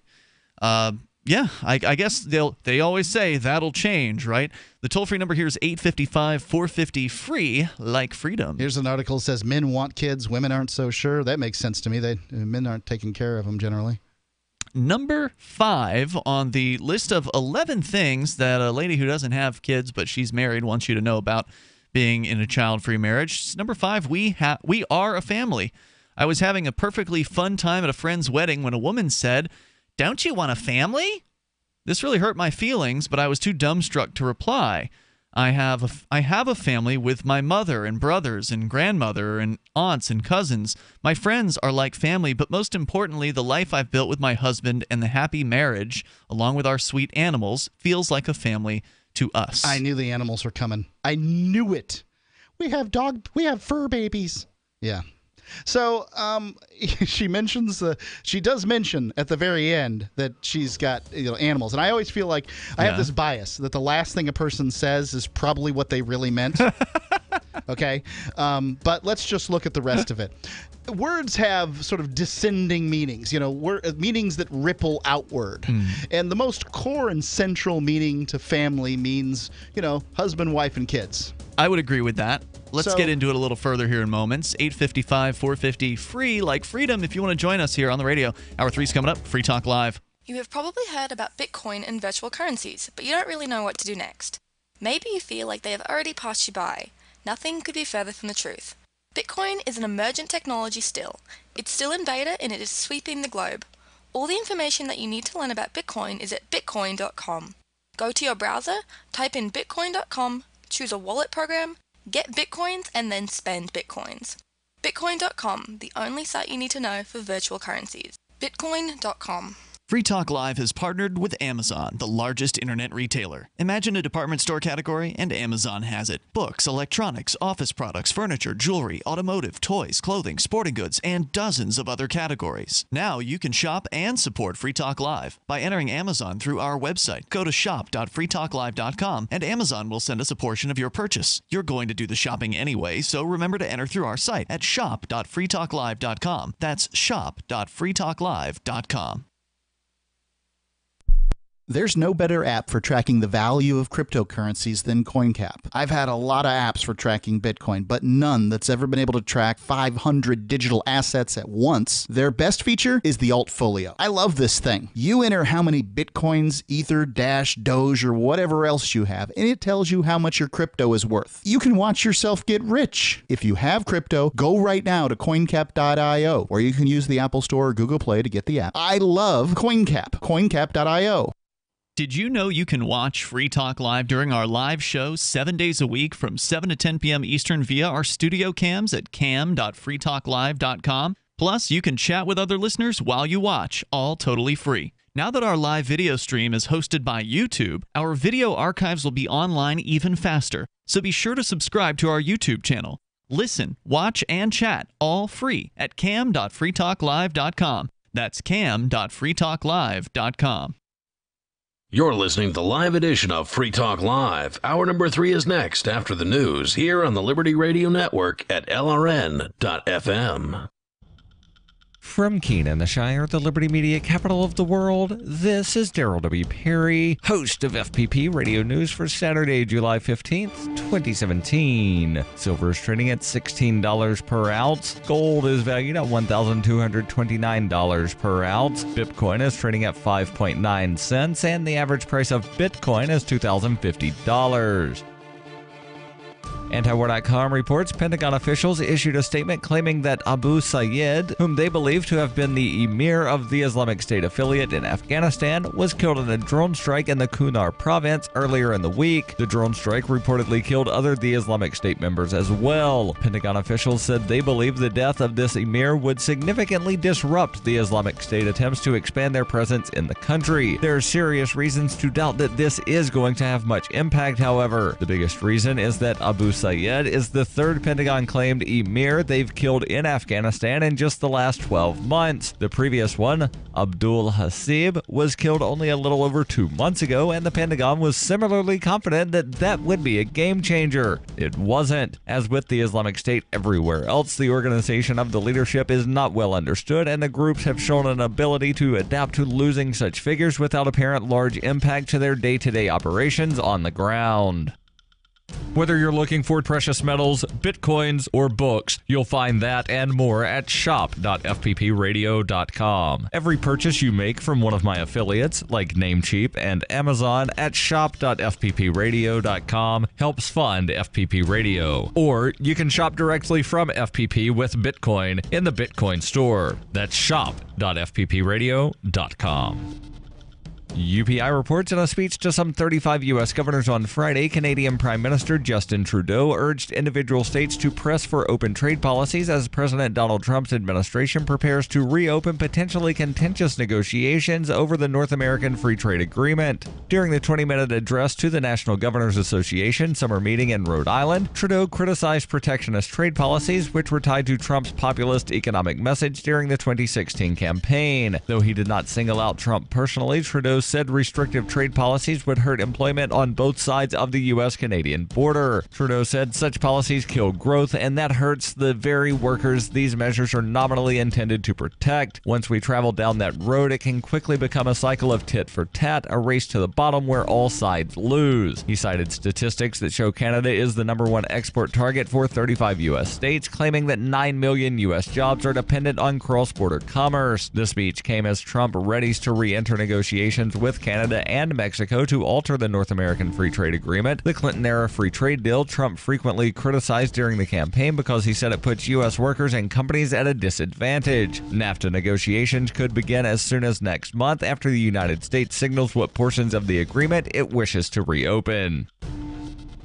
Yeah, I guess they always say that'll change, right? The toll-free number here is 855-450-FREE, like freedom.
Here's an article that says men want kids, women aren't so sure. That makes sense to me. Men aren't taking care of them generally.
Number 5 on the list of 11 things that a lady who doesn't have kids but she's married wants you to know about being in a child-free marriage. Number 5, we are a family. I was having a perfectly fun time at a friend's wedding when a woman said, "Don't you want a family?" This really hurt my feelings, but I was too dumbstruck to reply. I have a family with my mother and brothers and grandmother and aunts and cousins. My friends are like family, but most importantly, the life I've built with my husband and the happy marriage, along with our sweet animals, feels like a family to us.
I knew the animals were coming. I knew it. We have fur babies. Yeah. So she does mention at the very end that she's got animals, and I always feel like I have this bias that the last thing a person says is probably what they really meant. Okay, but let's just look at the rest of it. Words have sort of descending meanings, meanings that ripple outward, and the most core and central meaning to family means husband, wife, and kids.
I would agree with that. Let's get into it a little further here in moments. 855-450-FREE, like freedom, if you want to join us here on the radio. Hour 3's coming up. Free Talk Live.
You have probably heard about Bitcoin and virtual currencies, but you don't really know what to do next. Maybe you feel like they have already passed you by. Nothing could be further from the truth. Bitcoin is an emergent technology still. It's still in beta and it is sweeping the globe. All the information that you need to learn about Bitcoin is at bitcoin.com. Go to your browser, type in bitcoin.com, choose a wallet program, get Bitcoins, and then spend Bitcoins. Bitcoin.com, the only site you need to know for virtual currencies. Bitcoin.com.
Free Talk Live has partnered with Amazon, the largest internet retailer. Imagine a department store category, and Amazon has it. Books, electronics, office products, furniture, jewelry, automotive, toys, clothing, sporting goods, and dozens of other categories. Now you can shop and support Free Talk Live by entering Amazon through our website. Go to shop.freetalklive.com, and Amazon will send us a portion of your purchase. You're going to do the shopping anyway, so remember to enter through our site at shop.freetalklive.com. That's shop.freetalklive.com.
There's no better app for tracking the value of cryptocurrencies than CoinCap. I've had a lot of apps for tracking Bitcoin, but none that's ever been able to track 500 digital assets at once. Their best feature is the Altfolio. I love this thing. You enter how many Bitcoins, Ether, Dash, Doge, or whatever else you have, and it tells you how much your crypto is worth. You can watch yourself get rich. If you have crypto, go right now to coincap.io, or you can use the Apple Store or Google Play to get the app. I love CoinCap. coincap.io.
Did you know you can watch Free Talk Live during our live show 7 days a week from 7 to 10 p.m. Eastern via our studio cams at cam.freetalklive.com? Plus, you can chat with other listeners while you watch, all totally free. Now that our live video stream is hosted by YouTube, our video archives will be online even faster, so be sure to subscribe to our YouTube channel. Listen, watch, and chat all free at cam.freetalklive.com. That's cam.freetalklive.com.
You're listening to the live edition of Free Talk Live. Hour number 3 is next after the news here on the Liberty Radio Network at LRN.FM.
From Keene, the Shire, the Liberty Media capital of the world, this is Daryl W. Perry, host of FPP Radio News for Saturday, July 15th, 2017. Silver is trading at $16 per ounce. Gold is valued at $1,229 per ounce. Bitcoin is trading at 5.9 cents, and the average price of Bitcoin is $2,050. Antiwar.com reports Pentagon officials issued a statement claiming that Abu Sayyid, whom they believe to have been the emir of the Islamic State affiliate in Afghanistan, was killed in a drone strike in the Kunar province earlier in the week. The drone strike reportedly killed other the Islamic State members as well. Pentagon officials said they believe the death of this emir would significantly disrupt the Islamic State attempts to expand their presence in the country. There are serious reasons to doubt that this is going to have much impact, however. The biggest reason is that Abu Sayyid is the third Pentagon-claimed emir they've killed in Afghanistan in just the last 12 months. The previous one, Abdul Hasib, was killed only a little over 2 months ago, and the Pentagon was similarly confident that that would be a game changer. It wasn't. As with the Islamic State everywhere else, the organization of the leadership is not well understood, and the groups have shown an ability to adapt to losing such figures without apparent large impact to their day-to-day operations on the ground. Whether you're looking for precious metals, bitcoins, or books, you'll find that and more at shop.fppradio.com. Every purchase you make from one of my affiliates, like Namecheap and Amazon, at shop.fppradio.com helps fund FPP Radio. Or you can shop directly from FPP with Bitcoin in the Bitcoin store. That's shop.fppradio.com. UPI reports in a speech to some 35 U.S. governors on Friday, Canadian Prime Minister Justin Trudeau urged individual states to press for open trade policies as President Donald Trump's administration prepares to reopen potentially contentious negotiations over the North American Free Trade Agreement. During the 20-minute address to the National Governors Association summer meeting in Rhode Island, Trudeau criticized protectionist trade policies which were tied to Trump's populist economic message during the 2016 campaign. Though he did not single out Trump personally, Trudeau said restrictive trade policies would hurt employment on both sides of the U.S.-Canadian border. Trudeau said such policies kill growth, and that hurts the very workers these measures are nominally intended to protect. Once we travel down that road, it can quickly become a cycle of tit for tat, a race to the bottom where all sides lose. He cited statistics that show Canada is the #1 export target for 35 U.S. states, claiming that 9 million U.S. jobs are dependent on cross-border commerce. This speech came as Trump readies to re-enter negotiations with Canada and Mexico to alter the North American Free Trade Agreement, the Clinton-era free trade deal Trump frequently criticized during the campaign because he said it puts U.S. workers and companies at a disadvantage. NAFTA negotiations could begin as soon as next month after the United States signals what portions of the agreement it wishes to reopen.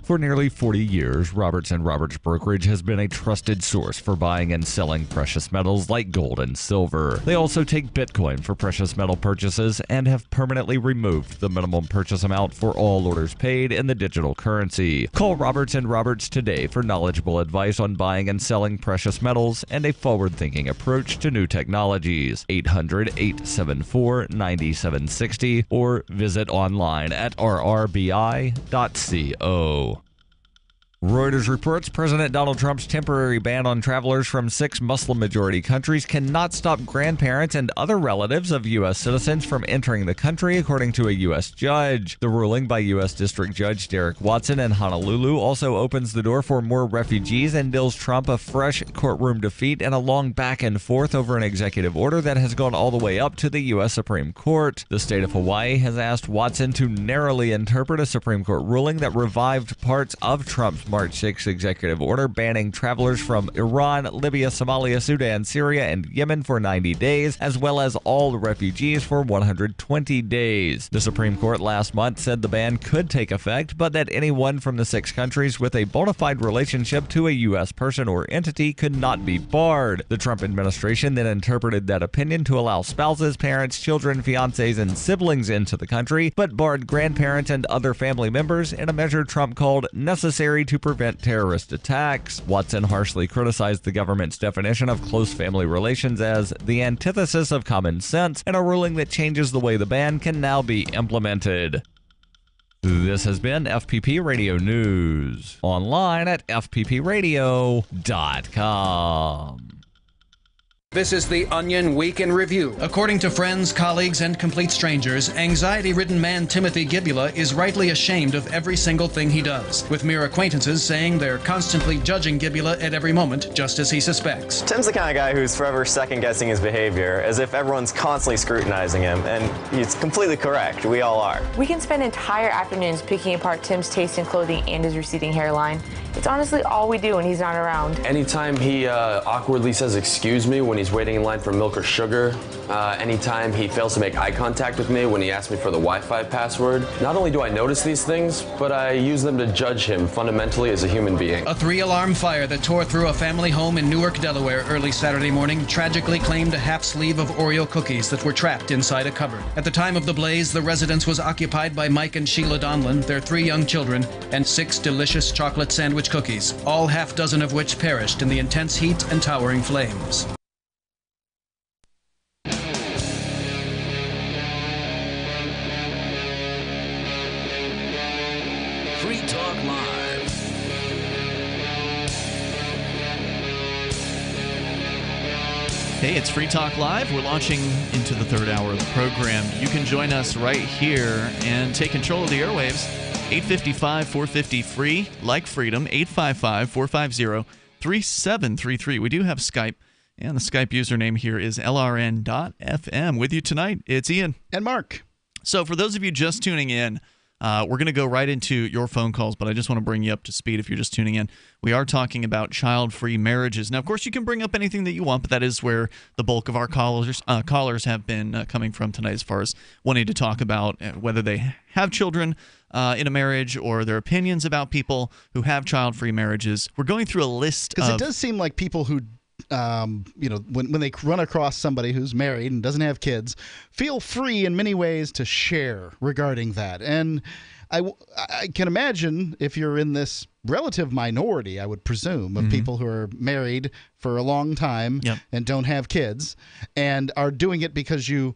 For nearly 40 years, Roberts & Roberts Brokerage has been a trusted source for buying and selling precious metals like gold and silver. They also take Bitcoin for precious metal purchases and have permanently removed the minimum purchase amount for all orders paid in the digital currency. Call Roberts & Roberts today for knowledgeable advice on buying and selling precious metals and a forward-thinking approach to new technologies. 800-874-9760 or visit online at rrbi.co. Reuters reports President Donald Trump's temporary ban on travelers from 6 Muslim-majority countries cannot stop grandparents and other relatives of U.S. citizens from entering the country, according to a U.S. judge. The ruling by U.S. District Judge Derek Watson in Honolulu also opens the door for more refugees and deals Trump a fresh courtroom defeat and a long back and forth over an executive order that has gone all the way up to the U.S. Supreme Court. The state of Hawaii has asked Watson to narrowly interpret a Supreme Court ruling that revived parts of Trump's March 6 executive order banning travelers from Iran, Libya, Somalia, Sudan, Syria, and Yemen for 90 days, as well as all refugees for 120 days. The Supreme Court last month said the ban could take effect, but that anyone from the 6 countries with a bona fide relationship to a U.S. person or entity could not be barred. The Trump administration then interpreted that opinion to allow spouses, parents, children, fiancés, and siblings into the country, but barred grandparents and other family members in a measure Trump called necessary to prevent terrorist attacks. Watson harshly criticized the government's definition of close family relations as the antithesis of common sense and a ruling that changes the way the ban can now be implemented. This has been FPP Radio News, online at fppradio.com.
This is the Onion Week in Review. According to friends, colleagues, and complete strangers, anxiety-ridden man Timothy Gibbula is rightly ashamed of every single thing he does, with mere acquaintances saying they're constantly judging Gibbula at every moment, just as he suspects.
Tim's the kind of guy who's forever second-guessing his behavior, as if everyone's constantly scrutinizing him, and he's completely correct. We all are.
We can spend entire afternoons picking apart Tim's taste in clothing and his receding hairline.
It's honestly all we do when he's not around.
Anytime he awkwardly says excuse me when he's waiting in line for milk or sugar, anytime he fails to make eye contact with me when he asks me for the Wi-Fi password, not only do I notice these things, but I use them to judge him fundamentally as a human being.
A 3-alarm fire that tore through a family home in Newark, Delaware early Saturday morning tragically claimed a half sleeve of Oreo cookies that were trapped inside a cupboard. At the time of the blaze, the residence was occupied by Mike and Sheila Donlan, their 3 young children, and 6 delicious chocolate sandwich cookies, all half dozen of which perished in the intense heat and towering flames.
Free Talk Live.
Hey, it's Free Talk Live. We're launching into the 3rd hour of the program. You can join us right here and take control of the airwaves. 855-450-FREE, like freedom, 855-450-3733. We do have Skype, and the Skype username here is LRN.FM. With you tonight, it's Ian.
And Mark.
So for those of you just tuning in, we're going to go right into your phone calls, but I just want to bring you up to speed if you're just tuning in. We are talking about child-free marriages. Now, of course, you can bring up anything that you want, but that is where the bulk of our callers have been coming from tonight as far as wanting to talk about whether they have children in a marriage or their opinions about people who have child-free marriages. We're going through a list
because it does seem like people who when they run across somebody who's married and doesn't have kids, feel free in many ways to share regarding that. And I can imagine if you're in this relative minority, I would presume, of people who are married for a long time and don't have kids and are doing it because you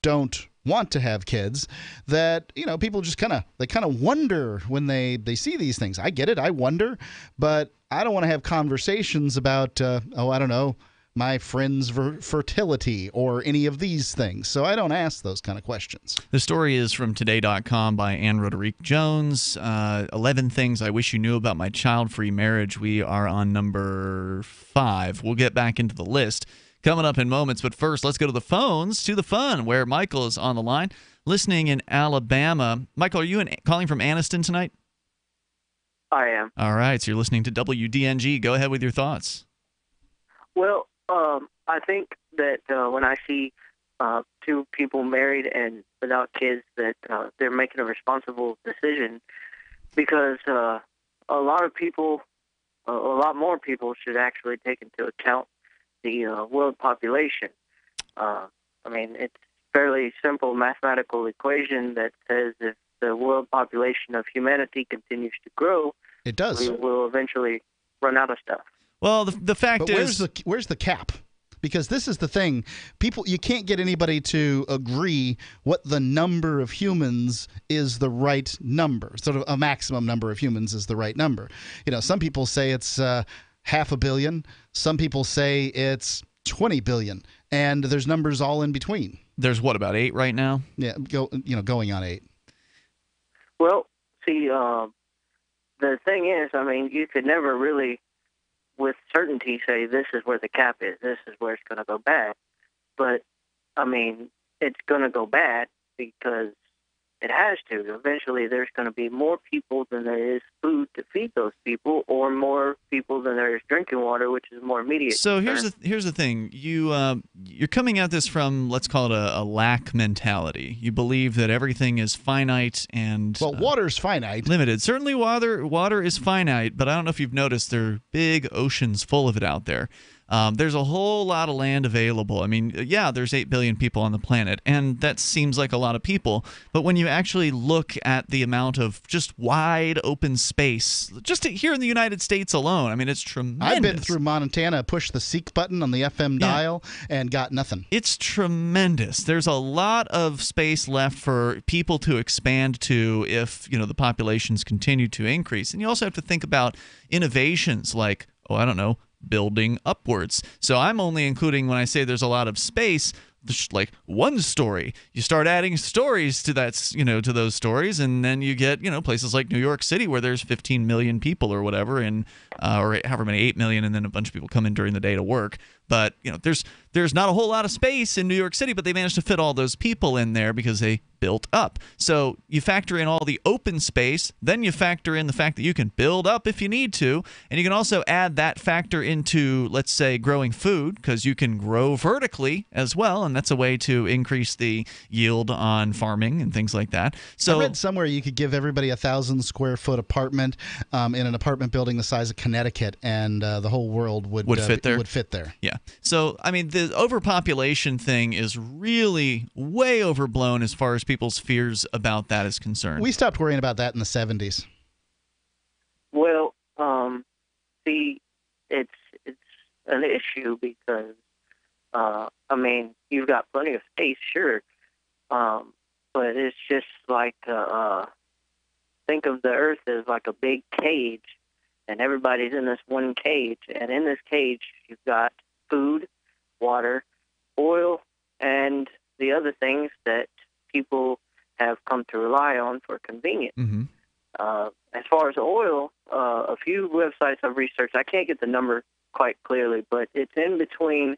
don't want to have kids, that people just kind of wonder when they see these things. I get it, I wonder, but I don't want to have conversations about I don't know, my friend's fertility or any of these things. So I don't ask those kind of questions.
The story is from Today.com by Ann Roderick Jones. 11 things I wish you knew about my child-free marriage. We are on number 5. We'll get back into the list coming up in moments, but first, let's go to the phones, to the fun, where Michael is on the line, listening in Alabama. Michael, are you calling from Anniston tonight?
I am.
All right, so you're listening to WDNG. Go ahead with your thoughts.
Well, I think that when I see 2 people married and without kids, that they're making a responsible decision, because a lot more people should actually take into account the world population. I mean, it's a fairly simple mathematical equation that says if the world population of humanity continues to grow,
it does.
We will eventually run out of stuff.
Well, the fact is,
where's the cap? Because this is the thing. You can't get anybody to agree what the number of humans is the right number. Sort of a maximum number of humans is the right number. Some people say it's 500 million. Some people say it's 20 billion, and there's numbers all in between.
There's what, about 8 right now?
Yeah, going on 8.
Well, see, the thing is, I mean, you could never really, with certainty, say this is where the cap is, this is where it's going to go bad. But, I mean, it's going to go bad because it has to. Eventually, there's going to be more people than there is food to feed those people, or more people than there is drinking water, which is more immediate.
So
concern.
here's the thing. You're coming at this from, let's call it a lack mentality. You believe that everything is finite and
water's finite,
limited. Certainly, water is finite, but I don't know if you've noticed there are big oceans full of it out there. There's a whole lot of land available. I mean, yeah, there's 8 billion people on the planet, and that seems like a lot of people. But when you actually look at the amount of just wide open space, just here in the United States alone, I mean, it's tremendous.
I've been through Montana, pushed the seek button on the FM dial, and got nothing.
It's tremendous. There's a lot of space left for people to expand to if, the populations continue to increase. And you also have to think about innovations like, I don't know, building upwards. So I'm only including, when I say there's a lot of space, like one story. You start adding stories to that, to those stories, and then you get, places like New York City where there's 15 million people or whatever, and or however many, 8 million, and then a bunch of people come in during the day to work. But there's not a whole lot of space in New York City, but they managed to fit all those people in there because they built up. So you factor in all the open space, then you factor in the fact that you can build up if you need to, and you can also add that factor into, let's say, growing food, because you can grow vertically as well, and that's a way to increase the yield on farming and things like that. So
I read somewhere you could give everybody a 1,000-square-foot apartment in an apartment building the size of Connecticut, and the whole world would
fit there.
Would fit there.
Yeah. So, I mean, the overpopulation thing is really way overblown as far as people's fears about that is concerned.
We stopped worrying about that in the 70s.
Well, see, it's an issue because, I mean, you've got plenty of space, sure, but it's just like, think of the Earth as like a big cage, and everybody's in this one cage, and in this cage you've got food, water, oil, and the other things that people have come to rely on for convenience.
Mm-hmm.
As far as oil, a few websites I've researched, I can't get the number quite clearly, but it's in between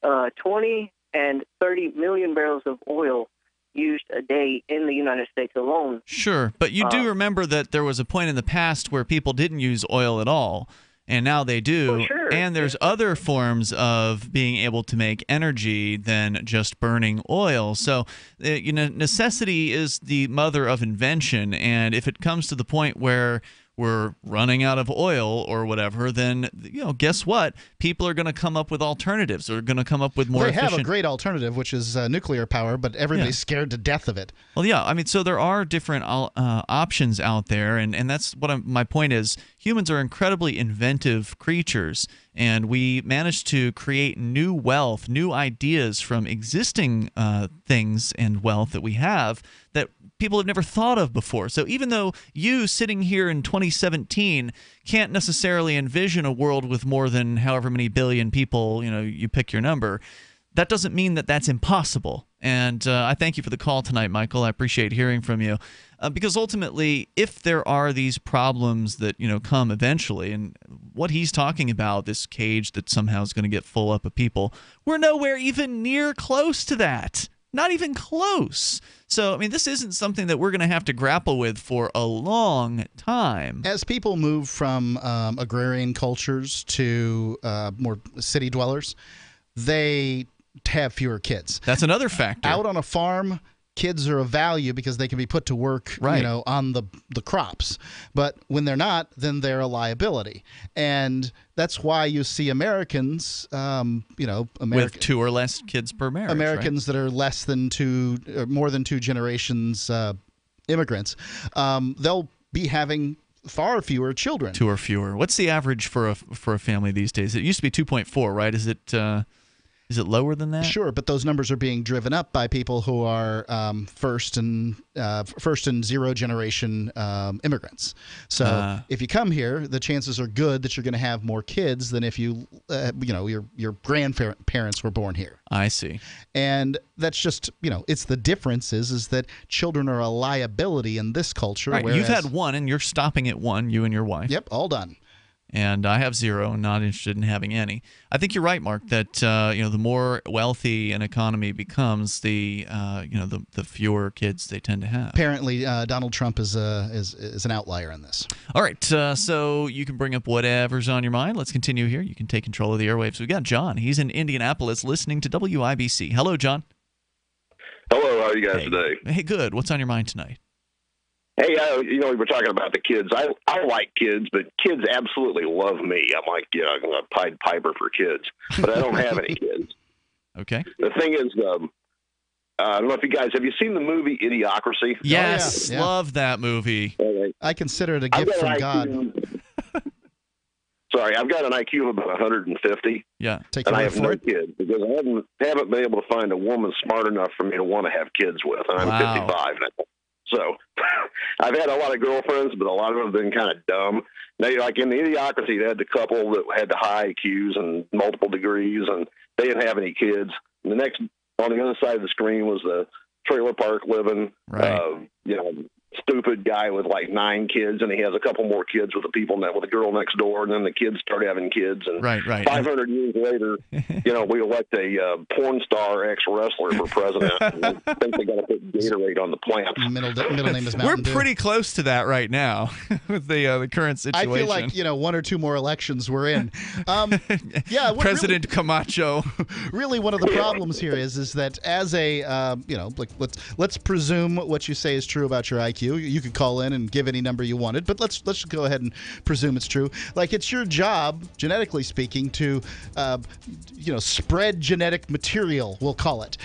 20 and 30 million barrels of oil used a day in the United States alone.
Sure, but you do remember that there was a point in the past where people didn't use oil at all, and now they do.
Well, sure.
And there's other forms of being able to make energy than just burning oil. So, necessity is the mother of invention, and if it comes to the point where we're running out of oil or whatever, then guess what? People are going to come up with alternatives. They're going to come up with more efficient.
They have a great alternative, which is nuclear power, but everybody's scared to death of it.
Well, yeah. I mean, so there are different options out there, and that's what my point is. Humans are incredibly inventive creatures, and we manage to create new wealth, new ideas from existing things and wealth that we have that people have never thought of before. So even though you sitting here in 2017 can't necessarily envision a world with more than however many billion people, you pick your number, that doesn't mean that that's impossible. And I thank you for the call tonight, Michael. I appreciate hearing from you. Because ultimately, if there are these problems that, come eventually, and what he's talking about, this cage that somehow is going to get full up of people, we're nowhere even near close to that. Not even close. So, I mean, this isn't something that we're going to have to grapple with for a long time.
As people move from agrarian cultures to more city dwellers, they have fewer kids.
That's another factor.
Out on a farm, kids are of value because they can be put to work, on the crops. But when they're not, then they're a liability. And that's why you see Americans,
with 2 or less kids per marriage.
Americans that are less than 2, or more than 2 generations immigrants, they'll be having far fewer children.
2 or fewer. What's the average for a family these days? It used to be 2.4, right? Is it lower than that?
Sure, but those numbers are being driven up by people who are first and zero generation immigrants. So if you come here, the chances are good that you're going to have more kids than if your grandparents were born here.
I see.
And that's just it's the difference is that children are a liability in this culture.
Right.
Whereas,
you've had 1, and you're stopping at 1. You and your wife.
Yep, all done.
And I have 0 and not interested in having any. I think you're right, Mark, that the more wealthy an economy becomes, the fewer kids they tend to have.
Apparently, Donald Trump is an outlier in this.
All right, so you can bring up whatever's on your mind. Let's continue here. You can take control of the airwaves. We've got John. He's in Indianapolis listening to WIBC. Hello, John.
Hello, how are you guys today?
Hey, good. What's on your mind tonight?
Hey, we were talking about the kids. I like kids, but kids absolutely love me. I'm like, I'm a Pied Piper for kids, but I don't have any kids.
Okay.
The thing is, I don't know if you guys, have you seen the movie Idiocracy?
Yes, love that movie.
I consider it a gift from God.
Sorry, I've got an IQ of about 150.
Yeah.
Take
and
your
I
word
have
for
no
it.
kids because I haven't been able to find a woman smart enough for me to want to have kids with. And I'm 55 now. So I've had a lot of girlfriends, but a lot of them have been kind of dumb. Now, like in the Idiocracy, they had the couple that had the high IQs and multiple degrees, and they didn't have any kids. And on the other side of the screen was the trailer park living, stupid guy with like 9 kids, and he has a couple more kids with with a girl next door, and then the kids start having kids, and
right.
500 years later, we elect a porn star ex-wrestler for president. I think they got to put Gatorade on the plant.
Middle name is Mountain Dew.
We're pretty close to that right now with the current situation.
I feel like 1 or 2 more elections we're in.
President Camacho.
Really, one of the problems here is that as a let's presume what you say is true about your IQ. You could call in and give any number you wanted, but let's go ahead and presume it's true. Like, it's your job, genetically speaking, to spread genetic material, we'll call it.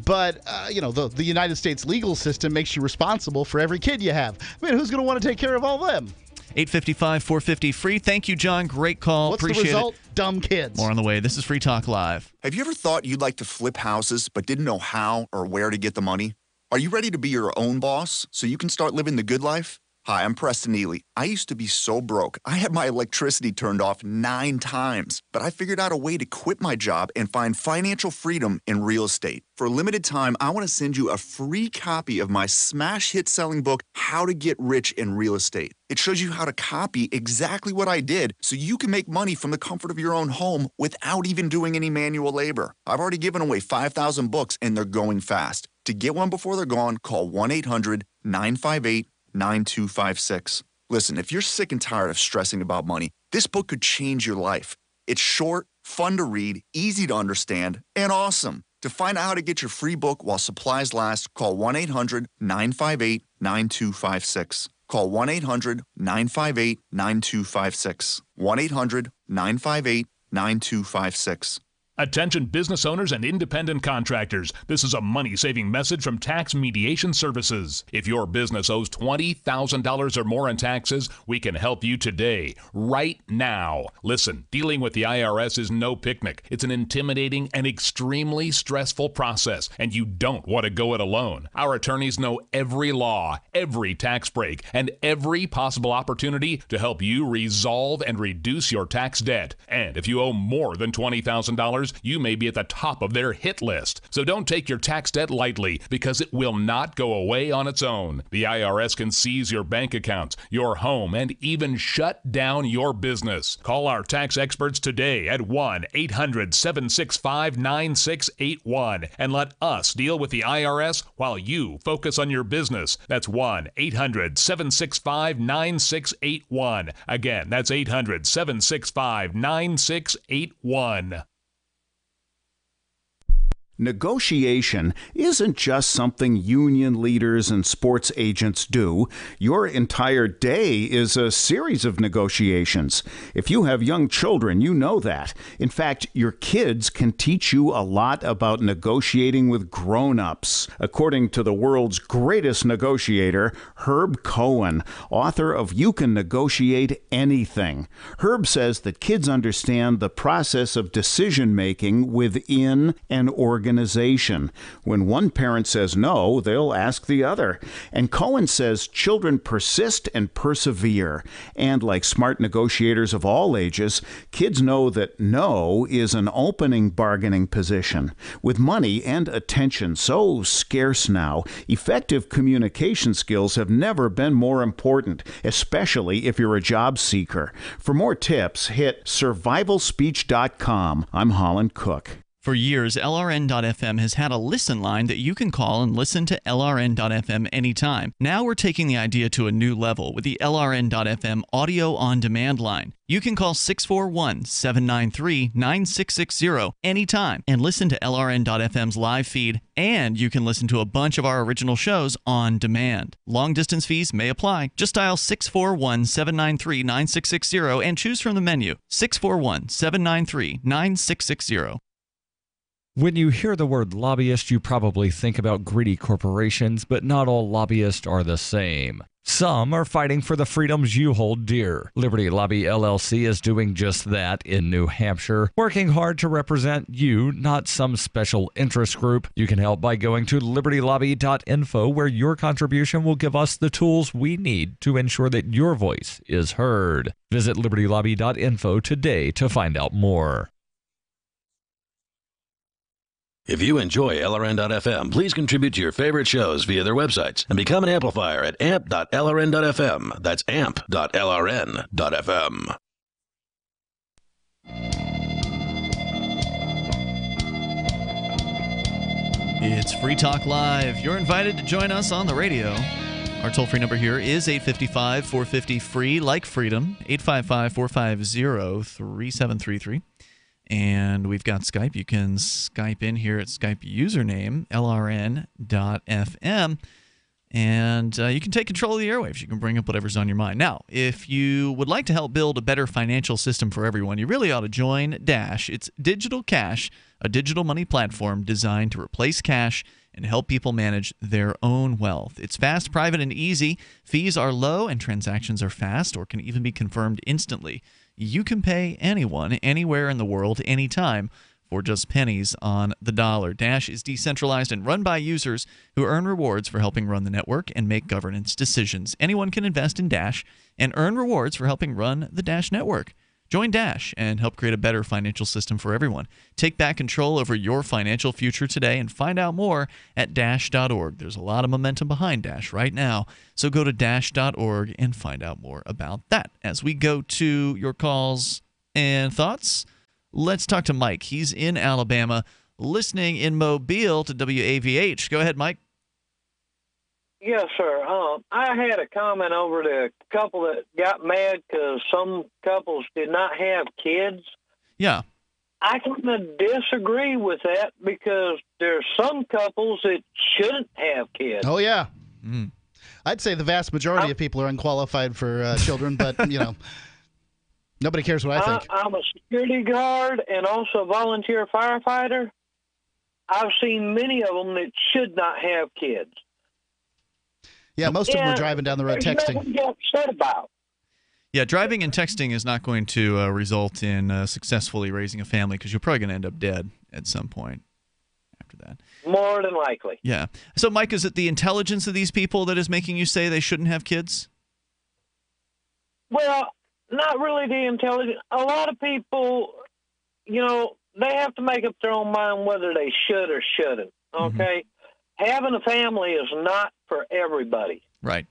But the United States legal system makes you responsible for every kid you have. I mean, who's going to want to take care of all of them?
855-450 free. Thank you, John. Great call.
What's
Appreciate
the result?
it.
Dumb kids.
More on the way. This is Free Talk Live.
Have you ever thought you'd like to flip houses but didn't know how or where to get the money? Are you ready to be your own boss so you can start living the good life? Hi, I'm Preston Neely. I used to be so broke. I had my electricity turned off 9 times, but I figured out a way to quit my job and find financial freedom in real estate. For a limited time, I want to send you a free copy of my smash hit selling book, How to Get Rich in Real Estate. It shows you how to copy exactly what I did so you can make money from the comfort of your own home without even doing any manual labor. I've already given away 5,000 books and they're going fast. To get one before they're gone, call 1-800-958-9256. Listen, if you're sick and tired of stressing about money, this book could change your life. It's short, fun to read, easy to understand, and awesome. To find out how to get your free book while supplies last, call 1-800-958-9256. Call 1-800-958-9256. 1-800-958-9256.
Attention business owners and independent contractors. This is a money-saving message from Tax Mediation Services. If your business owes $20,000 or more in taxes, we can help you today, right now. Listen, dealing with the IRS is no picnic. It's an intimidating and extremely stressful process, and you don't want to go it alone. Our attorneys know every law, every tax break, and every possible opportunity to help you resolve and reduce your tax debt. And if you owe more than $20,000, you may be at the top of their hit list. So don't take your tax debt lightly, because it will not go away on its own. The IRS can seize your bank accounts, your home, and even shut down your business. Call our tax experts today at 1-800-765-9681 and let us deal with the IRS while you focus on your business. That's 1-800-765-9681. Again, that's 800-765-9681.
Negotiation isn't just something union leaders and sports agents do. Your entire day is a series of negotiations. If you have young children, you know that. In fact, your kids can teach you a lot about negotiating with grown-ups. According to the world's greatest negotiator, Herb Cohen, author of You Can Negotiate Anything. Herb says that kids understand the process of decision-making within an organization. When one parent says no, they'll ask the other. And Cohen says children persist and persevere. And like smart negotiators of all ages, kids know that no is an opening bargaining position. With money and attention so scarce now, effective communication skills have never been more important, especially if you're a job seeker. For more tips, hit survivalspeech.com. I'm Holland Cook.
For years, LRN.FM has had a listen line that you can call and listen to LRN.FM anytime. Now we're taking the idea to a new level with the LRN.FM audio on demand line. You can call 641-793-9660 anytime and listen to LRN.FM's live feed, and you can listen to a bunch of our original shows on demand. Long distance fees may apply. Just dial 641-793-9660 and choose from the menu. 641-793-9660.
When you hear the word lobbyist, you probably think about greedy corporations, but not all lobbyists are the same. Some are fighting for the freedoms you hold dear. Liberty Lobby LLC is doing just that in New Hampshire, working hard to represent you, not some special interest group. You can help by going to libertylobby.info, where your contribution will give us the tools we need to ensure that your voice is heard. Visit libertylobby.info today to find out more.
If you enjoy LRN.FM, please contribute to your favorite shows via their websites and become an amplifier at amp.lrn.fm. That's amp.lrn.fm.
It's Free Talk Live. You're invited to join us on the radio. Our toll-free number here is 855-450-FREE, like freedom, 855-450-3733. And we've got Skype. You can Skype in here at Skype username, lrn.fm. And you can take control of the airwaves. You can bring up whatever's on your mind. Now, if you would like to help build a better financial system for everyone, you really ought to join Dash. It's Digital Cash, a digital money platform designed to replace cash and help people manage their own wealth. It's fast, private, and easy. Fees are low, and transactions are fast or can even be confirmed instantly. You can pay anyone, anywhere in the world, anytime, for just pennies on the dollar. Dash is decentralized and run by users who earn rewards for helping run the network and make governance decisions. Anyone can invest in Dash and earn rewards for helping run the Dash network. Join Dash and help create a better financial system for everyone. Take back control over your financial future today and find out more at Dash.org. There's a lot of momentum behind Dash right now, so go to Dash.org and find out more about that. As we go to your calls and thoughts, let's talk to Mike. He's in Alabama, listening in Mobile to WAVH. Go ahead, Mike.
Yes, sir. I had a comment over the couple that got mad because some couples did not have kids.
Yeah.
I kind of disagree with that because there's some couples that shouldn't have kids.
Oh, yeah. I'd say the vast majority of people are unqualified for children, but, nobody cares what I think.
I'm a security guard and also a volunteer firefighter. I've seen many of them that should not have kids.
Yeah, most of them are driving down the road texting.
What to get upset about.
Yeah, driving and texting is not going to result in successfully raising a family because you're probably going to end up dead at some point after that.
More than likely.
Yeah. So, Mike, is it the intelligence of these people that is making you say they shouldn't have kids?
Well, not really the intelligence. A lot of people, they have to make up their own mind whether they should or shouldn't, okay? Having a family is not for everybody.
Right.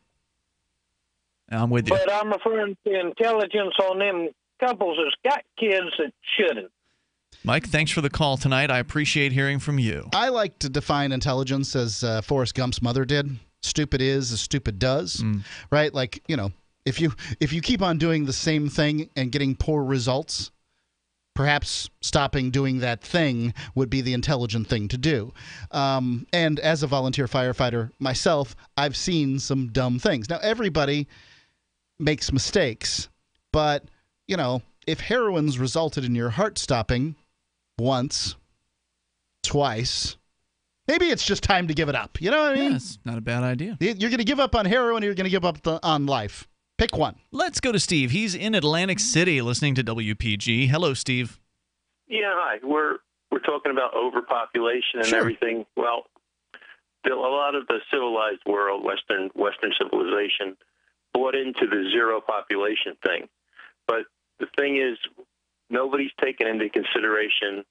I'm with you.
But I'm referring to intelligence on them couples that's got kids that shouldn't.
Mike, thanks for the call tonight. I appreciate hearing from you.
I like to define intelligence as Forrest Gump's mother did. Stupid is as stupid does, right? Like, if you keep on doing the same thing and getting poor results, perhaps stopping doing that thing would be the intelligent thing to do. And as a volunteer firefighter myself, I've seen some dumb things. Now, everybody makes mistakes, but, if heroin's resulted in your heart stopping once, twice, maybe it's just time to give it up. You know what I mean?
Yeah, it's not a bad idea.
You're going to give up on heroin or you're going to give up on life. Pick one.
Let's go to Steve. He's in Atlantic City listening to WPG. Hello, Steve.
Yeah, hi. We're talking about overpopulation and everything. Well, a lot of the civilized world, Western civilization, bought into the zero population thing. But the thing is, nobody's taken into consideration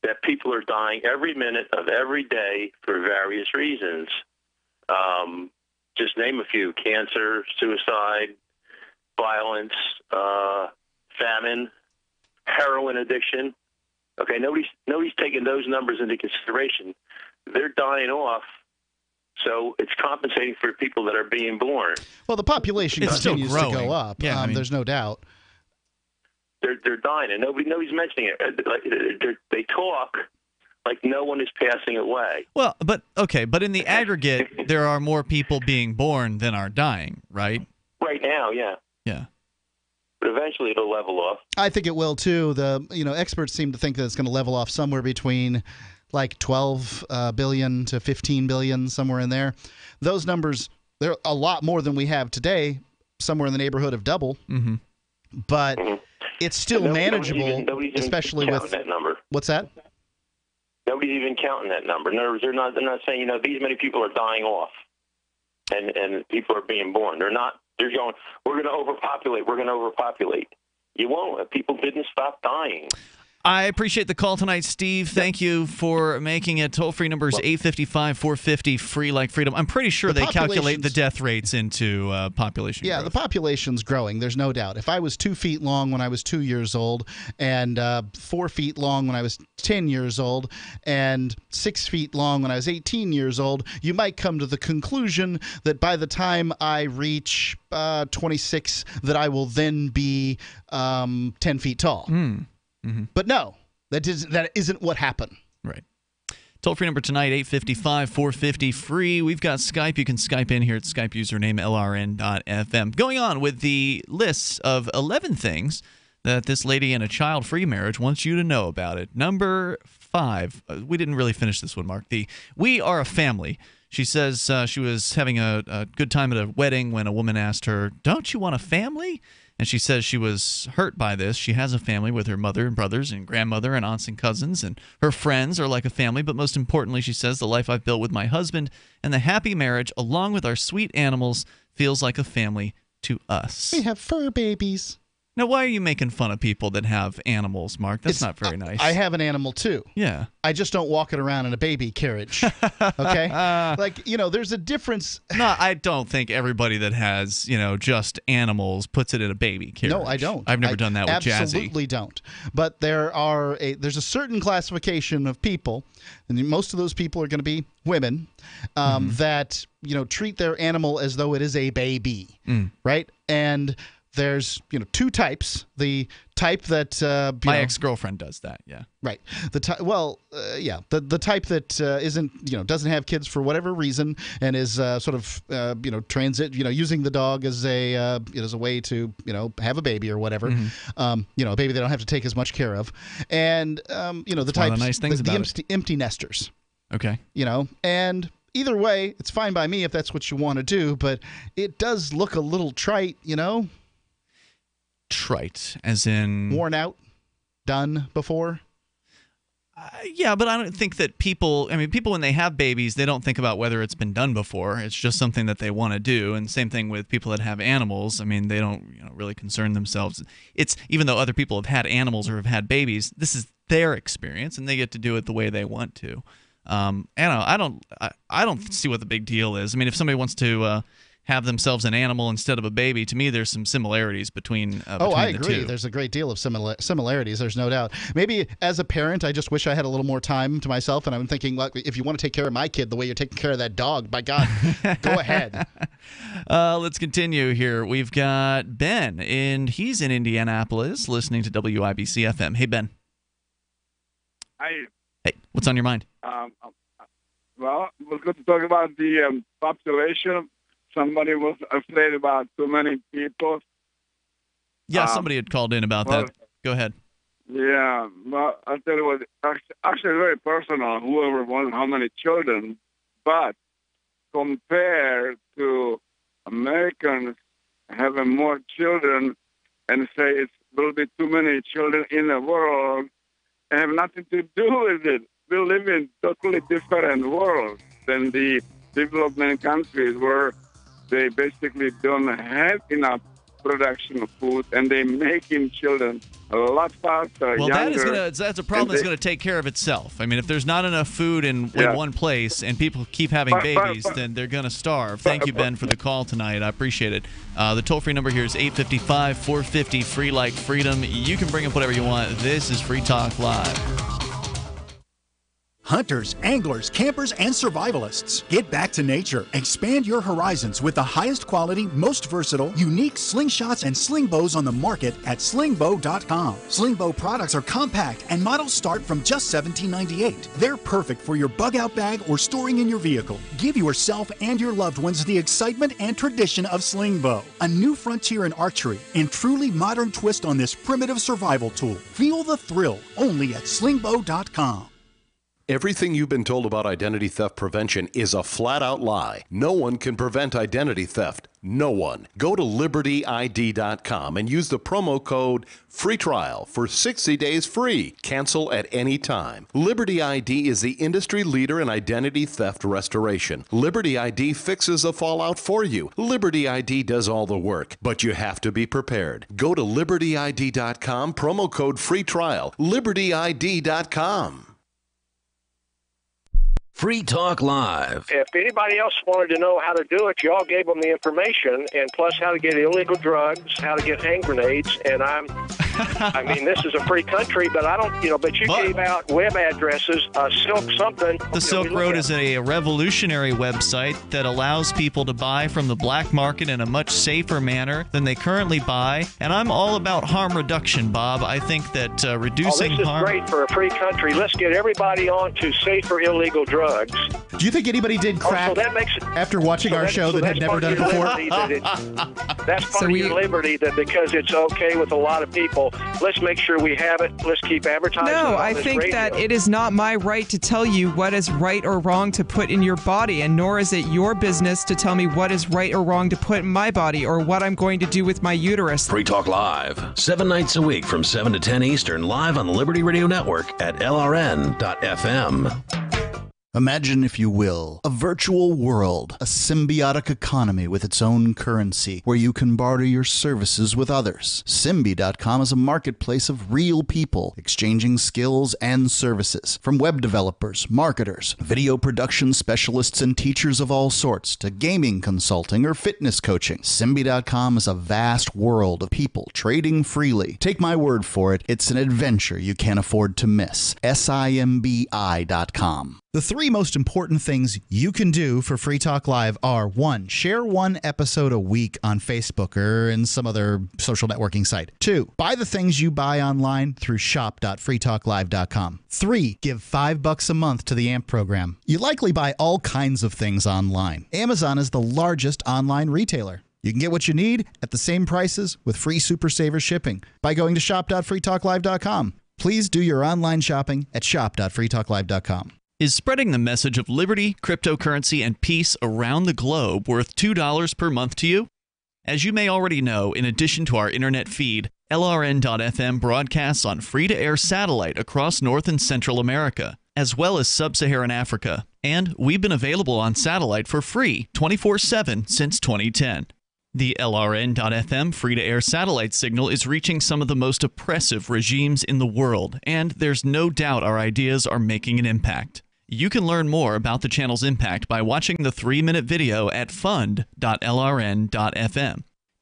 that people are dying every minute of every day for various reasons. Just name a few: cancer, suicide, violence, famine, heroin addiction. Okay, nobody's taking those numbers into consideration. They're dying off, so it's compensating for people that are being born.
Well, the population continues to go up.
Yeah,
there's no doubt.
They're dying, and nobody's mentioning it. They talk like no one is passing away.
Well, but in the aggregate, there are more people being born than are dying, right?
Right now, yeah.
Yeah.
But eventually it'll level off.
I think it will too. The experts seem to think that it's going to level off somewhere between like 12 billion to 15 billion, somewhere in there. Those numbers, they're a lot more than we have today, somewhere in the neighborhood of double.
Mm-hmm.
But it's still manageable,
nobody's
especially with
that number.
What's that?
Nobody's even counting that number. In other words, they're not saying, these many people are dying off and people are being born. They're going, we're going to overpopulate. You won't. People didn't stop dying.
I appreciate the call tonight, Steve. Thank you for making it. Toll-free number is 855-450, free like freedom. I'm pretty sure they calculate the death rates into population growth.
The population's growing, there's no doubt. If I was 2 feet long when I was 2 years old, and 4 feet long when I was 10 years old, and 6 feet long when I was 18 years old, you might come to the conclusion that by the time I reach 26, that I will then be 10 feet tall. But no, that isn't what happened.
Right. Toll-free number tonight, 855-450, free. We've got Skype. You can Skype in here at Skype username LRN.FM. Going on with the list of 11 things that this lady in a child-free marriage wants you to know about it. Number 5. We didn't really finish this one, Mark. We are a family. She says she was having a good time at a wedding when a woman asked her, "Don't you want a family?" And she says she was hurt by this. She has a family with her mother and brothers and grandmother and aunts and cousins, and her friends are like a family. But most importantly, she says, the life I've built with my husband and the happy marriage, along with our sweet animals, feels like a family to us.
We have fur babies.
Now, why are you making fun of people that have animals, Mark? That's not very nice.
I have an animal, too.
Yeah.
I just don't walk it around in a baby carriage. Okay? There's a difference.
No, I don't think everybody that has, just animals puts it in a baby carriage.
No, I don't.
I've never done that with Jazzy.
Absolutely don't. But there's a certain classification of people, and most of those people are going to be women, that, treat their animal as though it is a baby. Right? And there's, 2 types. The type that
my ex-girlfriend does that. Yeah.
Right. The type that isn't, doesn't have kids for whatever reason and is using the dog as a way to, have a baby or whatever. A baby they don't have to take as much care of. And the types,
nice things
the empty nesters.
Okay.
And either way, it's fine by me if that's what you want to do, but it does look a little trite,
Trite, as in
worn out, done before.
Yeah, but I don't think that people when they have babies, they don't think about whether it's been done before. It's just something that they want to do. And same thing with people that have animals. They don't really concern themselves. It's even though other people have had animals or have had babies, this is their experience, and they get to do it the way they want to. I don't see what the big deal is. If somebody wants to have themselves an animal instead of a baby, to me there's some similarities between
I agree.
the two.
There's a great deal of similarities. There's no doubt. Maybe as a parent, I just wish I had a little more time to myself, and I'm thinking, well, if you want to take care of my kid the way you're taking care of that dog, by God, go ahead.
Let's continue here. We've got Ben, and he's in Indianapolis listening to WIBC FM. Hey, Ben.
Hi.
Hey, what's on your mind?
Well, we're going to talk about the population. Somebody was afraid about too many people.
Yeah, somebody had called in about that. Go ahead.
Yeah, well, I'll tell you what, actually very personal, whoever wants how many children, but compared to Americans having more children and say it will be too many children in the world, and have nothing to do with it. We live in totally different world than the development countries where they basically don't have enough production of food, and they're making children a lot faster,
well,
younger.
That's a problem that's going to take care of itself. If there's not enough food in one place and people keep having babies, then they're going to starve. Thank you, Ben, for the call tonight. I appreciate it. The toll-free number here is 855-450, free like freedom. You can bring up whatever you want. This is Free Talk Live.
Hunters, anglers, campers, and survivalists. Get back to nature. Expand your horizons with the highest quality, most versatile, unique slingshots and sling bows on the market at slingbow.com. Sling bow products are compact and models start from just $17.98. They're perfect for your bug out bag or storing in your vehicle. Give yourself and your loved ones the excitement and tradition of sling bow. A new frontier in archery and truly modern twist on this primitive survival tool. Feel the thrill only at slingbow.com.
Everything you've been told about identity theft prevention is a flat-out lie. No one can prevent identity theft.
No one. Go to libertyid.com and use the promo code free trial for 60 days free. Cancel at any time. Liberty ID is the industry leader in identity theft restoration. Liberty ID fixes the fallout for you. Liberty ID does all the work, but you have to be prepared. Go to libertyid.com, promo code free trial. libertyid.com.
Free Talk Live.
If anybody else wanted to know how to do it, y'all gave them the information, and plus how to get illegal drugs, how to get hand grenades, and I mean, this is a free country, but I don't, but you gave out web addresses, Silk something.
The Silk Road is a revolutionary website that allows people to buy from the black market in a much safer manner than they currently buy, and I'm all about harm reduction, Bob. I think that reducing harm...
This is great for a free country. Let's get everybody on to safer illegal drugs.
Do you think anybody did crack after watching our show that had never done it before?
That's part of your liberty, that because it's okay with a lot of people, let's make sure we have it. Let's keep advertising.
No, I think that it is not my right to tell you what is right or wrong to put in your body, and nor is it your business to tell me what is right or wrong to put in my body or what I'm going to do with my uterus.
Free Talk Live, 7 nights a week from 7 to 10 Eastern, live on the Liberty Radio Network at LRN.FM.
Imagine, if you will, a virtual world, a symbiotic economy with its own currency, where you can barter your services with others. Symbi.com is a marketplace of real people exchanging skills and services, from web developers, marketers, video production specialists, and teachers of all sorts, to gaming consulting or fitness coaching. Symbi.com is a vast world of people trading freely. Take my word for it, it's an adventure you can't afford to miss. Simbi.com. The three most important things you can do for Free Talk Live are: 1, share one episode a week on Facebook or in some other social networking site. 2, buy the things you buy online through shop.freetalklive.com. 3, give $5 a month to the AMP program. You likely buy all kinds of things online. Amazon is the largest online retailer. You can get what you need at the same prices with free Super Saver shipping by going to shop.freetalklive.com. Please do your online shopping at shop.freetalklive.com.
Is spreading the message of liberty, cryptocurrency, and peace around the globe worth $2 per month to you? As you may already know, in addition to our internet feed, LRN.FM broadcasts on free-to-air satellite across North and Central America, as well as Sub-Saharan Africa. And we've been available on satellite for free 24/7 since 2010. The LRN.FM free-to-air satellite signal is reaching some of the most oppressive regimes in the world, and there's no doubt our ideas are making an impact. You can learn more about the channel's impact by watching the 3-minute video at fund.lrn.fm.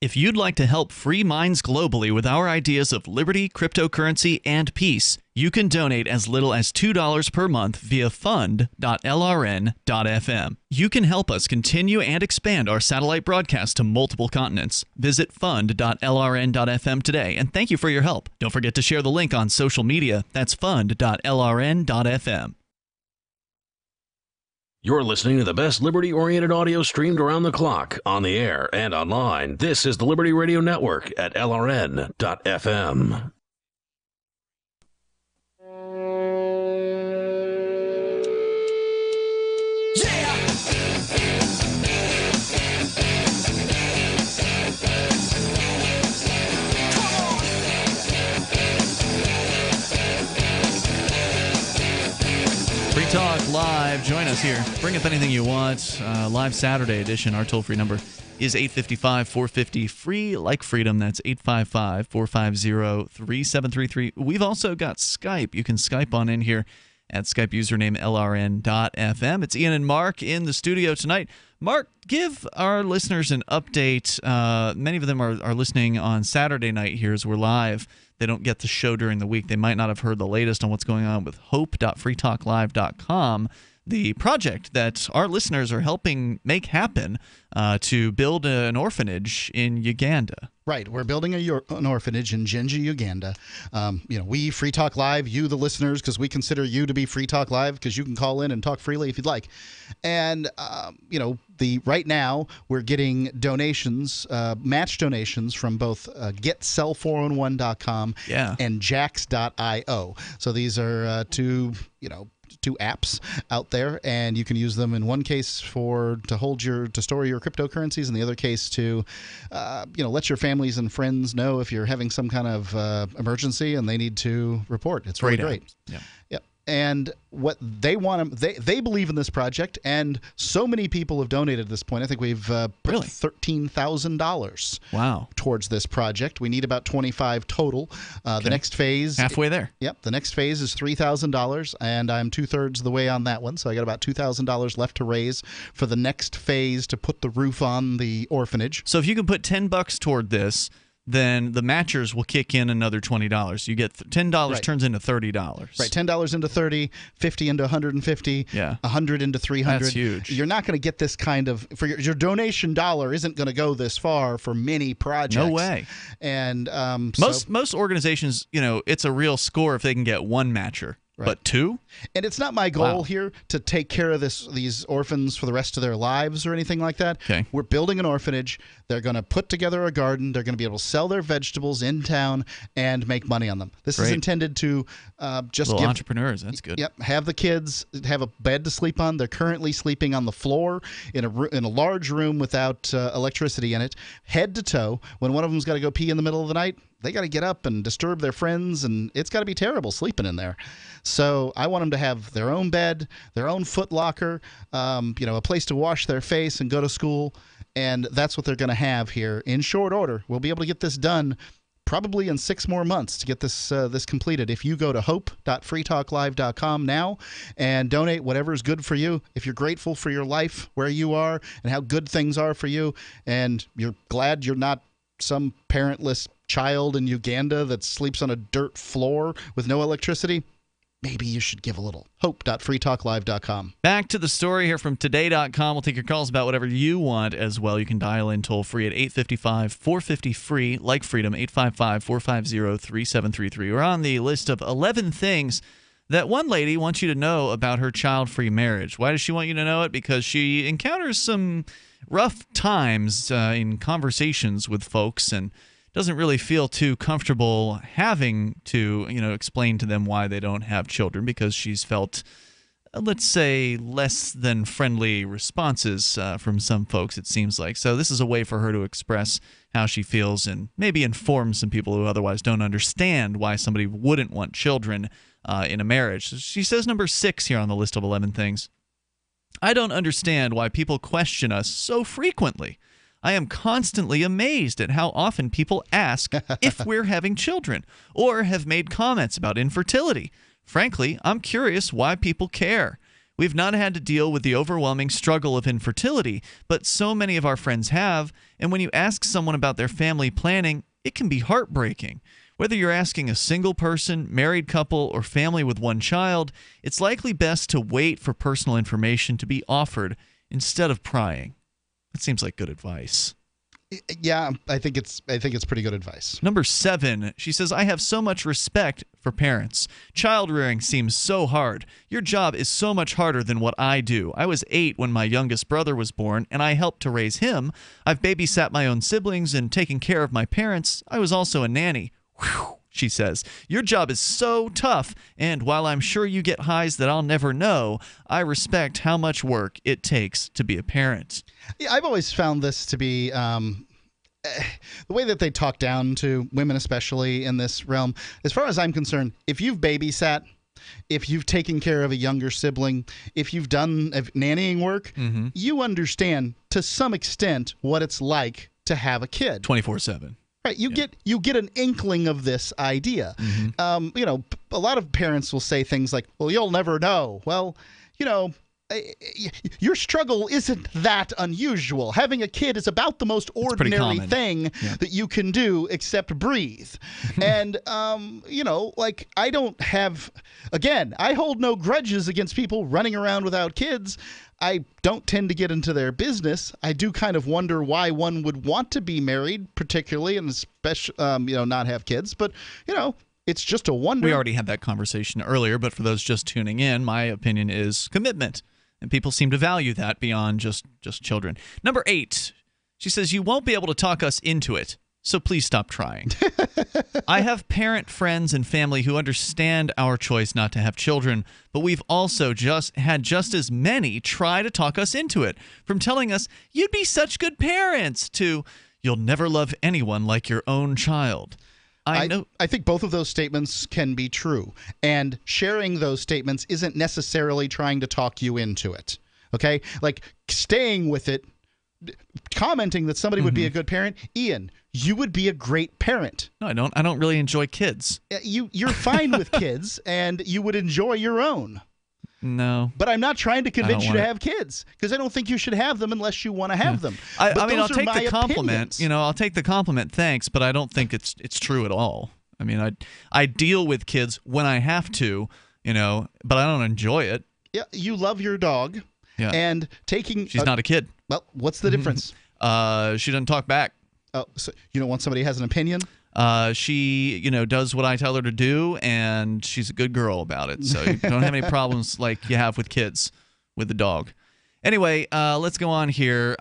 If you'd like to help free minds globally with our ideas of liberty, cryptocurrency, and peace, you can donate as little as $2 per month via fund.lrn.fm. You can help us continue and expand our satellite broadcast to multiple continents. Visit fund.lrn.fm today, and thank you for your help. Don't forget to share the link on social media. That's fund.lrn.fm.
You're listening to the best liberty-oriented audio streamed around the clock, on the air and online. This is the Liberty Radio Network at LRN.FM.
Free Talk Live. Join us here. Bring up anything you want. Live Saturday edition. Our toll-free number is 855-450-FREE, like freedom. That's 855-450-3733. We've also got Skype. You can Skype on in here at Skype username LRN.FM. It's Ian and Mark in the studio tonight. Mark, give our listeners an update. Many of them are listening on Saturday night here as we're live. They don't get the show during the week. They might not have heard the latest on what's going on with hope.freetalklive.com, the project that our listeners are helping make happen to build an orphanage in Uganda.
Right. We're building an orphanage in Jinja, Uganda. We, Free Talk Live, you, the listeners, because we consider you to be Free Talk Live, because you can call in and talk freely if you'd like. And, right now we're getting donations, match donations from both GetSell411.com and Jax.io. So these are two two apps out there, and you can use them in one case to store your cryptocurrencies, in the other case to let your families and friends know if you're having some kind of emergency and they need to report. It's really great.
Yeah.
Yep. And what they want, they believe in this project, and so many people have donated at this point. I think we've put $13,000 towards this project. We need about 25 total. The next phase,
halfway there.
Yep, the next phase is $3,000, and I'm 2/3 of the way on that one. So I got about $2,000 left to raise for the next phase to put the roof on the orphanage.
So if you can put $10 toward this, then the matchers will kick in another $20. You get $10 turns into $30.
Right, $10 into 30, 50 into 150, 100 into 300.
That's huge.
You're not going to get this kind of for your donation dollar isn't going to go this far for many projects.
No way.
And
most organizations, it's a real score if they can get one matcher. Right. But two?
And it's not my goal here to take care of these orphans for the rest of their lives or anything like that.
Okay.
We're building an orphanage. They're going to put together a garden. They're going to be able to sell their vegetables in town and make money on them. This is intended to just give
entrepreneurs. That's good.
Yep. Have the kids have a bed to sleep on. They're currently sleeping on the floor in a large room without electricity in it, head to toe. When one of them's got to go pee in the middle of the night, they got to get up and disturb their friends, and it's got to be terrible sleeping in there. So I want them to have their own bed, their own foot locker, a place to wash their face and go to school, and that's what they're going to have here in short order. We'll be able to get this done probably in 6 more months to get this completed. If you go to hope.freetalklive.com now and donate whatever is good for you, if you're grateful for your life, where you are, and how good things are for you, and you're glad you're not some parentless child in Uganda that sleeps on a dirt floor with no electricity, maybe you should give a little. Hope.freetalklive.com.
Back to the story here from today.com. We'll take your calls about whatever you want as well. You can dial in toll free at 855-450-FREE, like freedom, 855-450-3733. We're on the list of 11 things that one lady wants you to know about her child-free marriage. Why does she want you to know it? Because she encounters some rough times in conversations with folks and doesn't really feel too comfortable having to, explain to them why they don't have children, because she's felt, let's say, less than friendly responses from some folks, it seems like. So this is a way for her to express how she feels and maybe inform some people who otherwise don't understand why somebody wouldn't want children in a marriage. She says number 6 here on the list of 11 things. I don't understand why people question us so frequently. I am constantly amazed at how often people ask if we're having children or have made comments about infertility. Frankly, I'm curious why people care. We've not had to deal with the overwhelming struggle of infertility, but so many of our friends have, and when you ask someone about their family planning, it can be heartbreaking. Whether you're asking a single person, married couple, or family with one child, it's likely best to wait for personal information to be offered instead of prying. That seems like good advice.
Yeah, I think it's pretty good advice.
Number 7, she says, I have so much respect for parents. Child rearing seems so hard. Your job is so much harder than what I do. I was 8 when my youngest brother was born, and I helped to raise him. I've babysat my own siblings and taken care of my parents. I was also a nanny. Whew, she says, your job is so tough, and while I'm sure you get highs that I'll never know, I respect how much work it takes to be a parent.
Yeah, I've always found this to be the way that they talk down to women, especially in this realm. As far as I'm concerned, if you've babysat, if you've taken care of a younger sibling, if you've done nannying work, you understand to some extent what it's like to have a kid.
24/7.
Right, you get an inkling of this idea. A lot of parents will say things like, "Well, you'll never know." Well, your struggle isn't that unusual. Having a kid is about the most ordinary thing that you can do except breathe. And, I don't have, again, I hold no grudges against people running around without kids. I don't tend to get into their business. I do kind of wonder why one would want to be married, particularly, and especially, not have kids. But, it's just a wonder.
We already had that conversation earlier, but for those just tuning in, my opinion is commitment. And people seem to value that beyond just children. Number 8, she says, you won't be able to talk us into it. So please stop trying. I have parent friends and family who understand our choice not to have children, but we've also had just as many try to talk us into it. From telling us, you'd be such good parents, to you'll never love anyone like your own child. I think both of those statements can be true. And sharing those statements isn't necessarily trying to talk you into it. Okay? Like staying with it, commenting that somebody would be a good parent. Ian, you would be a great parent. No, I don't. I don't really enjoy kids.
You're fine with kids, and you would enjoy your own.
No.
But I'm not trying to convince you to have kids, because I don't think you should have them unless you want to have them.
I mean, I'll take the compliment. You know, I'll take the compliment, thanks, but I don't think it's true at all. I mean, I deal with kids when I have to, you know, but I don't enjoy it.
Yeah, you love your dog. Yeah. And taking...
She's not a kid.
Well, what's the difference?
She doesn't talk back.
Oh, so you don't want somebody who has an opinion?
She, does what I tell her to do, and she's a good girl about it. So you don't have any problems like you have with kids, with the dog. Anyway, let's go on here.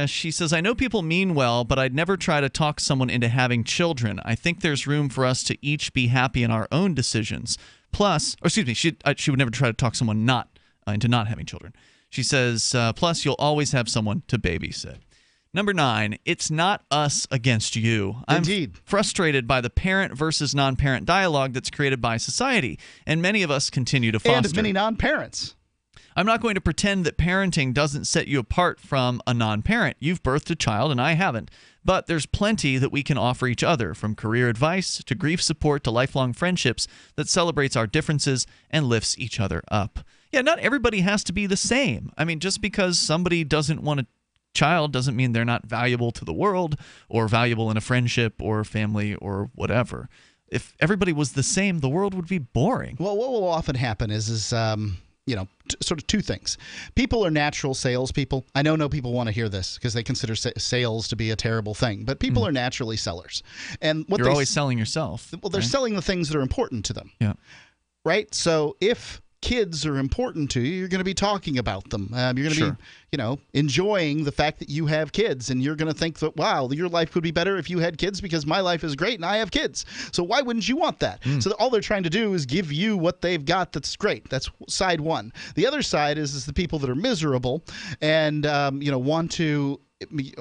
She says, I know people mean well, but I'd never try to talk someone into having children. I think there's room for us to each be happy in our own decisions. Plus, she would never try to talk someone into not having children. She says, plus you'll always have someone to babysit. Number 9, it's not us against you.
Indeed.
I'm frustrated by the parent versus non-parent dialogue that's created by society, and many of us continue to foster.
And many non-parents.
I'm not going to pretend that parenting doesn't set you apart from a non-parent. You've birthed a child, and I haven't. But there's plenty that we can offer each other, from career advice to grief support to lifelong friendships, that celebrates our differences and lifts each other up. Yeah, not everybody has to be the same. I mean, just because somebody doesn't want a child doesn't mean they're not valuable to the world or valuable in a friendship or family or whatever. If everybody was the same, the world would be boring.
Well, what will often happen is sort of two things. People are natural salespeople. I know no people want to hear this because they consider sales to be a terrible thing, but people are naturally sellers. And
you're always selling yourself.
Well, they're selling the things that are important to them.
Yeah.
Right? So if kids are important to you, you're going to be talking about them. You're going to be, enjoying the fact that you have kids, and you're going to think that, wow, your life would be better if you had kids because my life is great and I have kids. So why wouldn't you want that? So all they're trying to do is give you what they've got that's great. That's side one. The other side is the people that are miserable and, want to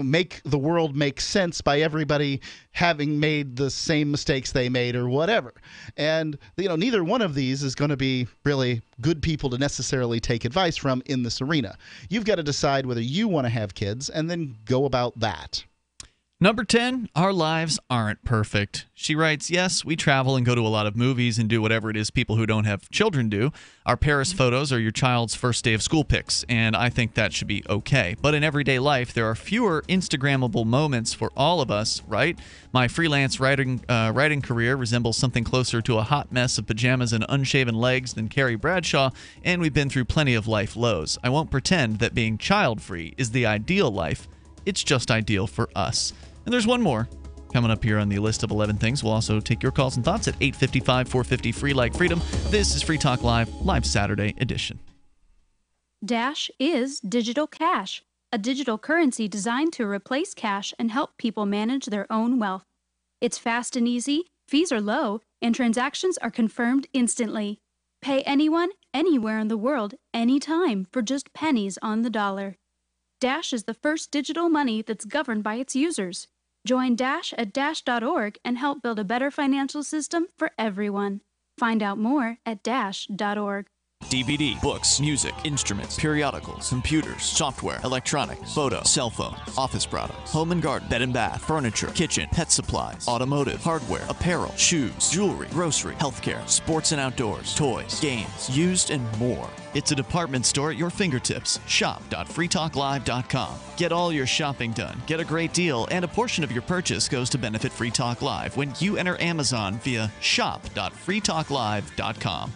make the world make sense by everybody having made the same mistakes they made or whatever. And neither one of these is going to be really good people to necessarily take advice from in this arena. You've got to decide whether you want to have kids and then go about that.
Number 10, our lives aren't perfect. She writes, yes, we travel and go to a lot of movies and do whatever it is people who don't have children do. Our Paris photos are your child's first day of school pics, and I think that should be okay. But in everyday life, there are fewer Instagrammable moments for all of us, right? My freelance writing career resembles something closer to a hot mess of pajamas and unshaven legs than Carrie Bradshaw, and we've been through plenty of life lows. I won't pretend that being child-free is the ideal life. It's just ideal for us. And there's one more coming up here on the list of 11 things. We'll also take your calls and thoughts at 855-450-FREE like freedom. This is Free Talk Live Saturday edition.
Dash is digital cash, a digital currency designed to replace cash and help people manage their own wealth. It's fast and easy, fees are low, and transactions are confirmed instantly. Pay anyone, anywhere in the world, anytime for just pennies on the dollar. Dash is the first digital money that's governed by its users. Join Dash at dash.org and help build a better financial system for everyone. Find out more at dash.org.
DVD, books, music, instruments, periodicals, computers, software, electronics, photo, cell phones, office products, home and garden, bed and bath, furniture, kitchen, pet supplies, automotive, hardware, apparel, shoes, jewelry, grocery, healthcare, sports and outdoors, toys, games, used, and more. It's a department store at your fingertips. Shop.freetalklive.com. Get all your shopping done, get a great deal, and a portion of your purchase goes to benefit Free Talk Live when you enter Amazon via shop.freetalklive.com.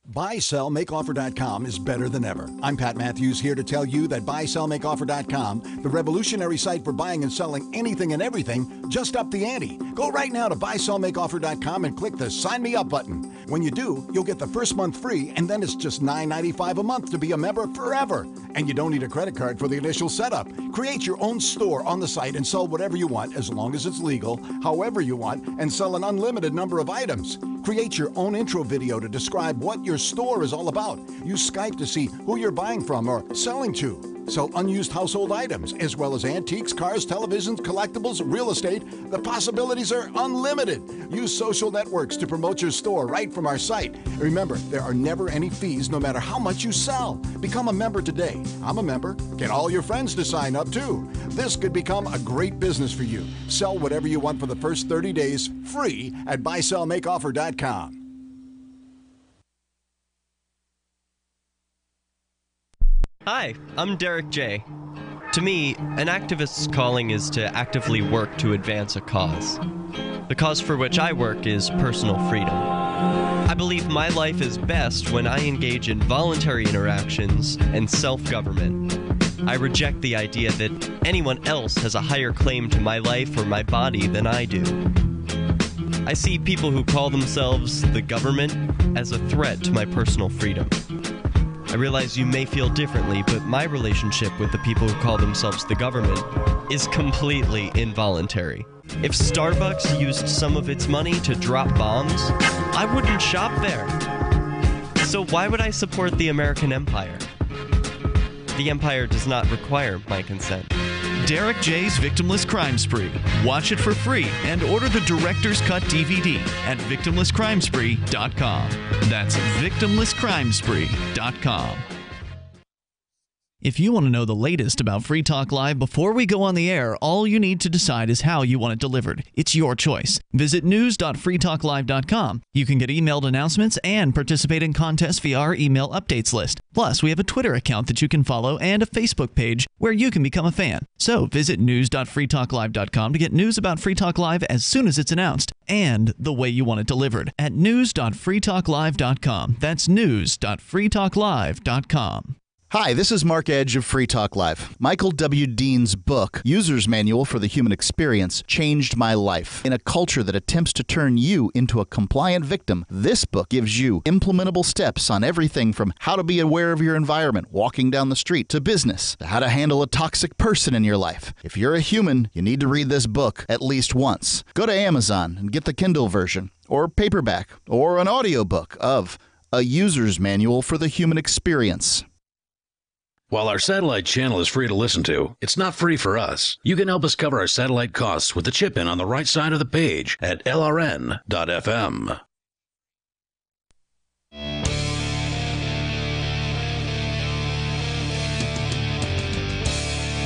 BuySellMakeOffer.com is better than ever. I'm Pat Matthews here to tell you that BuySellMakeOffer.com, the revolutionary site for buying and selling anything and everything, just upped the ante. Go right now to BuySellMakeOffer.com and click the Sign Me Up button. When you do, you'll get the first month free, and then it's just $9.95 a month to be a member forever. And you don't need a credit card for the initial setup. Create your own store on the site and sell whatever you want, as long as it's legal, however you want, and sell an unlimited number of items. Create your own intro video to describe what your store is all about. Use Skype to see who you're buying from or selling to. Sell unused household items, as well as antiques, cars, televisions, collectibles, real estate. The possibilities are unlimited. Use social networks to promote your store right from our site. Remember, there are never any fees no matter how much you sell. Become a member today. I'm a member. Get all your friends to sign up too. This could become a great business for you. Sell whatever you want for the first 30 days free at buysellmakeoffer.com.
Hi, I'm Derek J. To me, an activist's calling is to actively work to advance a cause. The cause for which I work is personal freedom. I believe my life is best when I engage in voluntary interactions and self-government. I reject the idea that anyone else has a higher claim to my life or my body than I do. I see people who call themselves the government as a threat to my personal freedom. I realize you may feel differently, but my relationship with the people who call themselves the government is completely involuntary. If Starbucks used some of its money to drop bombs, I wouldn't shop there. So why would I support the American empire? The empire does not require my consent.
Derek J's Victimless Crime Spree. Watch it for free and order the Director's Cut DVD at victimlesscrimespree.com. That's victimlesscrimespree.com. If you want to know the latest about Free Talk Live before we go on the air, all you need to decide is how you want it delivered. It's your choice. Visit news.freetalklive.com. You can get emailed announcements and participate in contests via our email updates list. Plus, we have a Twitter account that you can follow and a Facebook page where you can become a fan. So visit news.freetalklive.com to get news about Free Talk Live as soon as it's announced and the way you want it delivered at news.freetalklive.com. That's news.freetalklive.com.
Hi, this is Mark Edge of Free Talk Live. Michael W. Dean's book, User's Manual for the Human Experience, changed my life. In a culture that attempts to turn you into a compliant victim, this book gives you implementable steps on everything from how to be aware of your environment, walking down the street, to business, to how to handle a toxic person in your life. If you're a human, you need to read this book at least once. Go to Amazon and get the Kindle version, or paperback, or an audiobook of A User's Manual for the Human Experience.
While our satellite channel is free to listen to, it's not free for us. You can help us cover our satellite costs with the chip-in on the right side of the page at lrn.fm.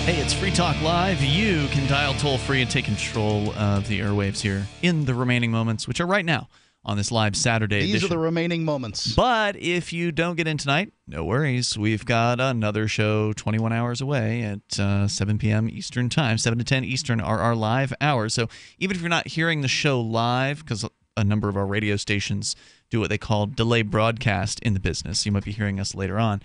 Hey, it's Free Talk Live. You can dial toll-free and take control of the airwaves here in the remaining moments, which are right now on this live Saturday edition.
These are the remaining moments.
But if you don't get in tonight, no worries. We've got another show 21 hours away at 7 p.m. Eastern Time. 7 to 10 Eastern are our live hours. So even if you're not hearing the show live, because a number of our radio stations do what they call delay broadcast in the business, you might be hearing us later on.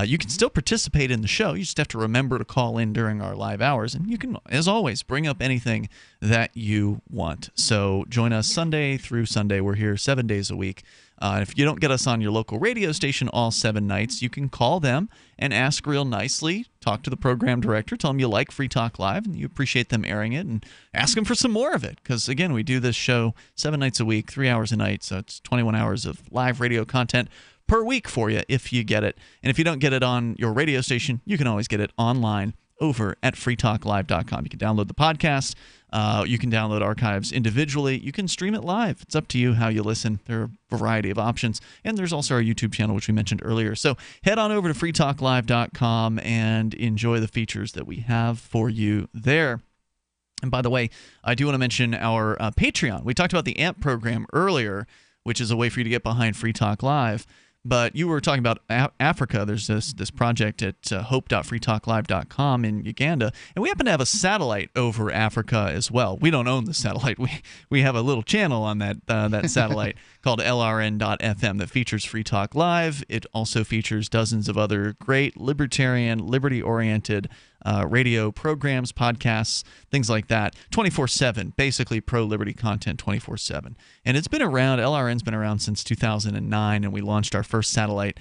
You can still participate in the show. You just have to remember to call in during our live hours. And you can, as always, bring up anything that you want. So join us Sunday through Sunday. We're here 7 days a week. If you don't get us on your local radio station all 7 nights, you can call them and ask real nicely. Talk to the program director. Tell them you like Free Talk Live and you appreciate them airing it. And ask them for some more of it. Because, again, we do this show 7 nights a week, 3 hours a night. So it's 21 hours of live radio content per week for you if you get it. And if you don't get it on your radio station, you can always get it online over at freetalklive.com. You can download the podcast. You can download archives individually. You can stream it live. It's up to you how you listen. There are a variety of options. And there's also our YouTube channel, which we mentioned earlier. So head on over to freetalklive.com and enjoy the features that we have for you there. And by the way, I do want to mention our Patreon. We talked about the AMP program earlier, which is a way for you to get behind Free Talk Live. But you were talking about Africa. There's this project at hope.freetalklive.com in Uganda. And we happen to have a satellite over Africa as well. We don't own the satellite. We have a little channel on that satellite called LRN.FM that features Free Talk Live. It also features dozens of other great libertarian, liberty-oriented radio programs, podcasts, things like that, 24/7, basically pro-liberty content 24/7. And it's been around, LRN's been around since 2009, and we launched our first satellite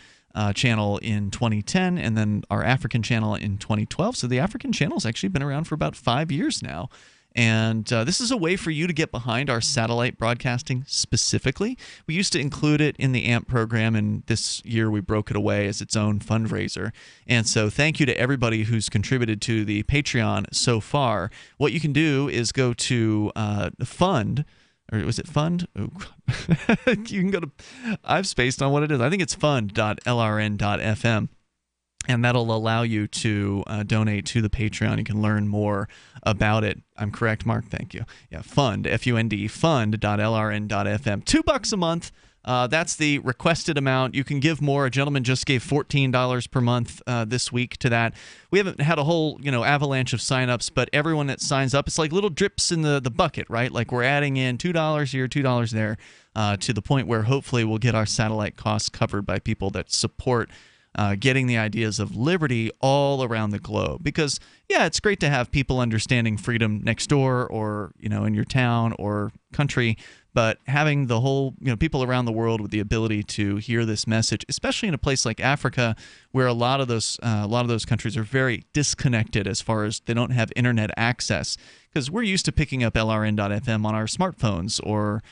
channel in 2010, and then our African channel in 2012. So the African channel's actually been around for about 5 years now. And this is a way for you to get behind our satellite broadcasting specifically. We used to include it in the AMP program, and this year we broke it away as its own fundraiser. And so thank you to everybody who's contributed to the Patreon so far. What you can do is go to Fund, or was it Fund? Oh, you can go to, I've spaced on what it is. I think it's fund.lrn.fm. And that'll allow you to donate to the Patreon. You can learn more about it. I'm correct, Mark? Thank you. Yeah, Fund, F-U-N-D, fund.lrn.fm. $2 a month. That's the requested amount. You can give more. A gentleman just gave $14 per month this week to that. We haven't had a whole avalanche of signups, but everyone that signs up, it's like little drips in the bucket, right? Like we're adding in $2 here, $2 there, to the point where hopefully we'll get our satellite costs covered by people that support getting the ideas of liberty all around the globe. Because, yeah, it's great to have people understanding freedom next door or, in your town or country, but having the whole, people around the world with the ability to hear this message, especially in a place like Africa, where a lot of those countries are very disconnected as far as they don't have internet access. Because we're used to picking up LRN.FM on our smartphones or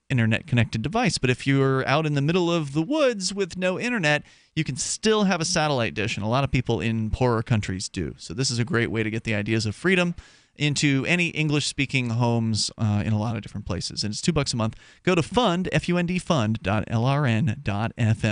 internet-connected device. But if you're out in the middle of the woods with no internet, you can still have a satellite dish, and a lot of people in poorer countries do. So this is a great way to get the ideas of freedom into any English-speaking homes in a lot of different places. And it's $2 a month. Go to fund, F-U-N-D, fund.lrn.fm.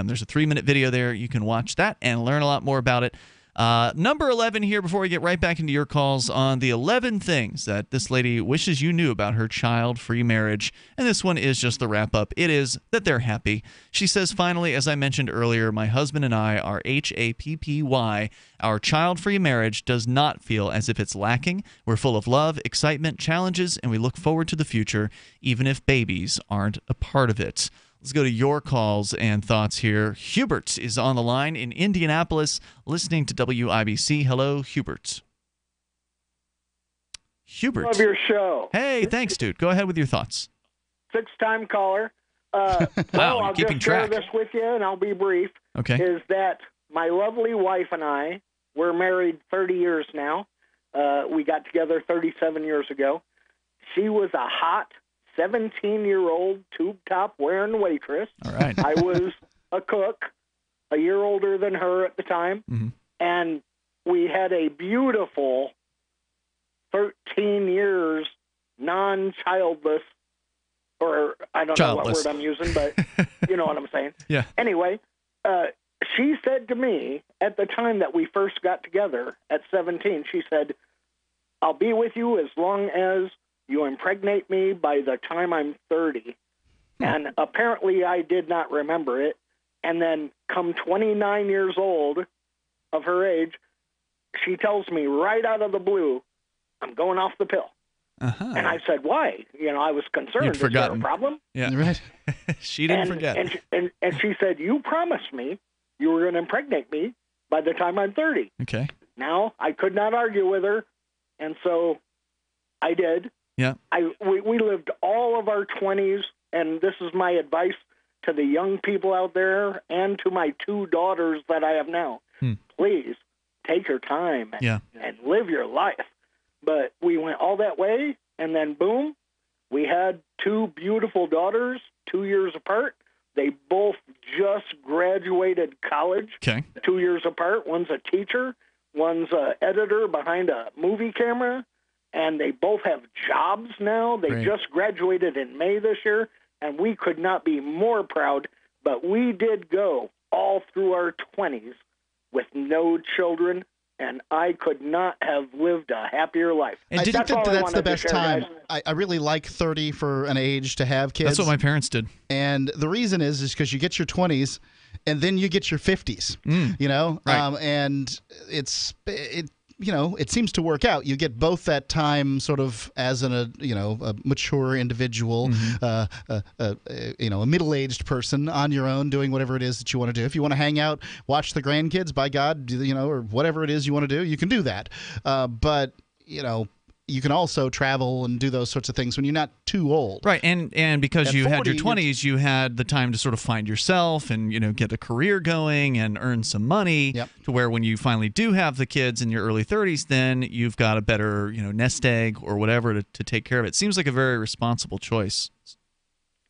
There's a 3-minute video there. You can watch that and learn a lot more about it. Number 11 here before we get right back into your calls on the 11 things that this lady wishes you knew about her child-free marriage. And this one is just the wrap-up. It is that they're happy. She says, finally, as I mentioned earlier, my husband and I are HAPPY. Our child-free marriage does not feel as if it's lacking. We're full of love, excitement, challenges, and we look forward to the future, even if babies aren't a part of it. Let's go to your calls and thoughts here. Hubert is on the line in Indianapolis, listening to WIBC. Hello, Hubert. Hubert.
Love your show.
Hey, thanks, dude. Go ahead with your thoughts.
6-time caller.
Wow,
I'll
you're keeping
just share
track.
this with you, and I'll be brief.
Okay.
Is that my lovely wife and I, we're married 30 years now. We got together 37 years ago. She was a hot 17-year-old tube-top wearing waitress.
All right.
I was a cook, a year older than her at the time, and we had a beautiful 13 years non-childless, or I don't know what
Childless.
word I'm using, but you know what I'm saying.
Yeah.
Anyway, she said to me at the time that we first got together at 17, she said, I'll be with you as long as you impregnate me by the time I'm 30. And apparently I did not remember it. And then come 29 years old of her age, she tells me right out of the blue, I'm going off the pill. And I said, why? I was concerned.
You'd
Is there
forgotten.
a problem?
Yeah, right. She didn't forget.
And she said, you promised me you were going to impregnate me by the time I'm 30.
Okay.
Now, I could not argue with her, and so I did.
Yeah.
We lived all of our 20s, and this is my advice to the young people out there and to my 2 daughters that I have now. Please take your time and live your life. But we went all that way, and then boom, we had 2 beautiful daughters 2 years apart. They both just graduated college 2 years apart. One's a teacher, one's an editor behind a movie camera. And they both have jobs now. They just graduated in May this year, and we could not be more proud. But we did go all through our 20s with no children, and I could not have lived a happier life.
I think that's the best time. I really like 30 for an age to have kids.
That's what my parents did.
And the reason is because you get your 20s, and then you get your 50s.
Right.
And it seems to work out. You get both that time sort of as a mature individual, a middle-aged person on your own doing whatever it is that you want to do. If you want to hang out, watch the grandkids, by God, or whatever it is you want to do, you can do that. But you can also travel and do those sorts of things when you're not too old.
Right, and because
At
you had
40,
your 20s, you had the time to sort of find yourself and, get a career going and earn some money to where when you finally do have the kids in your early 30s, then you've got a better, nest egg or whatever to take care of it. Seems like a very responsible choice.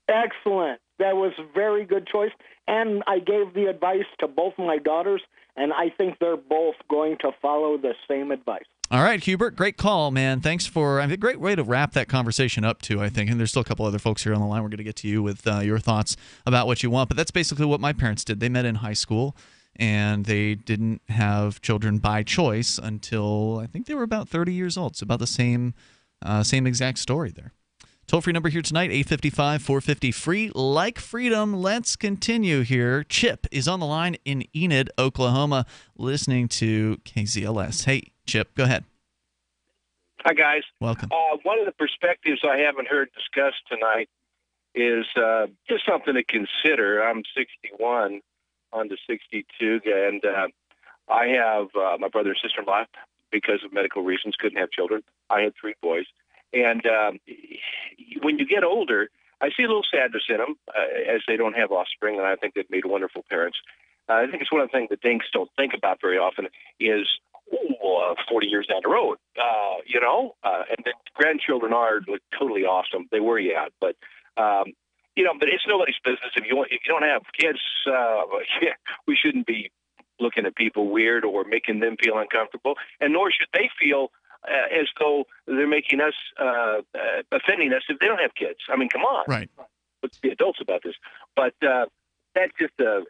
Excellent. That was a very good choice. And I gave the advice to both my daughters, and I think they're both going to follow the same advice.
All right, Hubert, great call, man. Thanks for a great way to wrap that conversation up, too, I think. And there's still a couple other folks here on the line. We're going to get to you with your thoughts about what you want. But that's basically what my parents did. They met in high school, and they didn't have children by choice until I think they were about 30 years old. It's about the same exact story there. Toll-free number here tonight, 855-450-FREE. Like freedom, let's continue here. Chip is on the line in Enid, Oklahoma, listening to KZLS. Hey, Chip, go ahead.
Hi, guys.
Welcome.
One of the perspectives I haven't heard discussed tonight is just something to consider. I'm 61, on to 62, and I have my brother and sister-in-law, because of medical reasons, couldn't have children. I had 3 boys. And when you get older, I see a little sadness in them as they don't have offspring, and I think they've made wonderful parents. I think it's one of the things the dinks don't think about very often is, 40 years down the road, and then grandchildren are totally awesome. They wear you out, but but it's nobody's business. If you don't have kids, we shouldn't be looking at people weird or making them feel uncomfortable, and nor should they feel as though they're making us, offending us if they don't have kids. I mean, come on.
Right.
Let's be adults about this. But that's just a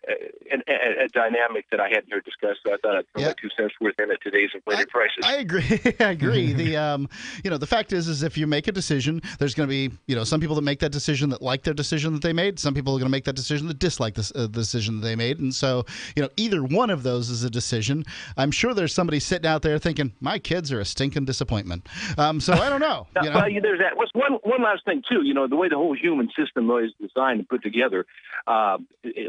dynamic that I hadn't heard discussed, so I thought I'd throw my 2 cents worth in at today's inflated prices.
I agree. I agree. The fact is if you make a decision, there's going to be, some people that make that decision that like their decision that they made. Some people are going to make that decision that dislike the decision that they made. And so, either one of those is a decision. I'm sure there's somebody sitting out there thinking, my kids are a stinking disappointment. So I don't know.
Well, there's that. One last thing, too. The way the whole human system is designed and put together,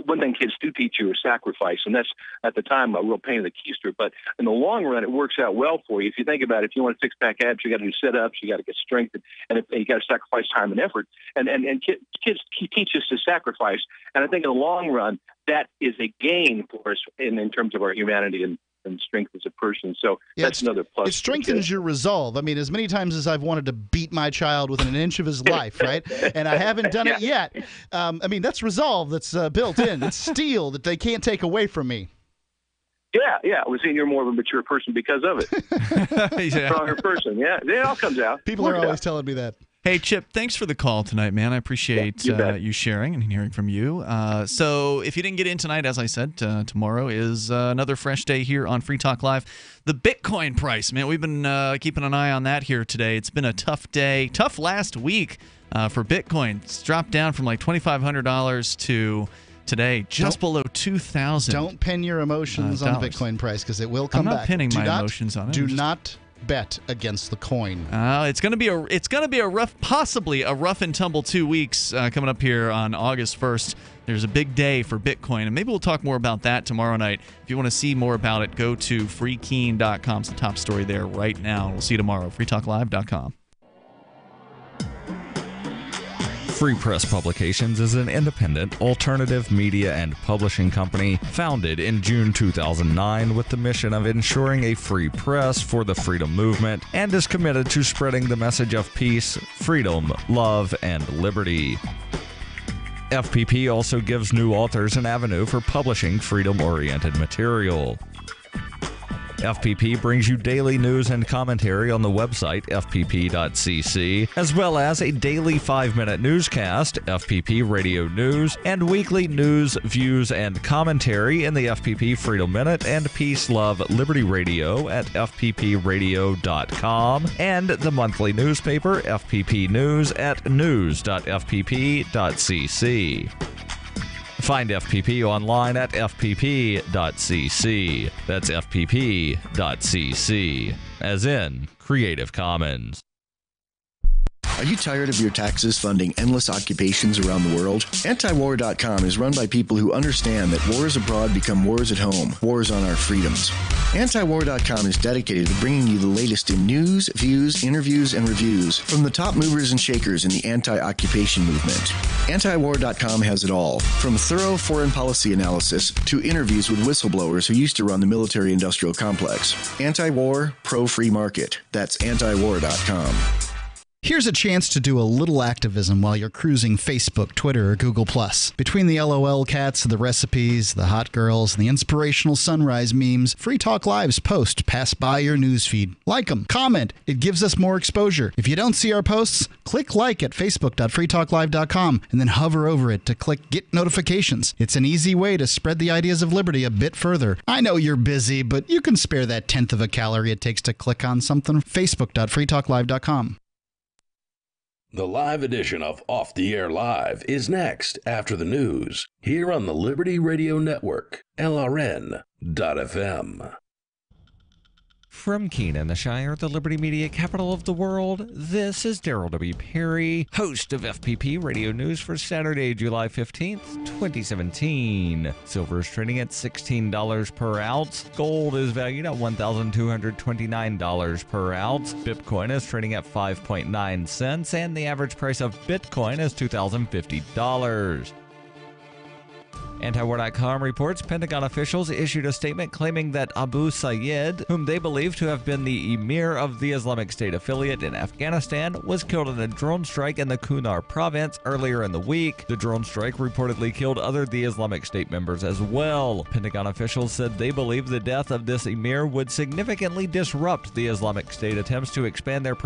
one thing kids do teach you is sacrifice, and that's at the time a real pain in the keister. But in the long run, it works out well for you. If you think about it, if you want to six-pack abs, you got to do sit-ups, you got to get strength, and you got to sacrifice time and effort. And kids teach us to sacrifice, and I think in the long run, that is a gain for us in terms of our humanity and strength as a person. So that's another plus.
It strengthens your resolve. I mean, as many times as I've wanted to beat my child within an inch of his life, right? And I haven't done it yet. That's resolve that's built in. It's steel that they can't take away from me.
Yeah. We're seeing you're more of a mature person because of it. Stronger person. Yeah, it all comes out.
People are always telling me that.
Hey, Chip, thanks for the call tonight, man. I appreciate you sharing and hearing from you. So if you didn't get in tonight, as I said, tomorrow is another fresh day here on Free Talk Live. The Bitcoin price, man, we've been keeping an eye on that here today. It's been a tough day, tough last week for Bitcoin. It's dropped down from like $2,500 to today just below $2,000.
Don't pin your emotions on the Bitcoin price because it will come back.
I'm not pinning my emotions on it.
Do not bet against the coin.
It's going to be a rough, possibly a rough and tumble 2 weeks coming up here on August 1st. There's a big day for Bitcoin, and maybe we'll talk more about that tomorrow night. If you want to see more about it, go to freekeen.com. It's the top story there right now. We'll see you tomorrow. freetalklive.com.
Free Press Publications is an independent, alternative media and publishing company founded in June 2009 with the mission of ensuring a free press for the freedom movement and is committed to spreading the message of peace, freedom, love, and liberty. FPP also gives new authors an avenue for publishing freedom-oriented material. FPP brings you daily news and commentary on the website fpp.cc, as well as a daily 5-minute newscast, FPP Radio News, and weekly news, views, and commentary in the FPP Freedom Minute and Peace, Love, Liberty Radio at fppradio.com, and the monthly newspaper FPP News at news.fpp.cc. Find FPP online at fpp.cc. That's fpp.cc, as in Creative Commons.
Are you tired of your taxes funding endless occupations around the world? Antiwar.com is run by people who understand that wars abroad become wars at home, wars on our freedoms. Antiwar.com is dedicated to bringing you the latest in news, views, interviews, and reviews from the top movers and shakers in the anti-occupation movement. Antiwar.com has it all, from thorough foreign policy analysis to interviews with whistleblowers who used to run the military-industrial complex. Anti-war, pro-free market. That's antiwar.com.
Here's a chance to do a little activism while you're cruising Facebook, Twitter, or Google+. Between the LOL cats, the recipes, the hot girls, and the inspirational sunrise memes, Free Talk Live's posts pass by your newsfeed. Like them, comment. It gives us more exposure. If you don't see our posts, click like at facebook.freetalklive.com and then hover over it to click Get Notifications. It's an easy way to spread the ideas of liberty a bit further. I know you're busy, but you can spare that 1/10 of a calorie it takes to click on something. facebook.freetalklive.com.
The live edition of Off the Air Live is next after the news here on the Liberty Radio Network, LRN.FM.
From Keene, the Shire, the Liberty Media capital of the world, this is Daryl W. Perry, host of FPP Radio News for Saturday, July 15th, 2017. Silver is trading at $16 per ounce. Gold is valued at $1,229 per ounce. Bitcoin is trading at 5.9 cents, and the average price of Bitcoin is $2,050. Antiwar.com reports Pentagon officials issued a statement claiming that Abu Sayyid, whom they believe to have been the emir of the Islamic State affiliate in Afghanistan, was killed in a drone strike in the Kunar province earlier in the week. The drone strike reportedly killed other the Islamic State members as well. Pentagon officials said they believe the death of this emir would significantly disrupt the Islamic State attempts to expand their presence